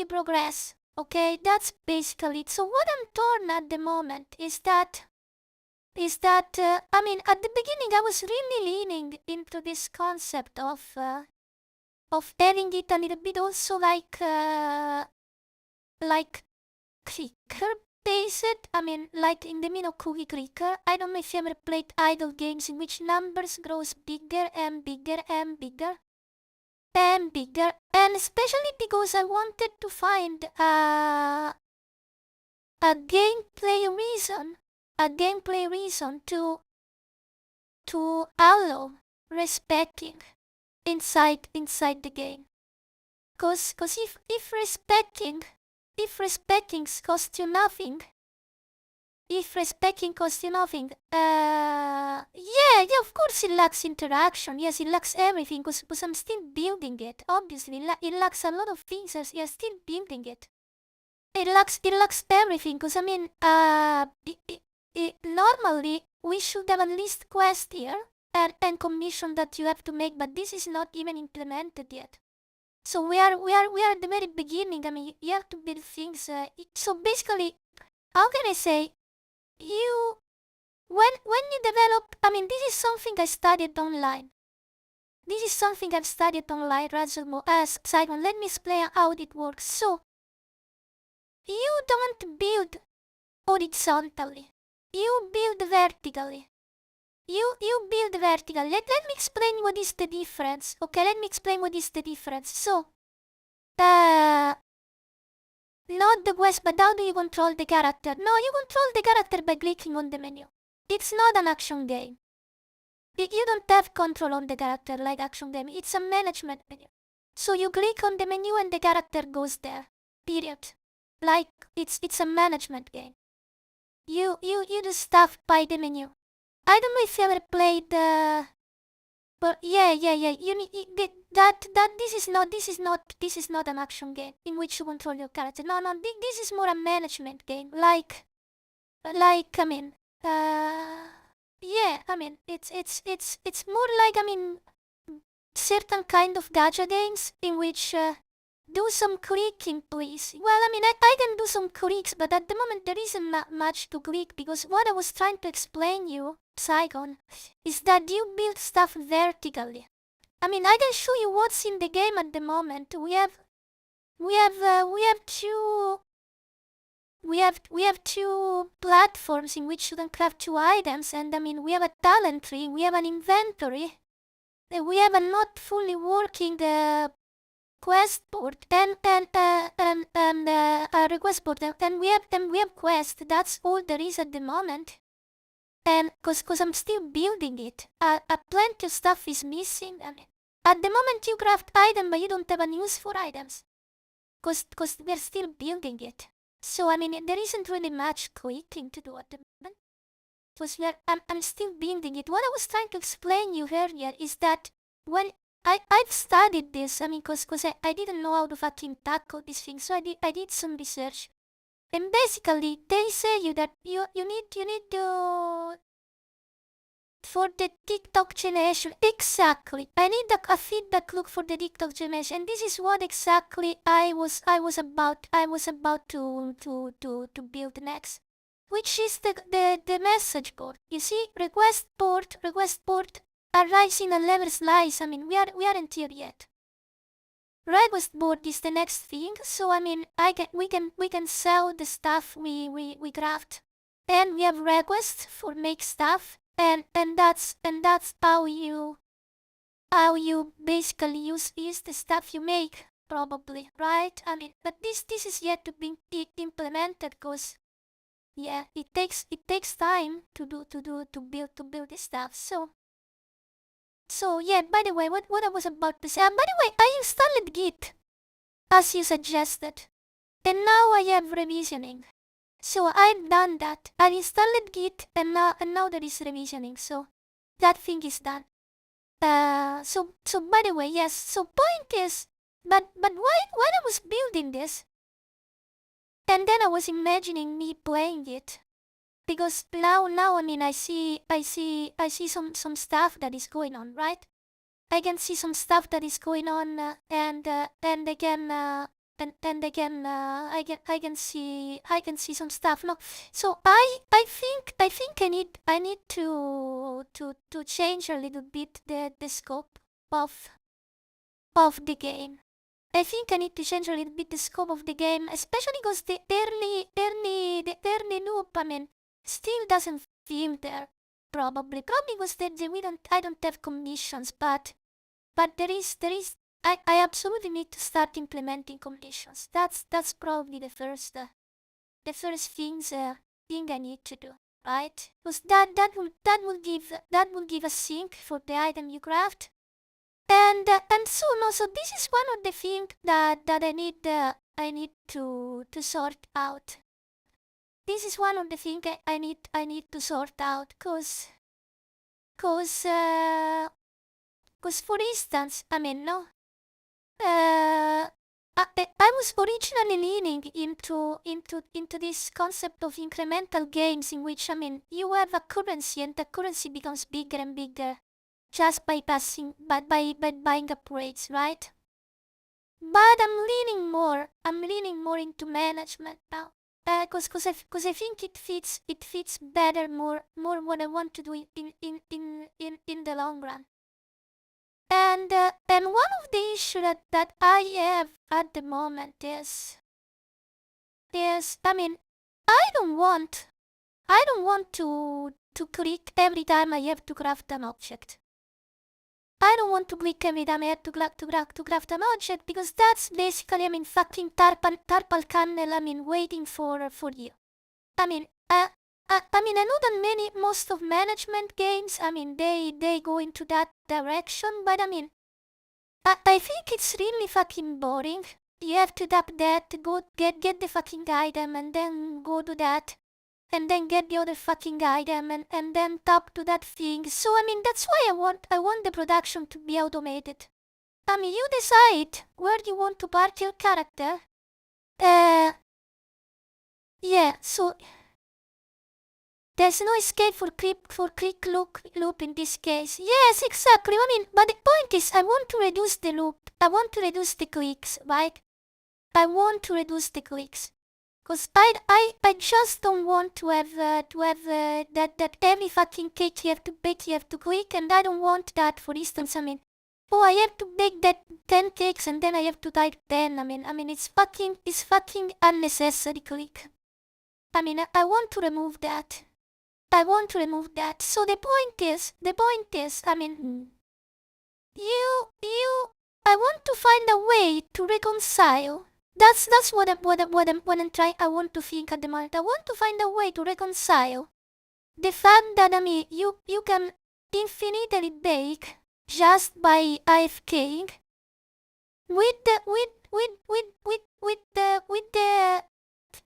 progress. Okay, that's basically it. So what I'm torn at the moment is that I mean, at the beginning I was really leaning into this concept of having it a little bit also like clicker based. I mean, like in the Mino Cookie Clicker. I don't know if you ever played idle games in which numbers grows bigger and bigger and bigger and bigger, and especially because I wanted to find a gameplay reason to allow respecting inside the game. Cause if respecting costs you nothing, yeah, of course it lacks interaction. Yes, it lacks everything. Cause I'm still building it. Obviously, it lacks a lot of things. As you're still building it. It lacks everything. Cause I mean, normally we should have a list quest here and commission that you have to make, but this is not even implemented yet. So we are at the very beginning. I mean, you have to build things. So basically, how can I say? When you develop, I mean, this is something I studied online. This is something I've studied online, Razumo. Simon, let me explain how it works. So, you don't build horizontally. You build vertically. You build vertically. Let me explain what is the difference. Okay, let me explain what is the difference. So, not the quest, but how do you control the character? No, you control the character by clicking on the menu. It's not an action game. You don't have control on the character like action game. It's a management menu. So you click on the menu and the character goes there. Period. Like it's a management game. You do stuff by the menu. I don't know if you ever played but yeah. You need this is not an action game in which you control your character. No, this is more a management game. Like I mean, yeah, I mean it's more like, I mean, certain kind of gacha games in which do some clicking, please. Well, I mean, I can do some clicks, but at the moment there isn't that much to click because what I was trying to explain you, Saigon, is that you build stuff vertically. I mean, I can show you what's in the game at the moment. We have two platforms in which you can craft 2 items, and I mean, we have a talent tree, we have an inventory, we have a not fully working quest board, and a request board, and we have quest. That's all there is at the moment. And cause I'm still building it. Plenty of stuff is missing. I mean, at the moment you craft item, but you don't have a use for items. Cause we're still building it. So I mean, there isn't really much clicking to do at the moment. Cause I'm still building it. What I was trying to explain you earlier is that when I've studied this, I mean, cause I didn't know how to fucking tackle this thing, so I did some research. And basically, they say you that you need to for the TikTok generation. Exactly. I need a feedback loop for the TikTok generation, and this is what exactly I was about to build next, which is the message board. You see, request board arrives in a level slice. I mean, we aren't here yet. Request board is the next thing, so I mean, we can sell the stuff we craft, and we have requests for make stuff, and that's how you basically use the stuff you make, probably, right? I mean, but this is yet to be implemented, cause yeah, it takes time to build this stuff. So yeah, by the way, what I was about to say, by the way, I installed Git, as you suggested, and now I have revisioning. So I've done that. I installed Git, and now there is revisioning, so that thing is done. So by the way, yes, so point is, but why I was building this, and then I was imagining me playing it. Because now I mean I see some stuff that is going on, right? I can see some stuff that is going on, and again I can see some stuff. No, so I think I need to change a little bit the scope of the game. I think I need to change a little bit the scope of the game, especially because the early loop, I mean, still doesn't feel there. Probably because I don't have commissions, but there is I absolutely need to start implementing conditions. That's probably the first thing I need to do, right? Because that will give a sync for the item you craft. And so this is one of the things that I need to sort out. This is one of the things I need to sort out, cause for instance, I mean, no, I was originally leaning into this concept of incremental games in which, I mean, you have a currency and the currency becomes bigger and bigger just by buying upgrades, right? But I'm leaning more into management now. Cause I think it fits better more what I want to do in the long run. And one of the issues that I have at the moment is I mean, I don't want to click every time I have to craft an object. I don't want to click every time I have to craft an object, because that's basically, I mean, fucking tarpal kernel, I mean, waiting for you. I mean, I know that most of management games, I mean, they go into that direction, but I mean, I think it's really fucking boring. You have to tap that, go get the fucking item, and then go do that, and then get the other fucking item, and then tap to that thing. So I mean, that's why I want the production to be automated. I mean, you decide where you want to park your character. Yeah, so there's no escape for click loop in this case. Yes, exactly. I mean, but the point is, I want to reduce the loop. I want to reduce the clicks, right? I want to reduce the clicks. Cause I just don't want to have that every fucking cake you have to bake, you have to click, and I don't want that. For instance, I mean, oh, I have to bake that 10 cakes and then I have to type 10. I mean, it's fucking unnecessary click. I mean, I want to remove that. I want to remove that. So the point is, I mean, I want to find a way to reconcile. That's what I'm trying. I want to think at the moment. I want to find a way to reconcile the fact that I mean you can infinitely bake just by AFKing with the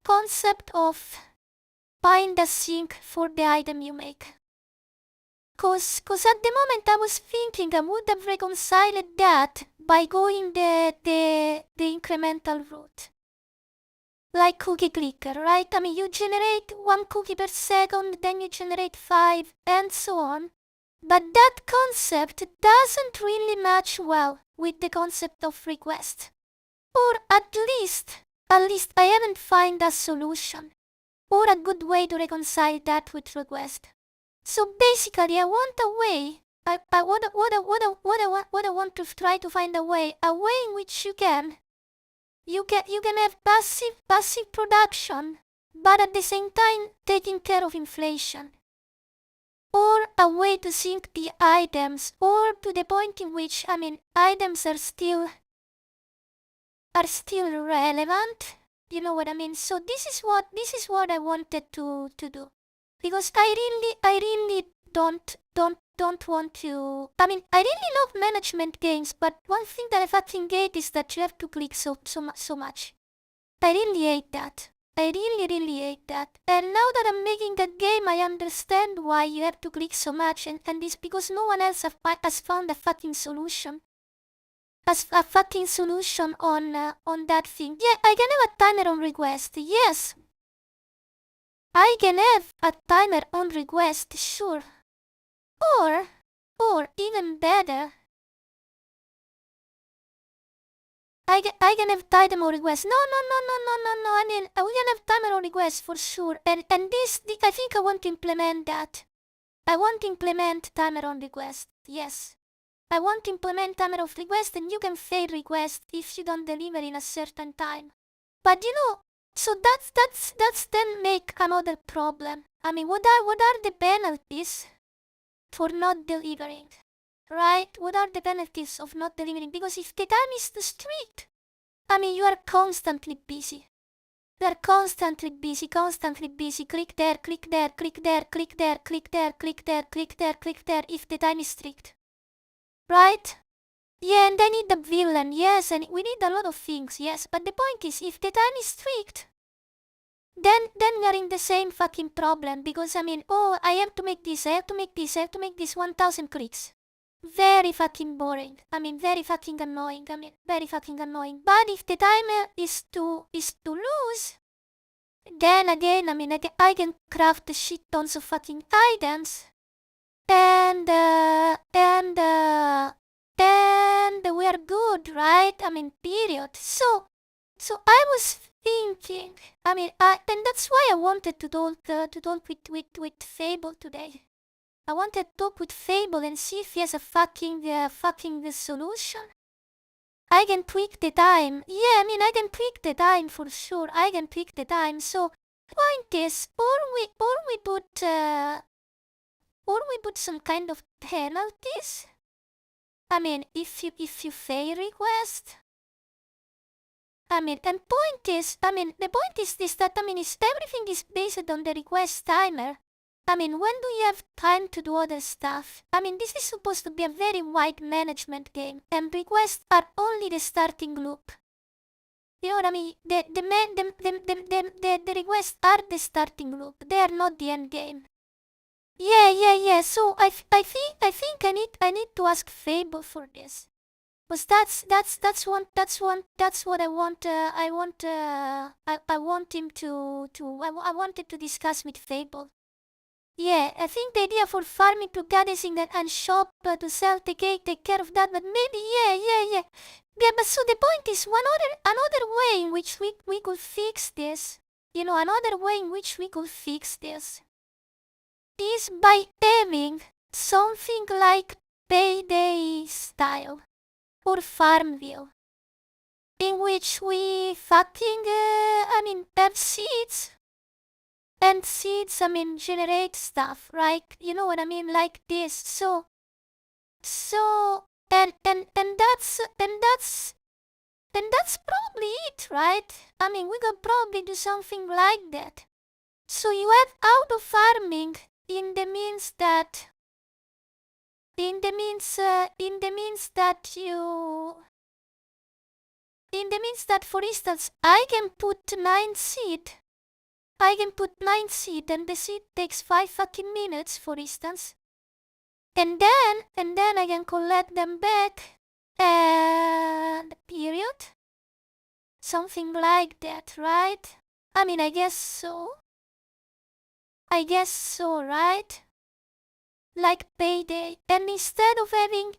concept of find a sink for the item you make. Cause at the moment I was thinking I would have reconciled that by going the incremental route. Like cookie clicker, right? I mean, you generate 1 cookie per second, then you generate 5, and so on. But that concept doesn't really match well with the concept of request. Or at least I haven't found a solution or a good way to reconcile that with request. So basically, I want a way. I want to try to find a way in which you can have passive production, but at the same time taking care of inflation. Or a way to sync the items, or to the point in which I mean items are still relevant. You know what I mean? So this is what I wanted to do. Because I really don't want to. I mean, I really love management games, but one thing that I fucking hate is that you have to click so much. I really hate that. I really hate that. And now that I'm making that game, I understand why you have to click so much, and it's because no one else has found a fucking solution. A fucking solution on that thing. Yeah, I can have a timer on request. Yes, I can have a timer on request, sure. Or even better, I can have timer on request. No. I mean, we can have timer on request for sure. And this, I think I want to implement that. I want to implement timer on request. Yes. I want to implement timer of request, and you can fail request if you don't deliver in a certain time. But you know, so that's then make another problem. I mean, what are the penalties for not delivering? Right? What are the penalties of not delivering? Because if the time is too strict, I mean, you are constantly busy. You are constantly busy. Click there, click there, click there, click there, click there, click there, click there, click there, if the time is strict. Right? Yeah, and I need the villain, yes, and we need a lot of things, yes, but the point is, if the time is strict, then we are in the same fucking problem, because I mean, oh, I have to make this 1000 clicks. Very fucking boring. I mean, very fucking annoying. But if the timer is to lose, then again, I mean, I can craft shit tons of fucking items, and we are good, right? I mean, period. So I was thinking, I mean, and that's why I wanted to talk with Fable today. I wanted to talk with Fable and see if he has a fucking solution. I can tweak the time. Yeah, I mean, I can tweak the time for sure. I can tweak the time. So, point is, or we put some kind of penalties. I mean, if you fail request. I mean, and point is, I mean, the point is this, that, I mean, is everything is based on the request timer. I mean, when do you have time to do other stuff? I mean, this is supposed to be a very wide management game, and requests are only the starting loop. You know what I mean? The requests are the starting loop. They are not the end game. Yeah. So I think I need to ask Fable for this. Cause that's what I want. I want him to I wanted to discuss with Fable. Yeah, I think the idea for farming to goddessing that and shop to sell the cake, take care of that, but maybe, yeah. Yeah, but so the point is another way in which we could fix this, another way in which we could fix this is by having something like payday style or Farmville, in which we fucking, have seeds. And seeds, generate stuff, right? You know what I mean? Like this. And that's probably it, right? We could probably do something like that. So you add auto farming in the means that for instance I can put 9 seed and the seed takes 5 fucking minutes, for instance. And then I can collect them back and period. Something like that, right? I guess so. Right? Like payday. And instead of having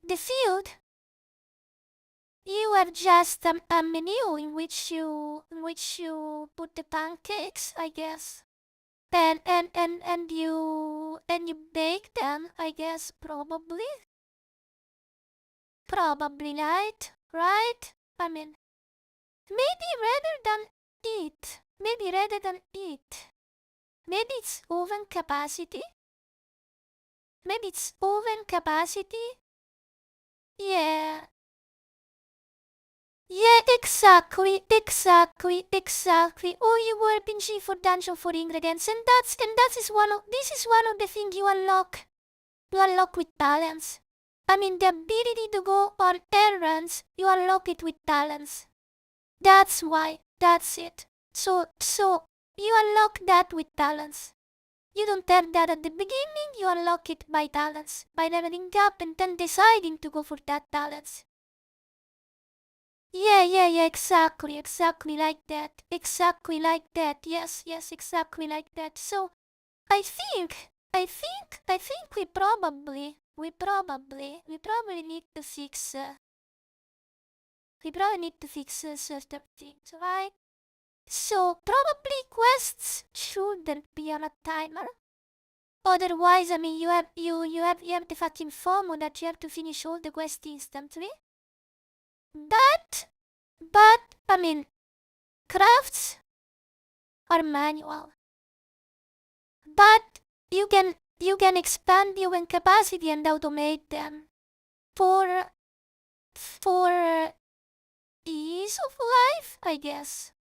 the field, you have just a menu in which you put the pancakes, I guess. And you bake them, I guess, probably. Probably right? Right? Maybe rather than eat. Maybe it's oven capacity. Yeah. Yeah, exactly. Or you were pinching for dungeon for ingredients, and this is one of the things you unlock. With talents. The ability to go on errands, you unlock it with talents. That's why. That's it. So you unlock that with talents. You don't have that at the beginning, you unlock it by talents. By leveling up and then deciding to go for that talents. Yeah, exactly like that. Yes, exactly like that. So, I think we probably need to fix, certain things, right? So, probably quests shouldn't be on a timer. Otherwise, you have the fucking FOMO that you have to finish all the quests instantly. But, crafts are manual. But you can expand your capacity and automate them for ease of life, I guess.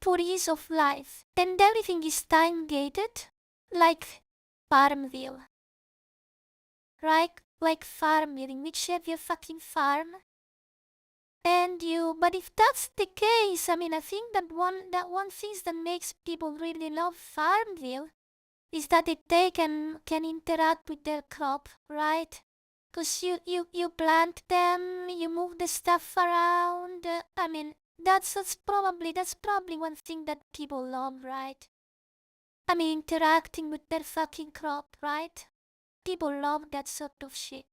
For ease of life. And everything is time gated, like Farmville. Right? Like Farmville, in which you have your fucking farm. But if that's the case, I think that one thing that makes people really love Farmville is that they can interact with their crop, right? Cause you plant them, you move the stuff around. That's probably one thing that people love, right? Interacting with their fucking crop, right? People love that sort of shit.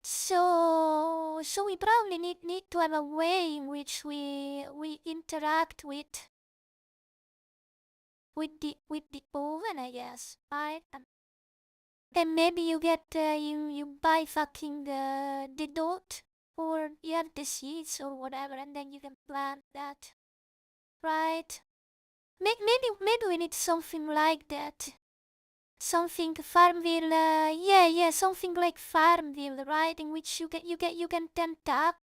So we probably need to have a way in which we interact with the oven, I guess, right? And maybe you get you buy fucking the dot or you have the seeds or whatever, and then you can plant that, right? Maybe we need something like that. Something Farmville, something like Farmville, right? In which you can then tap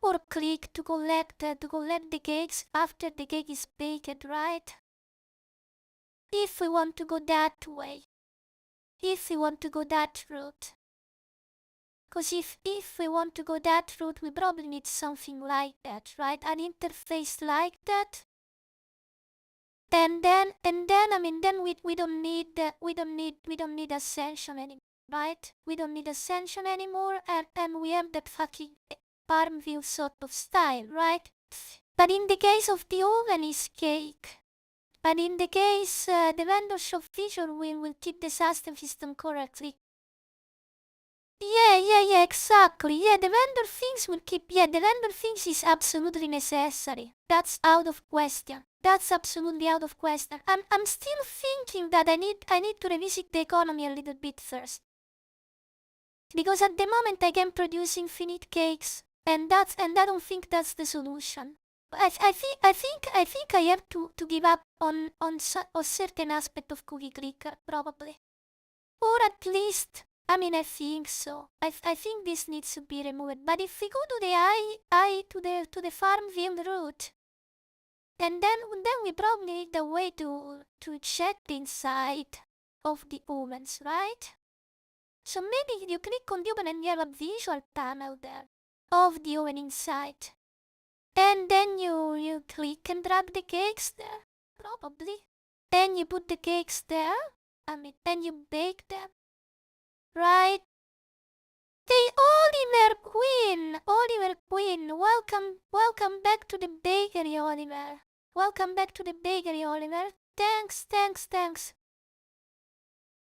or click to collect the cakes after the cake is baked, right? If we want to go that way, if we want to go that route. Because if we want to go that route, we probably need something like that, right? An interface like that. And then we don't need Ascension anymore. right? We don't need ascension anymore, and we have that fucking farm view sort of style, right? But in the case of the oven is cake. But in the case, the vendors of vision will keep the system correctly. Yeah, exactly. Yeah, the vendor things will keep, the vendor things is absolutely necessary. That's out of question. That's absolutely out of question. I'm still thinking that I need to revisit the economy a little bit first. Because at the moment I can produce infinite cakes, and I don't think that's the solution. I think I have to give up on a certain aspect of Cookie Clicker, probably. Or at least, I mean, I think so. I think this needs to be removed. But if we go to the to the Farmville route, and then we probably need a way to check the inside of the ovens, right? So maybe you click on the oven and you have a visual panel there of the oven inside. And then you click and drag the cakes there, probably. Then you put the cakes there, and you bake them. Right? Hey, Oliver Queen, welcome back to the bakery, Oliver. Welcome back to the bakery, Oliver. Thanks.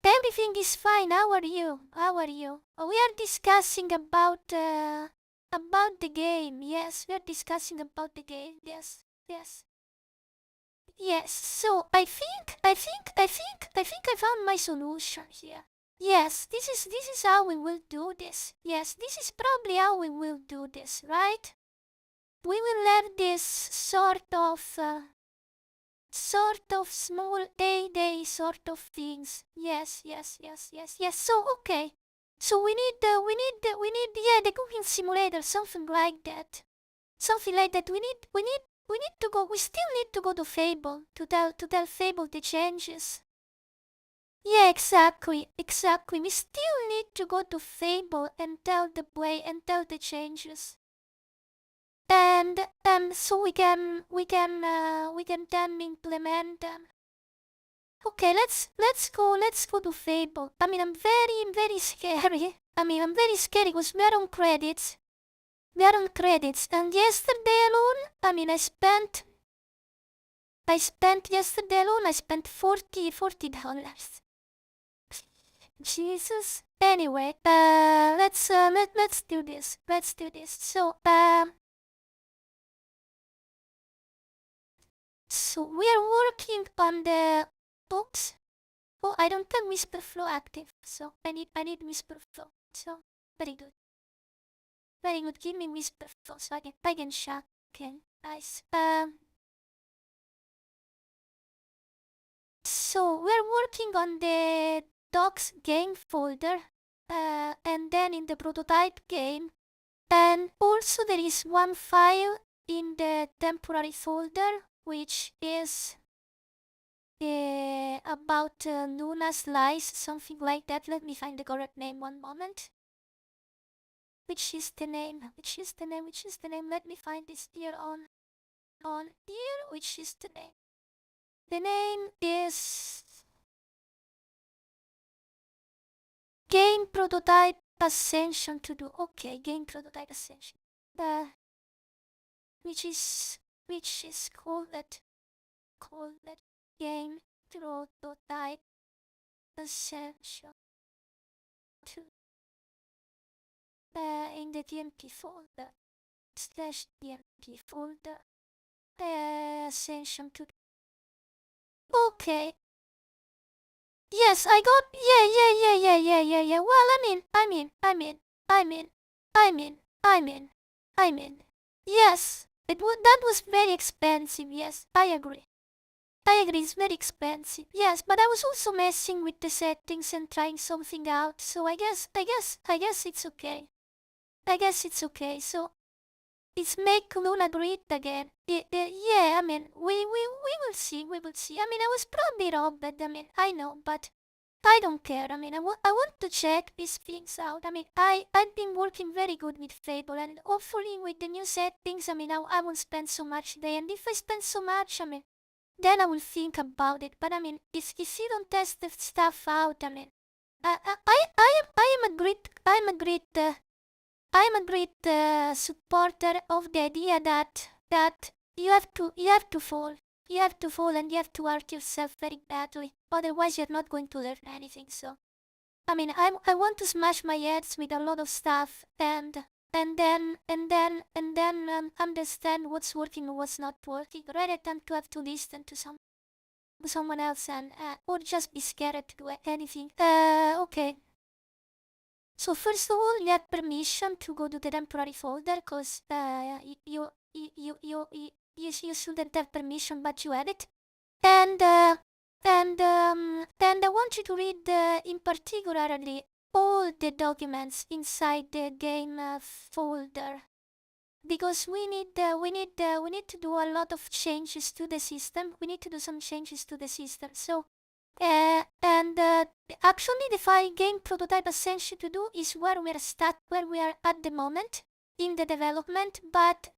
Everything is fine. How are you? We are discussing about the game. Yes, we are discussing about the game. Yes. Yes. So I think I found my solution here. Yes, this is how we will do this. Yes, this is probably how we will do this, right? We will have this sort of small day sort of things. Yes. So okay. So we need the cooking simulator, something like that. Something like that. We need to go. We still need to go to Fable to tell Fable the changes. Yeah, exactly. We still need to go to Fable and tell the changes. And so we can then implement them. Okay, let's go to Fable. I mean, I'm very scary. I'm very scary because we are on credits. And yesterday alone, I spent yesterday alone, I spent $40. Jesus. Anyway, let's do this. So we are working on the books. Oh, I don't have Whisper Flow active, so I need Whisper Flow. So very good. Give me Whisper Flow so I can shock. Okay, nice. So we're working on the docs game folder, and then in the prototype game, and also there is one file in the temporary folder which is about Luna Slice, something like that. Let me find the correct name, one moment. Which is the name? Let me find this here on here. Which is the name? The name is Game Prototype Ascension to do. Okay, Game Prototype Ascension. Which is called that Game Prototype Ascension to in the DMP folder /DMP folder Ascension to. Okay. Yes, I got. Yeah. Well, I mean. Yes, that was very expensive. Yes, I agree. It's very expensive. Yes, but I was also messing with the settings and trying something out. So I guess it's okay. So it's make Luna breathe again. Yeah, we will see. I was probably wrong, but I know, but I don't care. I want to check these things out. I've been working very good with Fable, and hopefully with the new settings, I won't spend so much there. And if I spend so much, then I will think about it. But if you don't test the stuff out, I'm a great supporter of the idea that you have to fall. You have to fall and you have to hurt yourself very badly. Otherwise, you're not going to learn anything. So, I mean, I want to smash my heads with a lot of stuff and then understand what's working and what's not working, rather than to have to listen to someone else and or just be scared to do anything. Okay. So first of all, you have permission to go to the temporary folder, cause you shouldn't have permission, but you had it. And I want you to read in particularly all the documents inside the game folder, because we need to do a lot of changes to the system. We need to do some changes to the system. So actually the file game prototype essential to do is where we are at the moment in the development, but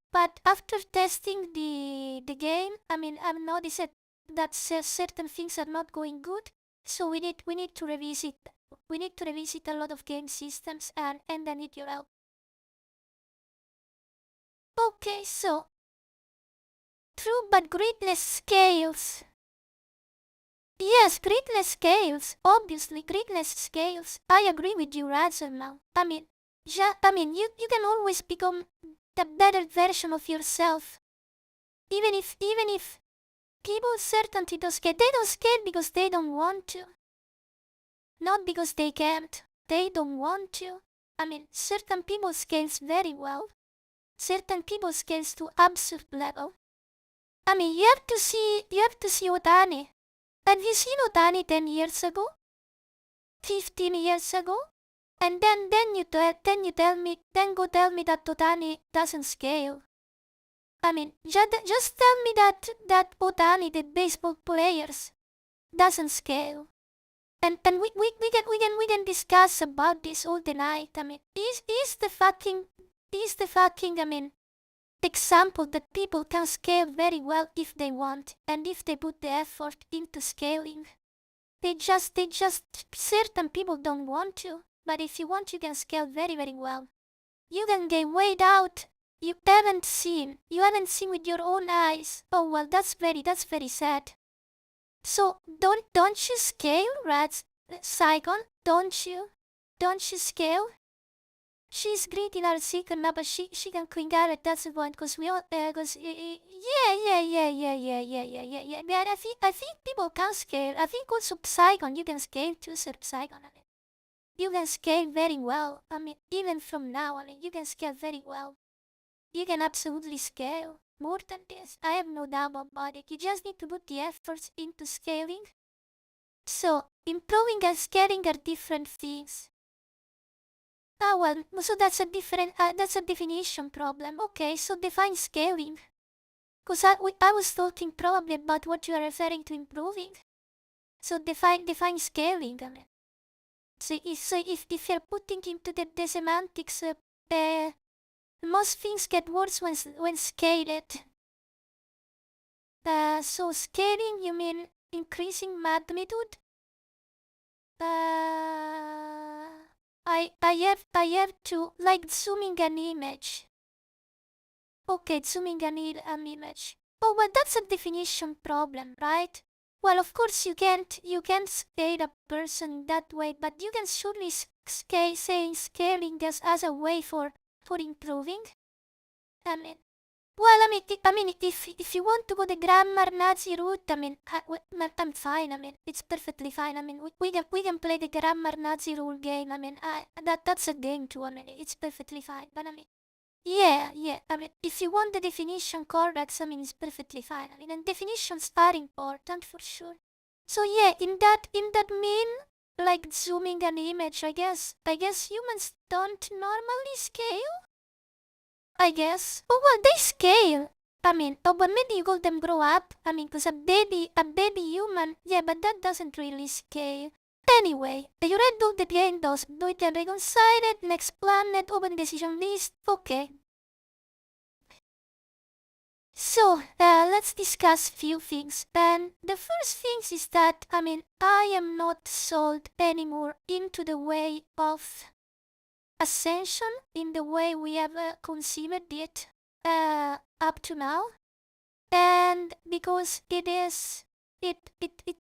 after testing the game, I mean, I've noticed that certain things are not going good, so we need to revisit a lot of game systems, and I need your help. Okay, so true, but gridless scales. Yes, gridless scales. Obviously, gridless scales. I agree with you, Razormal. I mean, you can always become the better version of yourself. Even if people certainty don't scale, they don't scale because they don't want to. Not because they can't. They don't want to. I mean, certain people scales very well. Certain people scales to absurd level. I mean, you have to see Otani. Have you seen Otani 10 years ago? 15 years ago? And then go tell me that Otani doesn't scale. I mean, just tell me that Otani, the baseball players, doesn't scale. And we can discuss about this all the night. I mean, is the fucking I mean, example that people can scale very well if they want and if they put the effort into scaling. They just certain people don't want to, but if you want, you can scale very, very well. You can gain weight out you haven't seen with your own eyes. Oh well, that's very sad. So don't you scale, Rats? Saigon, don't you scale? She's great in our secret now, but she can cling out at that point, cause we all cause yeah. I think people can scale. I think also Saigon, you can scale too, Sir Saigon. I mean, you can scale very well. I mean, even from now, I mean, you can scale very well. You can absolutely scale more than this. I have no doubt about it. You just need to put the efforts into scaling. So improving and scaling are different things. Ah well, so that's a definition problem. Okay, so define scaling. Cause I was talking probably about what you are referring to improving. So define scaling. I mean, so if you're putting into the semantics, most things get worse when scaled. So scaling, you mean increasing magnitude? I have to, like, zooming an image. Okay, zooming an image. Oh, well, that's a definition problem, right? Well, of course you can't scale a person that way, but you can surely say scaling this as a way for improving. I mean, well, I mean, if you want to go the grammar Nazi route, I mean, I'm fine. I mean, it's perfectly fine. I mean, we can play the grammar Nazi rule game. I mean, that's a game too. I mean, it's perfectly fine. But I mean, yeah. I mean, if you want the definition correct, I mean, it's perfectly fine. I mean, and definitions are important for sure. So yeah, in that mean, like zooming an image, I guess humans don't normally scale. I guess. Oh well, they scale. I mean, oh, but maybe you let them grow up. I mean, cause a baby human, yeah, but that doesn't really scale. Anyway, you read all the game does. Do it and reconcile it. Next planet, open decision list. Okay. So, let's discuss few things. And the first thing is that, I am not sold anymore into the way of ascension in the way we have conceived it up to now. And because it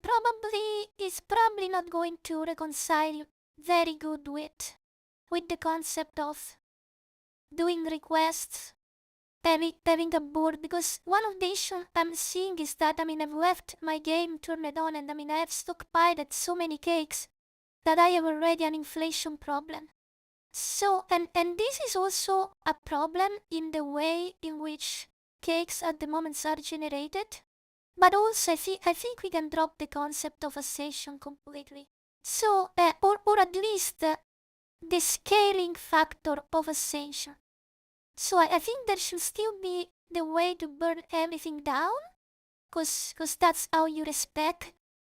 probably is probably not going to reconcile very good with the concept of doing requests, having a board, because one of the issues I'm seeing is that I've left my game turned on, and I have stockpiled so many cakes that I have already an inflation problem. So and this is also a problem in the way in which cakes at the moment are generated. But also I think we can drop the concept of ascension completely. So or at least the scaling factor of ascension. So I think there should still be the way to burn everything down, cause that's how you respect.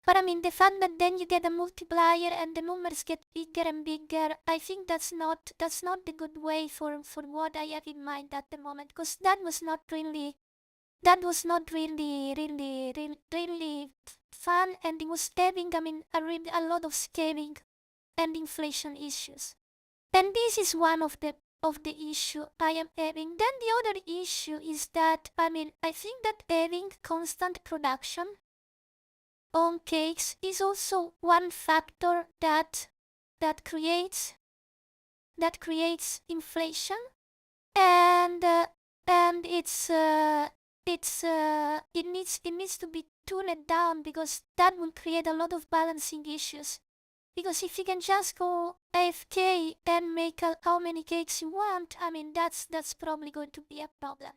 But the fact that then you get a multiplier and the numbers get bigger and bigger, I think that's not the good way for what I have in mind at the moment, cause that was not really fun, and it was having a lot of scaling and inflation issues. And this is one of the issue I am having. Then the other issue is that I think that having constant production on cakes is also one factor that creates inflation, and it needs to be tuned down, because that will create a lot of balancing issues. Because if you can just go AFK and make how many cakes you want, that's probably going to be a problem.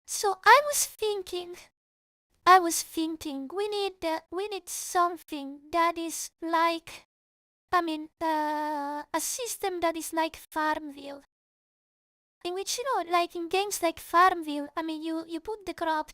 So I was thinking we need something that is like a system that is like Farmville, in which, like in games like Farmville, you put the crop,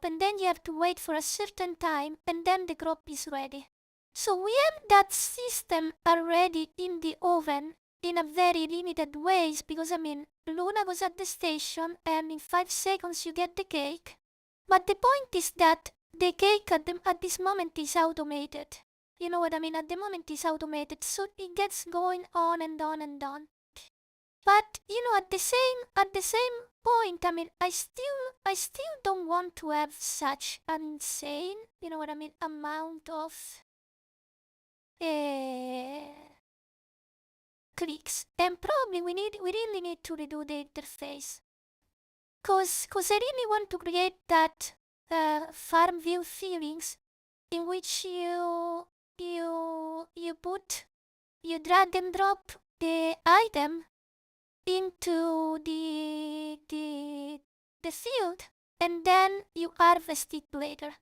and then you have to wait for a certain time, and then the crop is ready. So we have that system already in the oven in a very limited ways, because Luna was at the station and in 5 seconds you get the cake. But the point is that the cake at this moment is automated. You know what I mean? At the moment it's automated, so it gets going on and on and on. But at the same point, I still don't want to have such an insane, amount of clicks. And probably we really need to redo the interface. Cause I really want to create that Farmville feelings in which you drag and drop the item into the field, and then you harvest it later.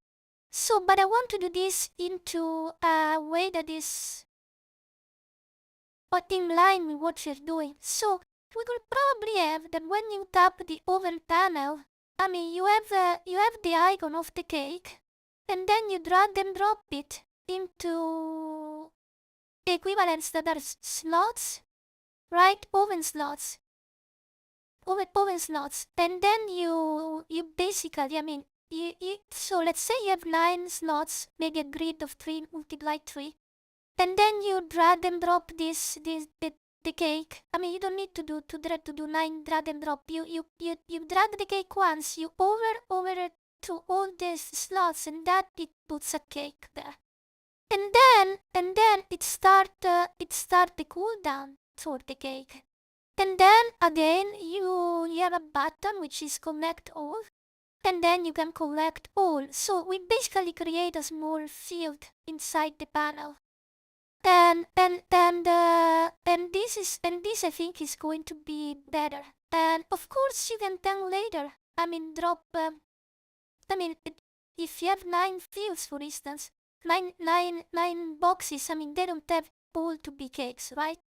So, but I want to do this into a way that is in line with what you're doing. So we could probably have that when you tap the oven panel, you have the icon of the cake, and then you drag and drop it into equivalents that are slots, right? Oven slots, and then you basically, so let's say you have 9 slots, maybe a grid of 3 multiplied 3, and then you drag and drop the cake. You don't need to do 9 drag and drop. You drag the cake once, you over it to all these slots, and that it puts a cake there. And then it start the cooldown for the cake. And then again you have a button which is collect all, and then you can collect all. So we basically create a small field inside the panel. And this I think is going to be better. And of course you can then later, drop. If you have 9 fields, for instance, nine boxes. They don't have all to be cakes, right?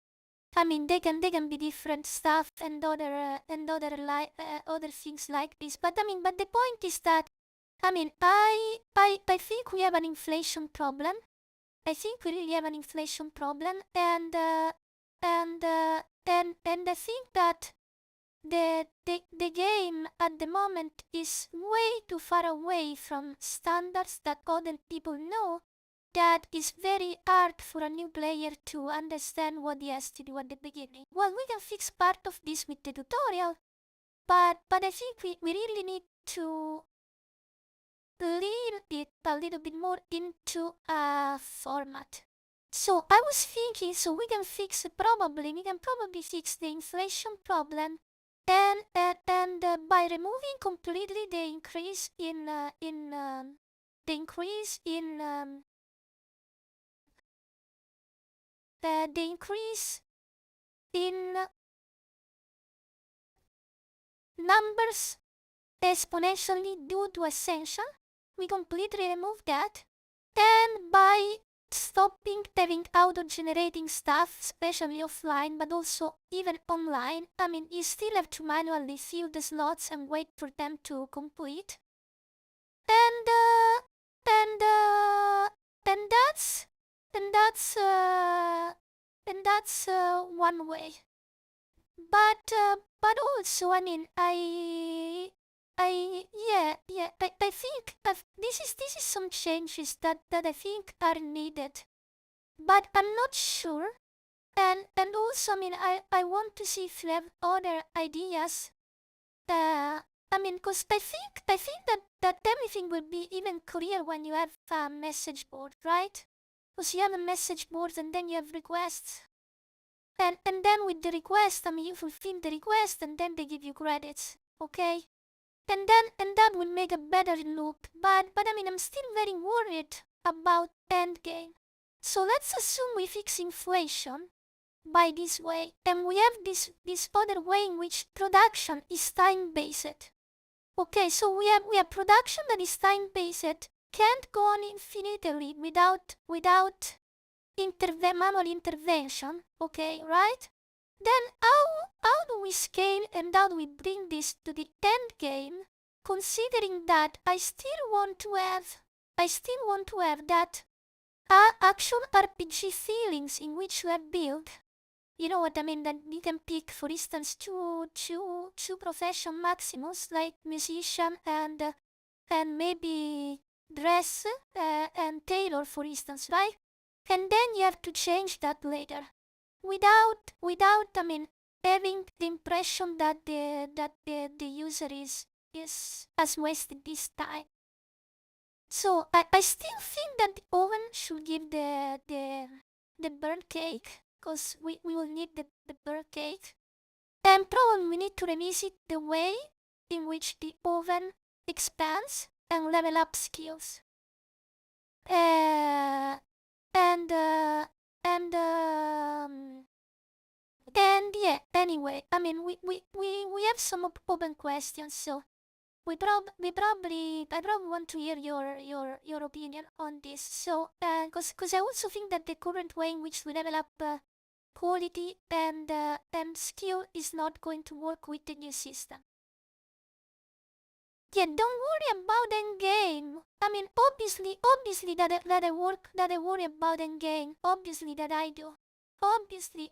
They can be different stuff and other things like this. But the point is that I think we have an inflation problem. I think we really have an inflation problem, and I think that the game at the moment is way too far away from standards that other people know, that is very hard for a new player to understand what he has to do at the beginning. Well, we can fix part of this with the tutorial, but I think we really need to lean it a little bit more into a format. So I was thinking, so we can probably fix the inflation problem, and by removing completely the increase in the increase in the increase in numbers exponentially due to ascension, we completely remove that. And by stopping having auto-generating stuff, especially offline, but also even online, I mean, you still have to manually fill the slots and wait for them to complete. And and and that's and that's one way. But also, I mean, I think this is some changes that I think are needed, but I'm not sure. And also, I mean, I want to see if you have other ideas. I mean, cause I think that everything will be even clearer when you have a message board, right? Cause you have a message board and then you have requests. And then with the request, I mean, you fulfill the request and then they give you credits, okay? And that will make a better loop. But I mean, I'm still very worried about endgame. So let's assume we fix inflation by this way, and we have this other way in which production is time based. Okay, so we have production that is time based, can't go on infinitely without manual intervention, okay, right? Then how do we scale and how do we bring this to the end game, considering that I still want to have that actual RPG feelings in which you have built. You know what I mean? That you can pick, for instance, two profession maximus like musician and maybe dress and tailor, for instance, right? And then you have to change that later, without I mean having the impression that the user is has wasted this time. So I still think that the oven should give the burnt cake, because we will need the burnt cake. And probably we need to revisit the way in which the oven expands and level up skills. And yeah, anyway, I mean, we have some open questions, so I probably want to hear your opinion on this. So, cause I also think that the current way in which we level up quality and skill is not going to work with the new system. Yeah, don't worry about endgame. I mean, obviously that I worry about endgame. Obviously that I do. Obviously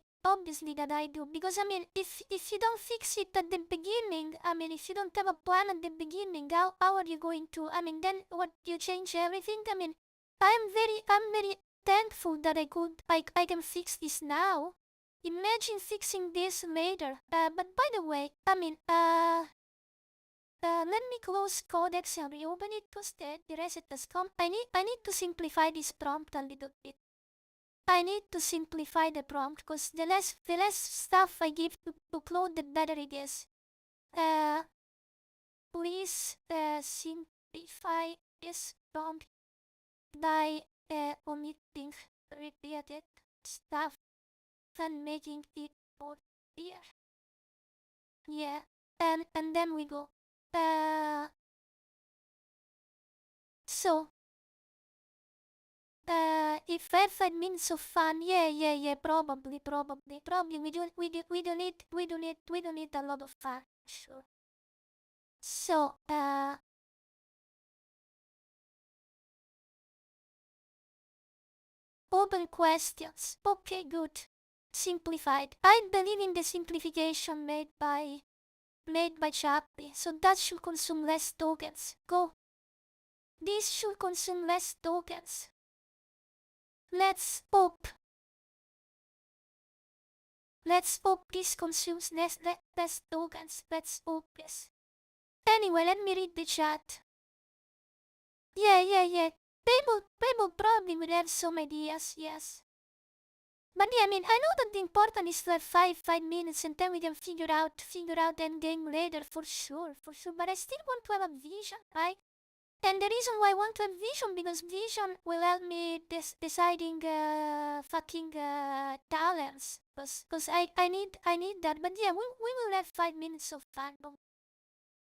that I do. Because I mean, if you don't fix it at the beginning, I mean, if you don't have a plan at the beginning, how are you going to? I mean, then what, you change everything? I mean, I'm very thankful that I can fix this now. Imagine fixing this later. But by the way, I mean, let me close Codex and reopen it instead. The reset has come. I need to simplify this prompt a little bit. I need to simplify the prompt, because the less stuff I give to Claude, the better it is. Please simplify this prompt by omitting repeated stuff and making it more clear. Yeah, and then we go. So, if F means so fun, yeah, probably. We don't need a lot of fun, sure. So, open questions. Okay, good. Simplified. I believe in the simplification made by made by Shopee, so that should consume less tokens. Go. This should consume less tokens. Let's hope. Let's hope this consumes less tokens. Let's hope this. Anyway, let me read the chat. Yeah. People probably will have some ideas, yes. But yeah, I mean, I know that the important is to have 5 minutes and then we can figure out endgame later for sure. But I still want to have a vision, right? And the reason why I want to have vision, because vision will help me deciding fucking talents. Cause I need that. But yeah, we will have 5 minutes of fun.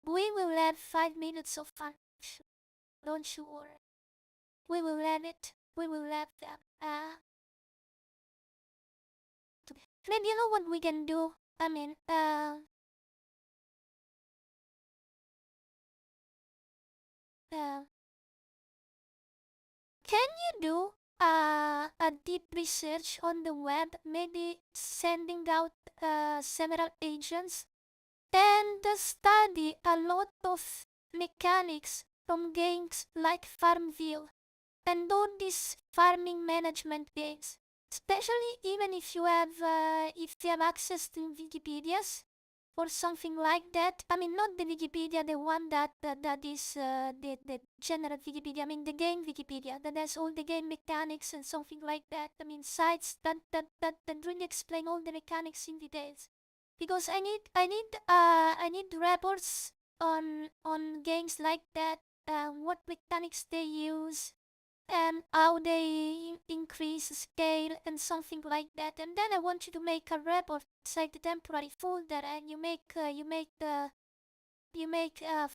We will have 5 minutes of fun. Don't you worry. We will have it. We will have them. Maybe you know what we can do? I mean, can you do a deep research on the web? Maybe sending out several agents and study a lot of mechanics from games like Farmville and all these farming management games. Especially even if you have access to Wikipedias or something like that. I mean, not the Wikipedia, the one that is the general Wikipedia. I mean, the game Wikipedia that has all the game mechanics and something like that. I mean, sites that really explain all the mechanics in details. Because I need reports on games like that. What mechanics they use and how they increase scale and something like that. And then I want you to make a report inside the temporary folder, and you make a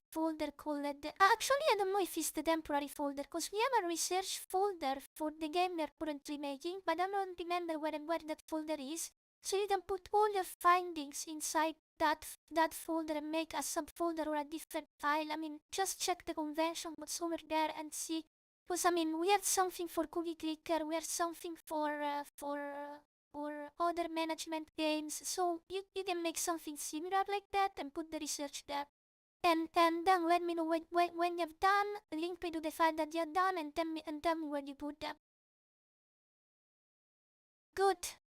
folder called actually I don't know if it's the temporary folder, because we have a research folder for the game they're currently making, but I don't remember where that folder is. So you can put all your findings inside that folder and make a subfolder or a different file. I mean, just check the convention what's over there and see. Because I mean, we have something for Cookie Clicker, we have something for other management games. So you can make something similar like that and put the research there. And then let me know when you've done. Link me to the file that you've done and tell me where you put them. Good.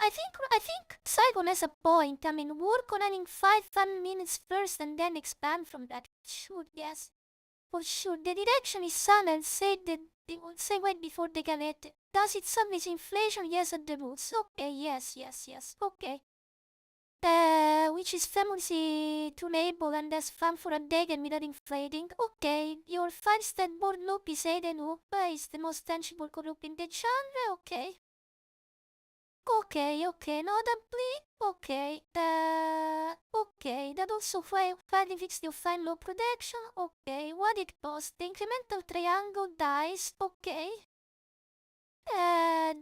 I think Saigon has a point. I mean, work on adding 5 minutes first and then expand from that. Sure, yes. For sure. The direction is sun and say that they will say right before the galette. Does it submit inflation? Yes, at the boots. Okay, yes. Okay. Which is famously tunable and has fun for a decade without inflating. Okay, your 5-step board loop is 8 and up is the most tangible loop in the genre. Okay, notably, okay, that also finally fixed your fine low protection, okay, what it cost, the incremental triangle dice, okay,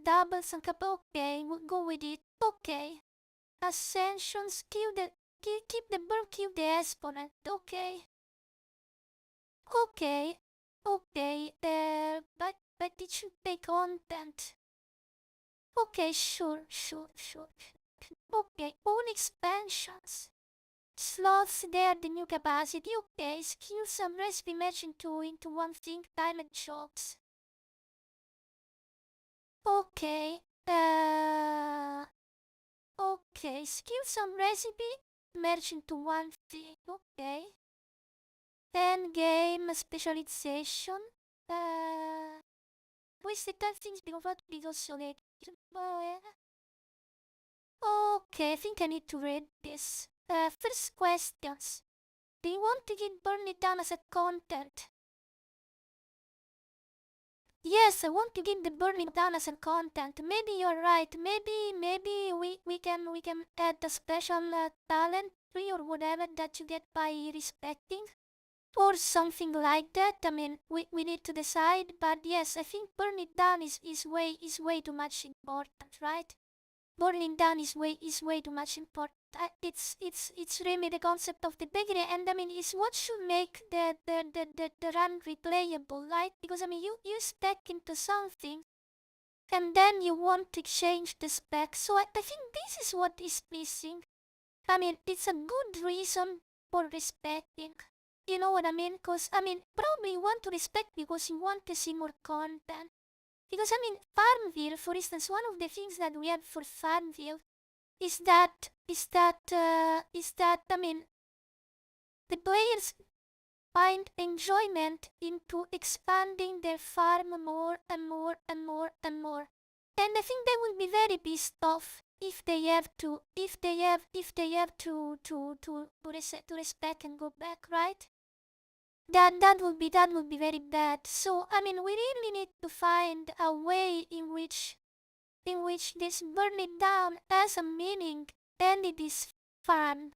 doubles and couple, okay, we'll go with it, okay, ascensions, keep the burn, keep the exponent, okay, but it should pay content. Okay, sure. Okay, all expansions. Slots there, the new capacity. Okay, skills and recipe match into one thing, diamond jobs. Okay, okay, skills and recipe merge into one thing. Okay. Then game specialization. Wasted time things because what be also late. Okay, I think I need to read this. First questions. Do you want to get Burn It Down as a content? Yes, I want to get the Burn It Down as a content. Maybe you're right. Maybe we can add a special talent tree or whatever that you get by respecting. Or something like that. I mean, we need to decide. But yes, I think Burn It Down is way too much important, right? Burning down is way too much important. It's really the concept of the bakery, and I mean it's what should make the run replayable, right? Because I mean you spec into something and then you want to change the spec. So I think this is what is missing. I mean, it's a good reason for respecting. You know what I mean? Because, I mean, probably you want to respect because you want to see more content. Because, I mean, Farmville, for instance, one of the things that we have for Farmville is that, I mean, the players find enjoyment into expanding their farm more and more and more and more. And I think they will be very pissed off if they have to respect and go back, right? That would be very bad. So I mean we really need to find a way in which this burn it down has a meaning and it is fun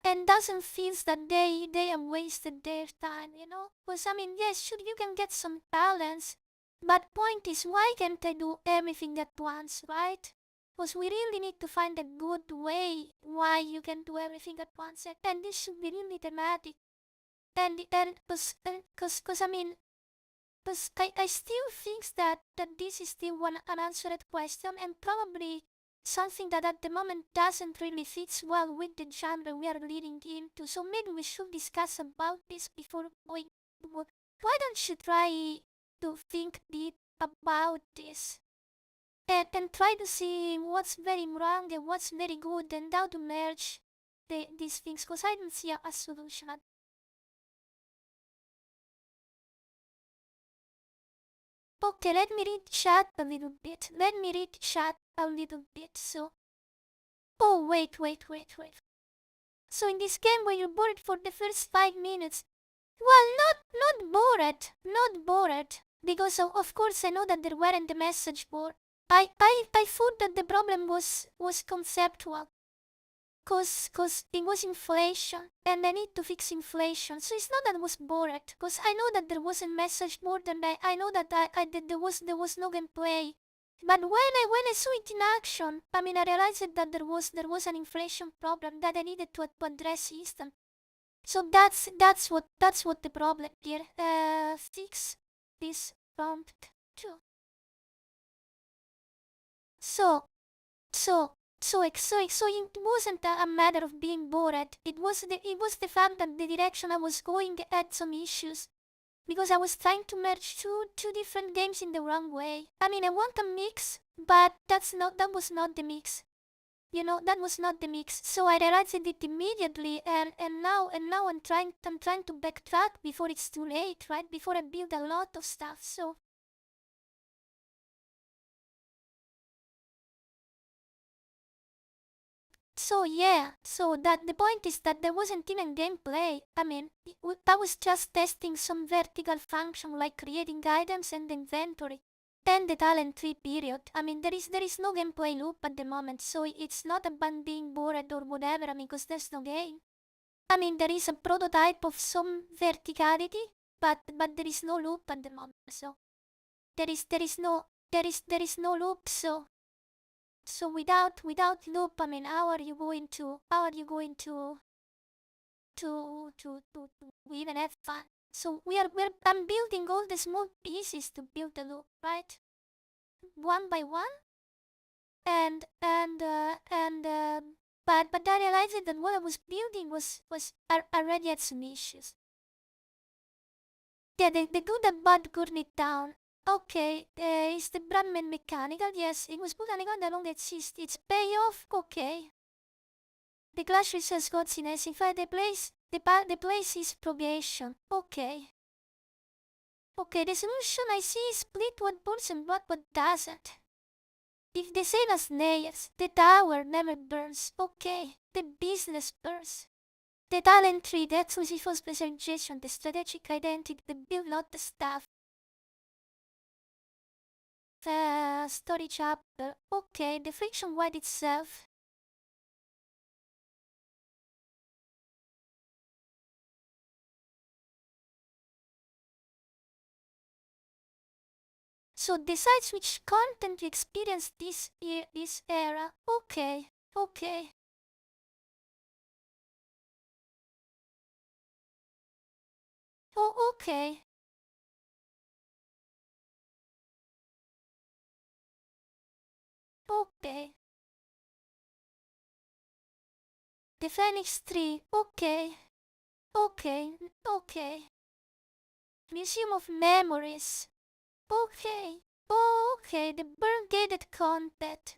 and doesn't feel that they have wasted their time, you know? Because I mean, yes, sure you can get some balance, but point is why can't I do everything at once, right? Because we really need to find a good way why you can do everything at once, and this should be really thematic. And because I mean, because I still think that this is still one unanswered question and probably something that at the moment doesn't really fit well with the genre we are leading into. So maybe we should discuss about this before going. Why don't you try to think deep about this and try to see what's very wrong and what's very good and how to merge these things? Because I don't see a solution. Okay, let me read chat a little bit. So, oh, wait. So in this game where you're bored for the first 5 minutes, well, not bored, because of course I know that there weren't the message board. I thought that the problem was conceptual. Cause it was inflation, and I need to fix inflation. So it's not that I was bored, cause I know that there wasn't message board, and I know that there was no gameplay. But when I saw it in action, I mean I realized that there was an inflation problem that I needed to address instant. So that's what the problem here. Fix this prompt too. So So, so it wasn't a matter of being bored. It was the fact that the direction I was going had some issues because I was trying to merge two different games in the wrong way. I mean, I want a mix, but that was not the mix. That was not the mix. So I realized it immediately, and now I'm trying to backtrack before it's too late, right? Before I build a lot of stuff. So yeah, so that the point is that there wasn't even gameplay. I mean, I was just testing some vertical function like creating items and inventory. Then the talent tree period. I mean, there is no gameplay loop at the moment, so it's not about being bored or whatever. I mean, because there's no game. I mean, there is a prototype of some verticality, but there is no loop at the moment. So there is no loop. So without loop, I mean, how are you going to even have fun? So I'm building all the small pieces to build the loop, right? One by one, and but I realized that what I was building was already had some issues. Yeah, the good and bad gurned it down. Okay, is the Brahman mechanical? Yes, it was put on a gun that long exists. Its payoff? Okay. The clash says gods in Esify the place is probation. Okay. Okay, the solution I see is split what burns and what doesn't. If the same as nails, the tower never burns. Okay, the business burns. The talent tree, the exclusive for specialization, the strategic identity, the build, not the stuff. The story chapter. Okay, the friction wide itself. So decides which content you experience this era. Okay. Oh, okay. okay. The Phoenix Tree, okay. Okay, okay. Museum of Memories, okay. Okay, the Burn-Gated Content.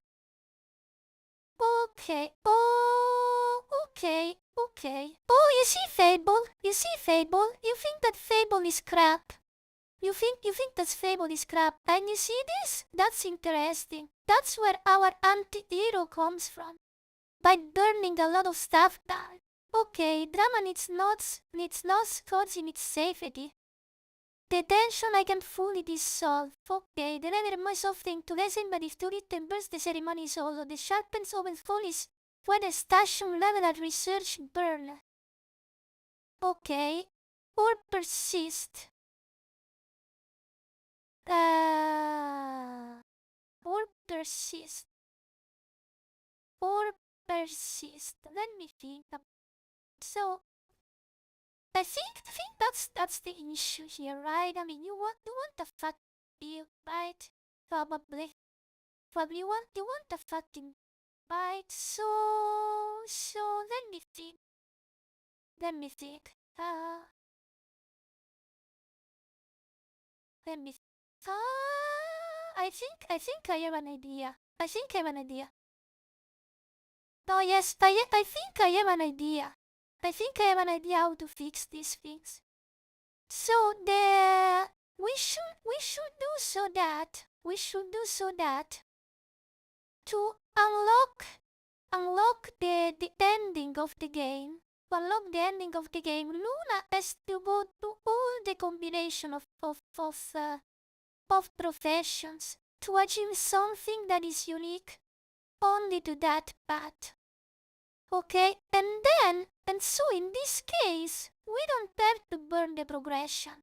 Okay, okay. Oh, you see Fable, you think that Fable is crap. You think that Fable is crap, and you see this? That's interesting. That's where our anti-hero comes from. By burning a lot of stuff down. Okay, drama needs loss cause in its safety. The tension I can fully dissolve. Okay, the never more something to listen, but if to written burst the ceremony solo, the sharpens open follies, when the station level at research burn. Okay, or persist. Or persist. Or persist. Let me think. So, I think that's the issue here, right? I mean, you want the fat deal, right? Probably. Probably you want the fucking bite. So let me think. Let me think. Let me. I think I have an idea. I think I have an idea. Oh yes, I think I have an idea. I think I have an idea how to fix these things. So we should do so that to unlock the ending of the game. To unlock the ending of the game, Luna has to go to all the combination of professions to achieve something that is unique only to that path. Okay, and so in this case, we don't have to burn the progression.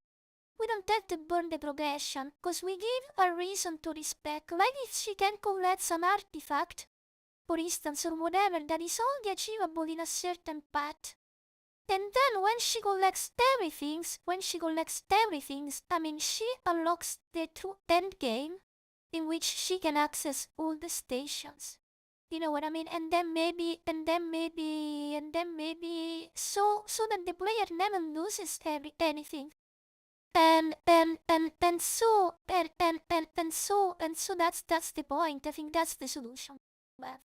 We don't have to burn the progression, cause we give a reason to respect, like if she can collect some artifact, for instance, or whatever that is only achievable in a certain path. And then when she collects everything, I mean, she unlocks the true end game, in which she can access all the stations. You know what I mean? And then maybe, so that the player never loses anything. And so that's the point. I think that's the solution. Well,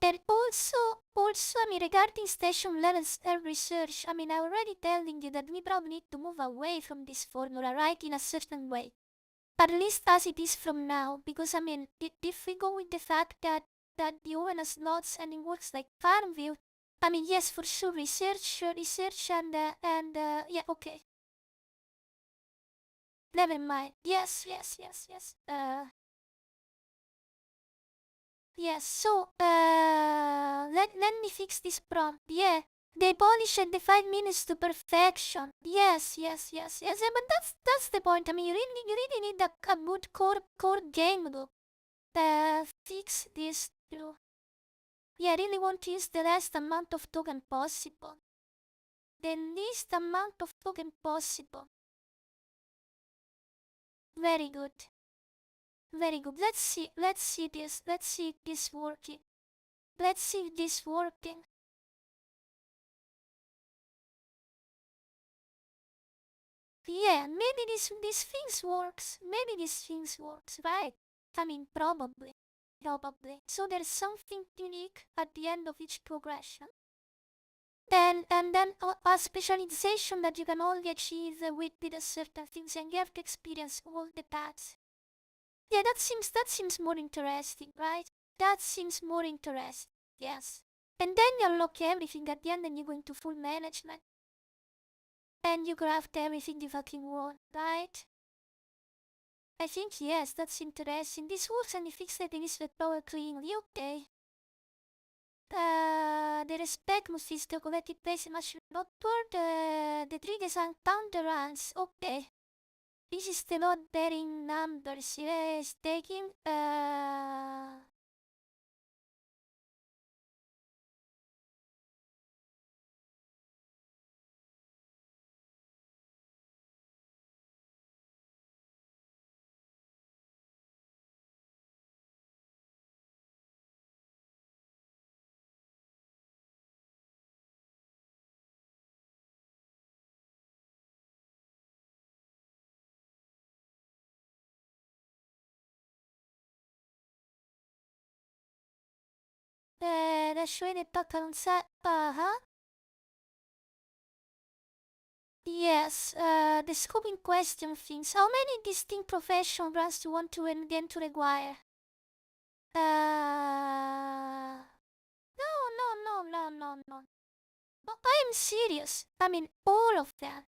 and also, I mean, regarding station levels and research, I mean, I'm already telling you that we probably need to move away from this formula, right, in a certain way. At least as it is from now, because I mean, if we go with the fact that the UN has lots and it works like Farmville, I mean, yes, for sure, research, yeah, okay. Never mind. Yes. Yes, so, let me fix this prompt. Yeah, they polish the 5 minutes to perfection. Yes, but that's the point. I mean, you really need a good core game loop. Fix this too. Yeah, I really want to use the least amount of token possible. The least amount of token possible. Very good. Very good. Let's see this. Let's see this working. Let's see this working. Yeah, maybe this things works. Maybe this things works, right? I mean, probably. So there's something unique at the end of each progression. And then a specialization that you can only achieve with a certain things, and you have to experience all the paths. Yeah, that seems more interesting, right? That seems more interesting. Yes. And then you unlock everything at the end, and you go into full management. And you craft everything you fucking want, right? I think yes, that's interesting. This works and you fix the things with power cleanly, okay. The respect must is the collected place much not toward the tree design counter runs, okay. This is the load bearing numbers, yes, taking showed it back on set. Huh? Yes, the scope in question thinks how many distinct professional brands do you want to and again to require? No, no, no, no, no, no. No, I am serious. I mean, all of them.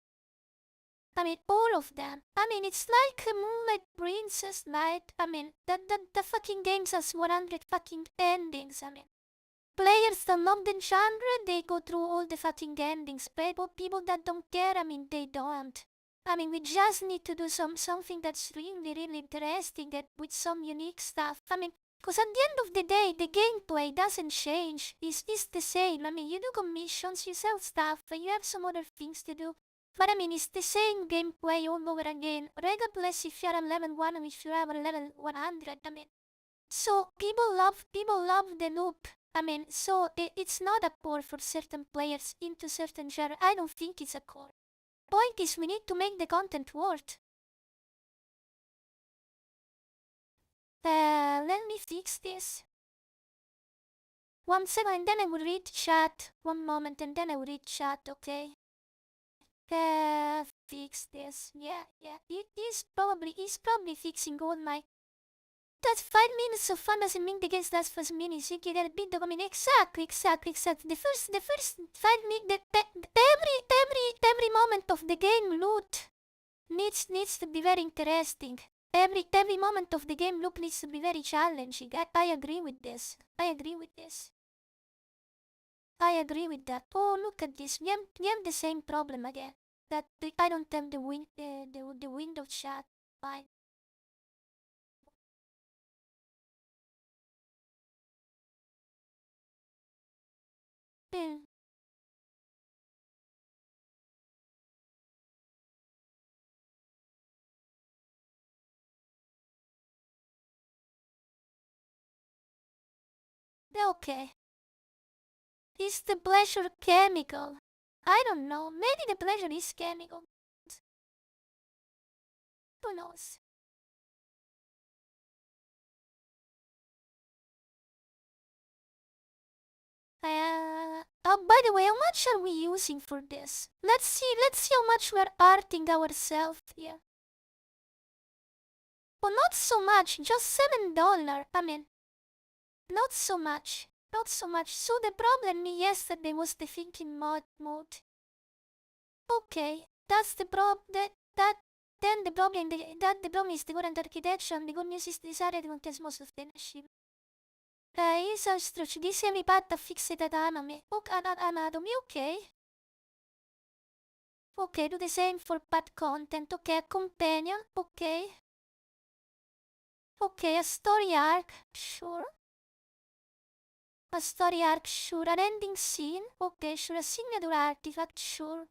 I mean, all of them. I mean, it's like a Moonlight Princess, right? I mean, the fucking games has 100 fucking endings. I mean, players that love the genre, they go through all the fucking endings. People that don't care, I mean, they don't. I mean, we just need to do something that's really, really interesting and with some unique stuff. I mean, because at the end of the day, the gameplay doesn't change. It's the same. I mean, you do commissions, you sell stuff, and you have some other things to do. But I mean, it's the same gameplay all over again, regardless if you're on level 1 or if you're on level 100. I mean, so people love the loop. I mean, so it's not a core for certain players into certain genre. I don't think it's a core. Point is, we need to make the content worth. Let me fix this. 1 second, and then I will read chat. 1 moment, and then I will read chat, okay? Fix this. Yeah. He's probably fixing all my. That's 5 minutes of fun doesn't mean the game lasts for minutes. You get a bit of, I mean, exactly. The first 5 minutes, every moment of the game loot needs to be very interesting. Every moment of the game loop needs to be very challenging. I agree with this. I agree with that. Oh, look at this. We have the same problem again. That I don't have the window chat. Fine. Hmm. Okay. Is the pleasure chemical? I don't know. Maybe the pleasure is chemical. Who knows? By the way, how much are we using for this? Let's see how much we're arting ourselves here. Oh, not so much, just $7. I mean, not so much. So the problem yesterday was the thinking mode. Okay, that's the then the problem is the current architecture, and the good news is this area contains most of the machine. Is a structure. This heavy path fixed at anatomy. Okay. Okay, do the same for path content. Okay, a companion. Okay. Okay, a story arc. Sure. A story arc, sure. An ending scene. Okay, sure. A signature artifact. Sure.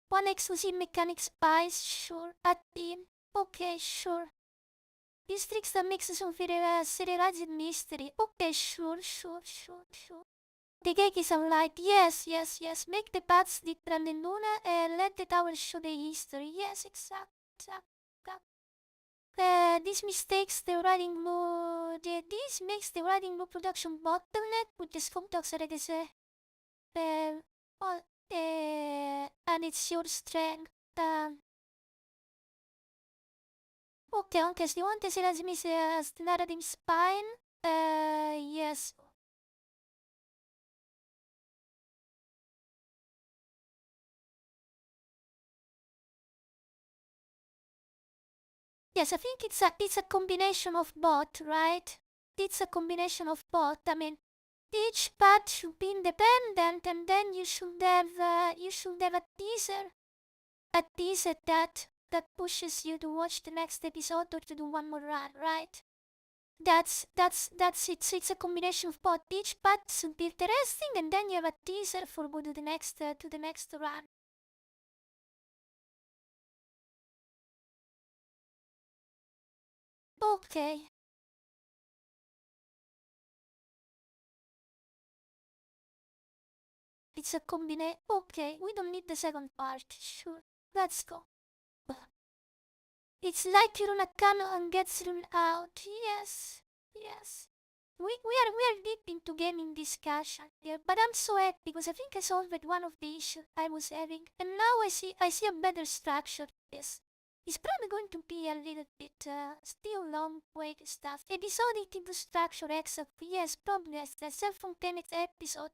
One exclusive mechanic spice. Sure. A theme. Okay, sure. Districts that makes some serialized mystery. Okay, sure. The cake is light. Yes. Make the paths different in Luna and let the tower show the history. Yes, exact. This makes the writing production bottleneck with the scope talks that is well, and it's your strength. Okay, anche se you want to see as Miss narrative spine, yes. Yes, I think it's a combination of both, right? It's a combination of both. I mean, each path should be independent, and then you should have a teaser that pushes you to watch the next episode or to do one more run, right? That's it. It's a combination of both. Each path should be interesting, and then you have a teaser for go to the next run. Okay. It's a combination. Okay, we don't need the second part. Sure, let's go. It's like you're on a cannon and gets thrown out. Yes. we are deep into gaming discussion here, but I'm so happy because I think I solved one of the issues I was having, and now I see a better structure to this. It's probably going to be a little bit still long way to stuff. Episodic into structure exactly, yes, probably as the self-contained episode.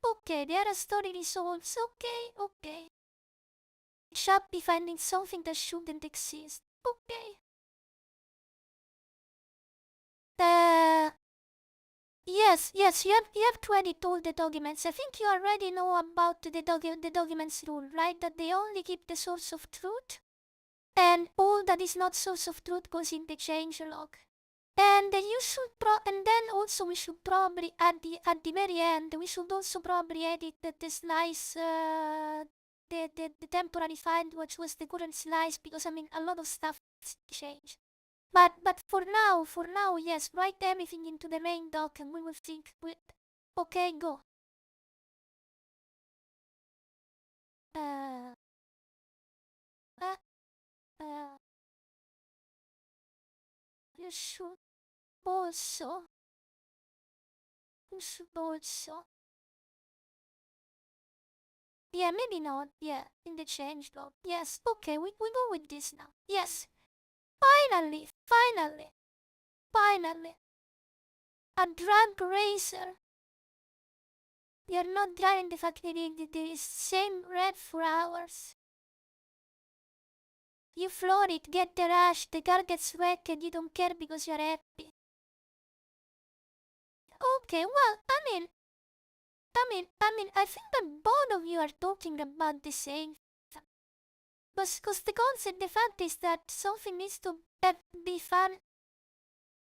Okay, there are story results, okay. Shall be finding something that shouldn't exist, okay. Uh, yes, you have to edit all the documents. I think you already know about the documents rule, right? That they only keep the source of truth, and all that is not source of truth goes in the changelog. And and then also we should probably at the very end we should also probably edit the slice the temporary file which was the current slice, because I mean a lot of stuff changed. But for now, yes, write everything into the main doc and we will think with. Okay, go. Uh, uh, uh, you should also, you should also. Yeah, maybe not. Yeah, in the change log. Yes, okay, we go with this now. Yes, finally, a drag racer. You're not driving the factory, there is same red for hours. You floor it, get the rush, the car gets wrecked and you don't care because you're happy. Okay, well, I think that both of you are talking about the same thing. Because the concept, the fact is that something needs to be fun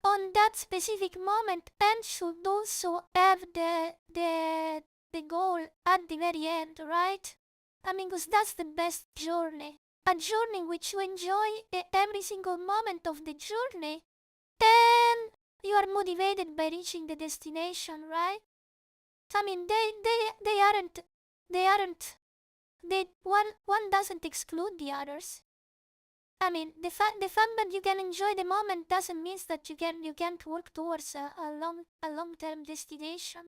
on that specific moment and should also have the goal at the very end, right? I mean, because that's the best journey. A journey which you enjoy every single moment of the journey, and you are motivated by reaching the destination, right? I mean, they aren't, they aren't, they one doesn't exclude the others. I mean, the fact that you can enjoy the moment doesn't mean that you can't work towards a long term destination.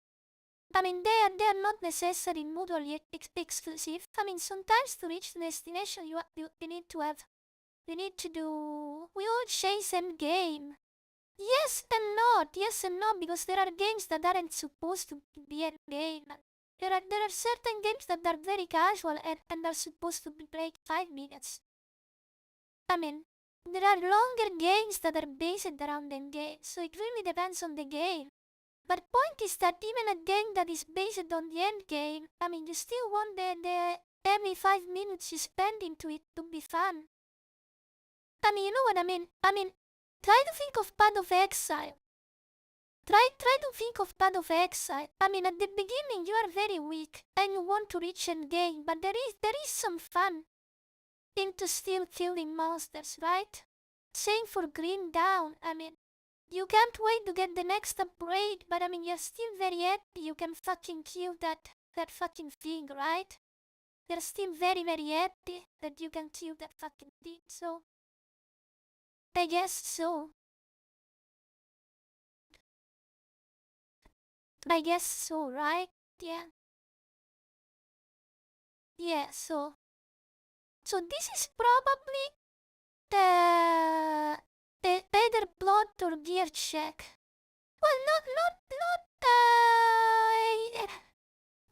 I mean, they are not necessarily mutually exclusive. I mean, sometimes to reach the destination, you need to have you need to do. We all chase end game. Yes and no, because there are games that aren't supposed to be end game. There are certain games that are very casual and are supposed to be played 5 minutes. I mean, there are longer games that are based around end game, so it really depends on the game. But point is that even a game that is based on the end game, I mean, you still want the every 5 minutes you spend into it to be fun. I mean, you know what I mean? I mean, try to think of Path of Exile. Try to think of Path of Exile. I mean, at the beginning you are very weak and you want to reach end game, but there is some fun into still killing monsters, right? Same for Green Dawn. I mean, you can't wait to get the next upgrade, but I mean, you're still very happy you can fucking kill that fucking thing, right? You're still very, very happy that you can kill that fucking thing, so I guess so. I guess so, right? Yeah. Yeah, so this is probably the either plot or gear check. Well,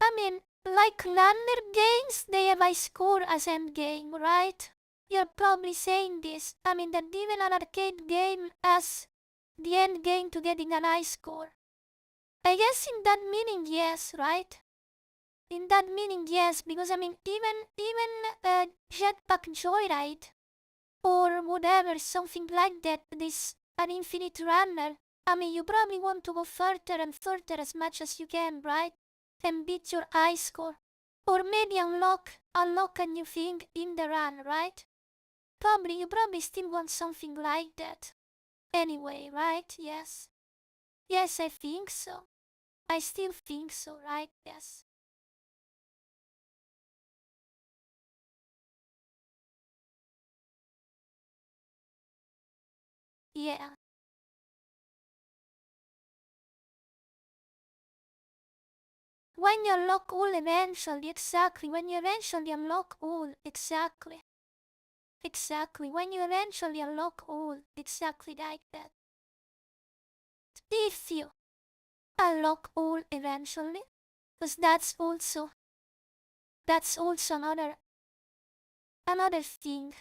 I mean, like Runner games, they have a score as end game, right? You're probably saying this. I mean, that even an arcade game has the end game to getting an high score. I guess in that meaning, yes, right? In that meaning, yes, because I mean, even Jetpack Joyride or whatever, something like that, this an infinite runner. I mean, you probably want to go further and further as much as you can, right? And beat your high score. Or maybe unlock a new thing in the run, right? You probably still want something like that. Anyway, right? Yes. Yes, I think so. I still think so, right? Yes. Yeah. when you unlock all eventually, exactly, when you eventually unlock all, exactly, when you eventually unlock all, exactly like that. If you unlock all eventually, because that's also another thing.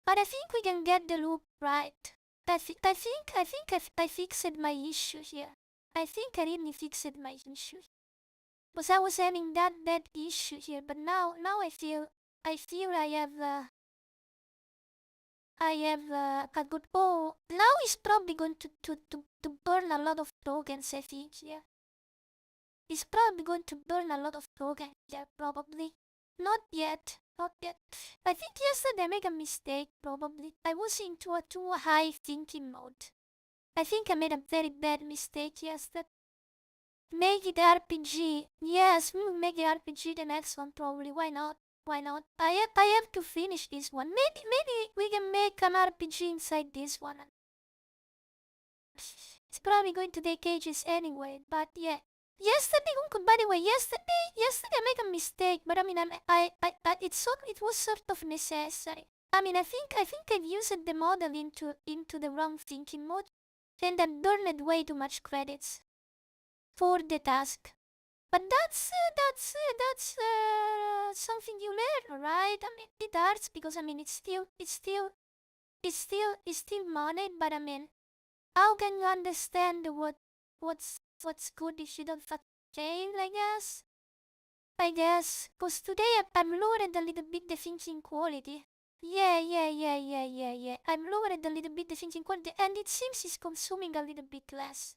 But I think we can get the loop right. I think I fixed my issue here. I think I really fixed my issue. Because I was having that issue here, but now I feel I have a good. Oh, now he's probably going to burn a lot of tokens, I think, yeah. He's probably going to burn a lot of tokens, yeah, probably. Not yet. I think yesterday I made a mistake, probably. I was into a too high thinking mode. I think I made a very bad mistake yesterday. Make it RPG. Yes, make it RPG the next one, probably. Why not? I have to finish this one. Maybe we can make an RPG inside this one. It's probably going to take ages anyway, but yeah. Yesterday, by the way, yesterday I made a mistake, but I mean, it was sort of necessary. I mean, I think I've used the model into the wrong thinking mode, and I burned way too much credits for the task. But that's something you learn, right? I mean, it hurts because I mean it's still money, but I mean, how can you understand what's good if you don't fail? I guess, cause today I'm lowered a little bit the thinking quality. Yeah. I'm lowered a little bit the thinking quality, and it seems it's consuming a little bit less.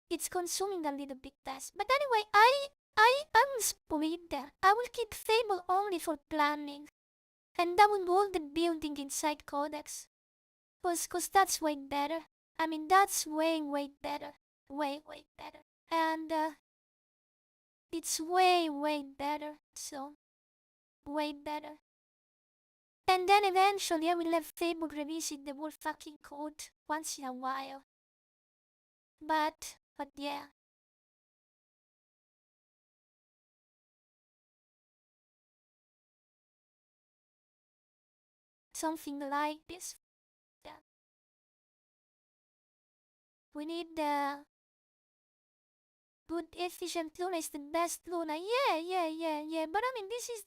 It's consuming a little bit less. But anyway, I'm split there. I will keep Fable only for planning, and I will hold the building inside Codex. Cause that's way better. I mean, that's way better. Way better. And it's way better. So, way better. And then eventually I will have Fable revisit the whole fucking code once in a while. But yeah. Something like this. Yeah. We need the good efficient Luna is the best Luna. Yeah. But I mean, this is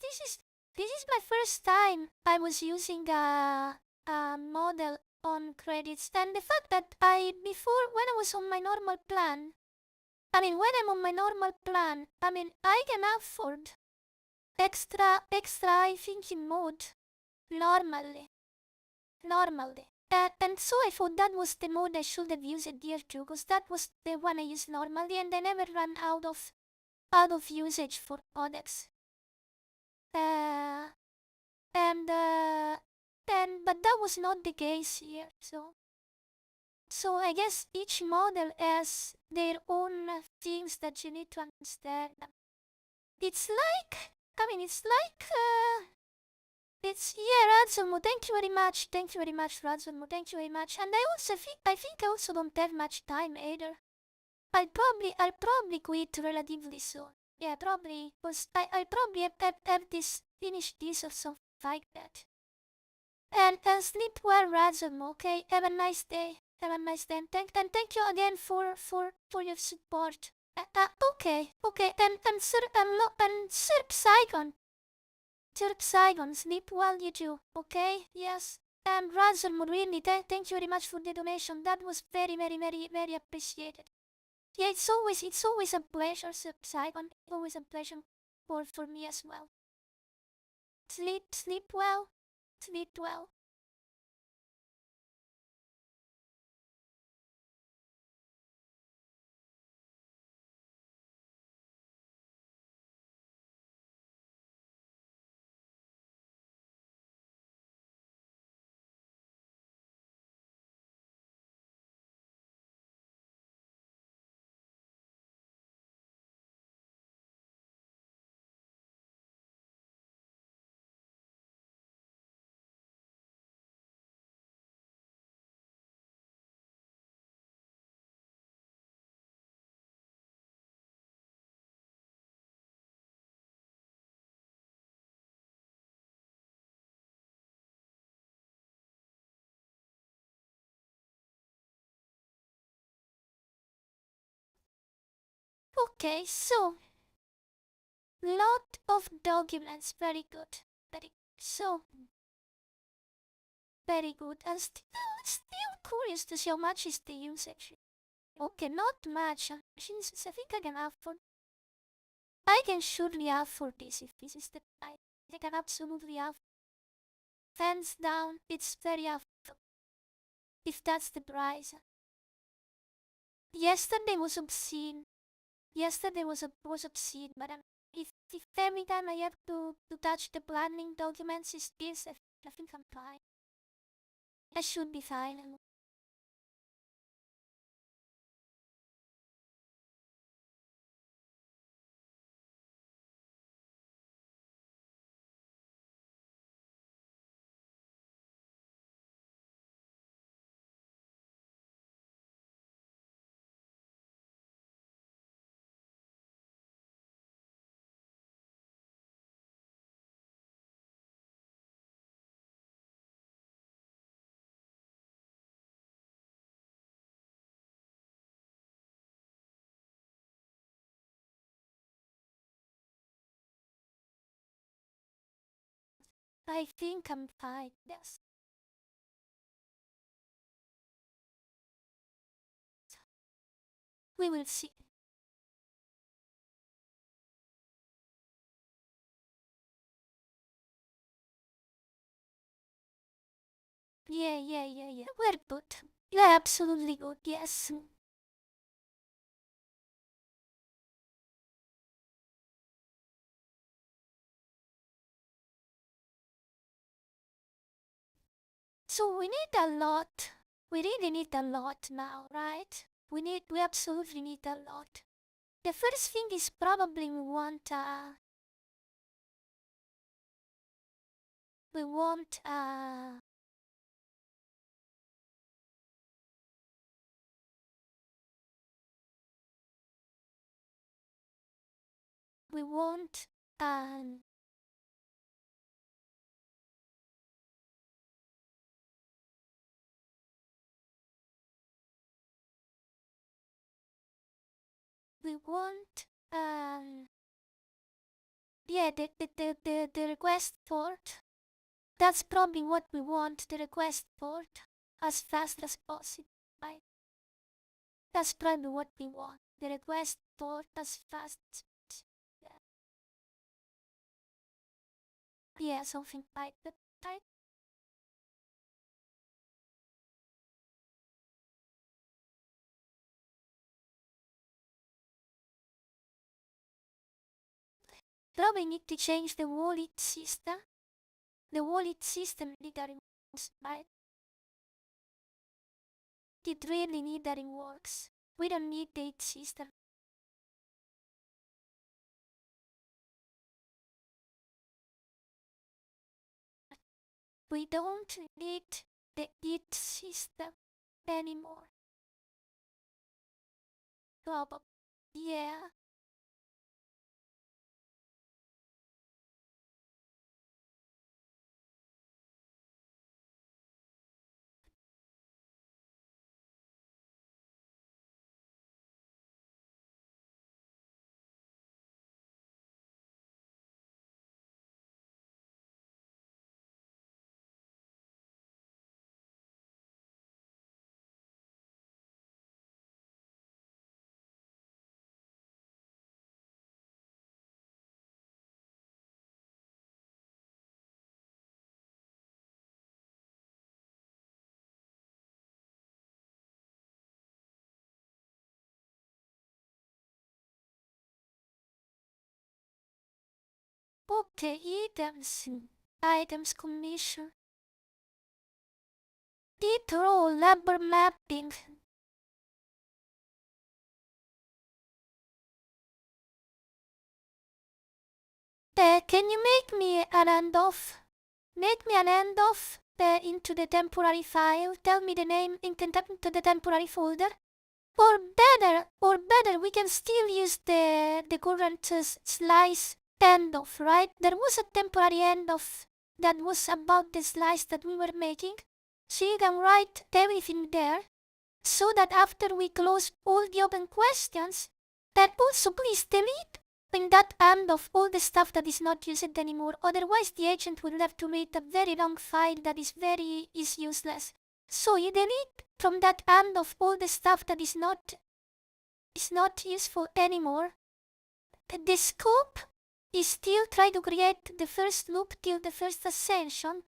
my first time I was using a model on credits, and the fact that before when I was on my normal plan, I mean when I'm on my normal plan, I mean I can afford extra high thinking mode normally. And so I thought that was the mode I should have used here too, because that was the one I use normally, and I never ran out of usage for Codex. And but that was not the case here. So I guess each model has their own things that you need to understand. It's like Razumu, thank you very much, Razumu, thank you very much. And I think I also don't have much time either. I'll probably quit relatively soon. Yeah, probably, because I probably have finish this or something like that. And sleep well, Razumu, okay? Have a nice day. And thank you again for your support. Okay, and Sir Saigon, sleep well you too, okay? Yes. And Razumu, really, thank you very much for the donation. That was very appreciated. Yeah, it's always a pleasure, Sir Saigon. Always a pleasure for me as well. Sleep well. Sleep well. Okay, so lot of documents, very good, very good, and still curious to see how much is the usage. Okay, not much. Since I think I can afford, I can surely afford this if this is the price. I can absolutely afford. Hands down, it's very affordable. If that's the price. Yesterday was obscene. Was obscene, but if every time I have to touch the planning documents is this, I think I'm fine. I should be fine. I think I'm fine. Yes. We will see. Yeah. We're good. Yeah, absolutely good. Yes. So we need a lot. We really need a lot now, right? We absolutely need a lot. The first thing is probably we want we want um we want yeah, the request port. That's probably what we want, the request port, as fast as possible, right? That's probably what we want, the request port as fast as possible. Yeah, something like that, right? Probably need to change the wallet system. The wallet system literally works, right? It really literally works. We don't need the system. We don't need the it system anymore. Probably. Yeah. Okay, items. Items commission. Did roll number mapping. Can you make me an handoff? Make me an handoff into the temporary file. Tell me the name into the temporary folder. Or better, we can still use the current slice handoff, right? There was a temporary handoff that was about the slice that we were making. So you can write everything there, so that after we close all the open questions, And also please delete in that and of all the stuff that is not used anymore, otherwise the agent will have to read a very long file that is useless. So you delete from that and of all the stuff that is not useful anymore. The scope is still try to create the first loop till the first ascension,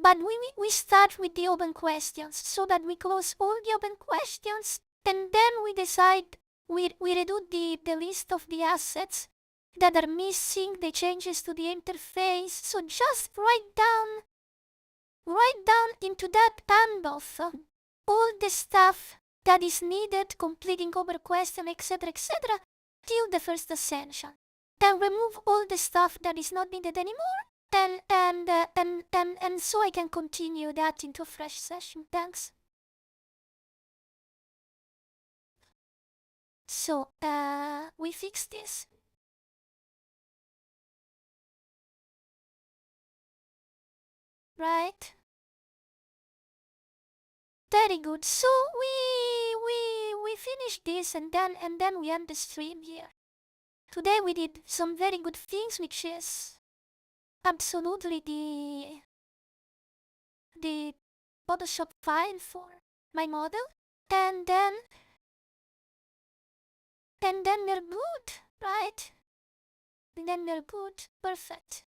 but we start with the open questions so that we close all the open questions, and then we decide we redo the list of the assets that are missing, the changes to the interface. So just write down into that handoff all the stuff that is needed, completing over question, etc., till the first ascension. Then remove all the stuff that is not needed anymore, and so I can continue that into a fresh session. Thanks. So, we fixed this. Right? Very good. So we finished this, and then we end the stream here. Today we did some very good things, which is absolutely the Photoshop file for my model, and then we're good, right? And then we're good. Perfect.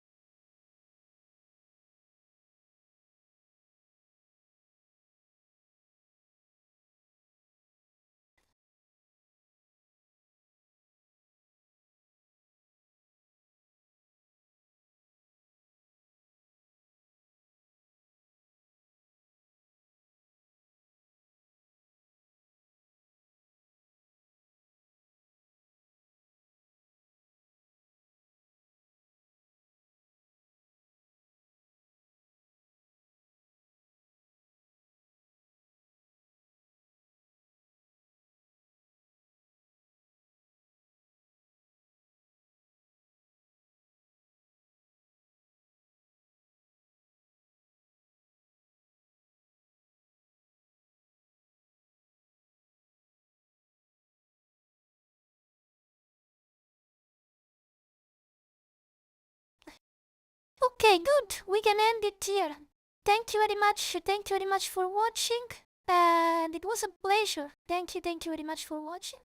Okay, good. We can end it here. Thank you very much. Thank you very much for watching. And it was a pleasure. Thank you very much for watching.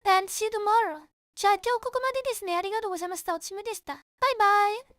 And see you tomorrow. じゃあ今日ここまでですね。ありがとうございました。おつむでした。バイバイ。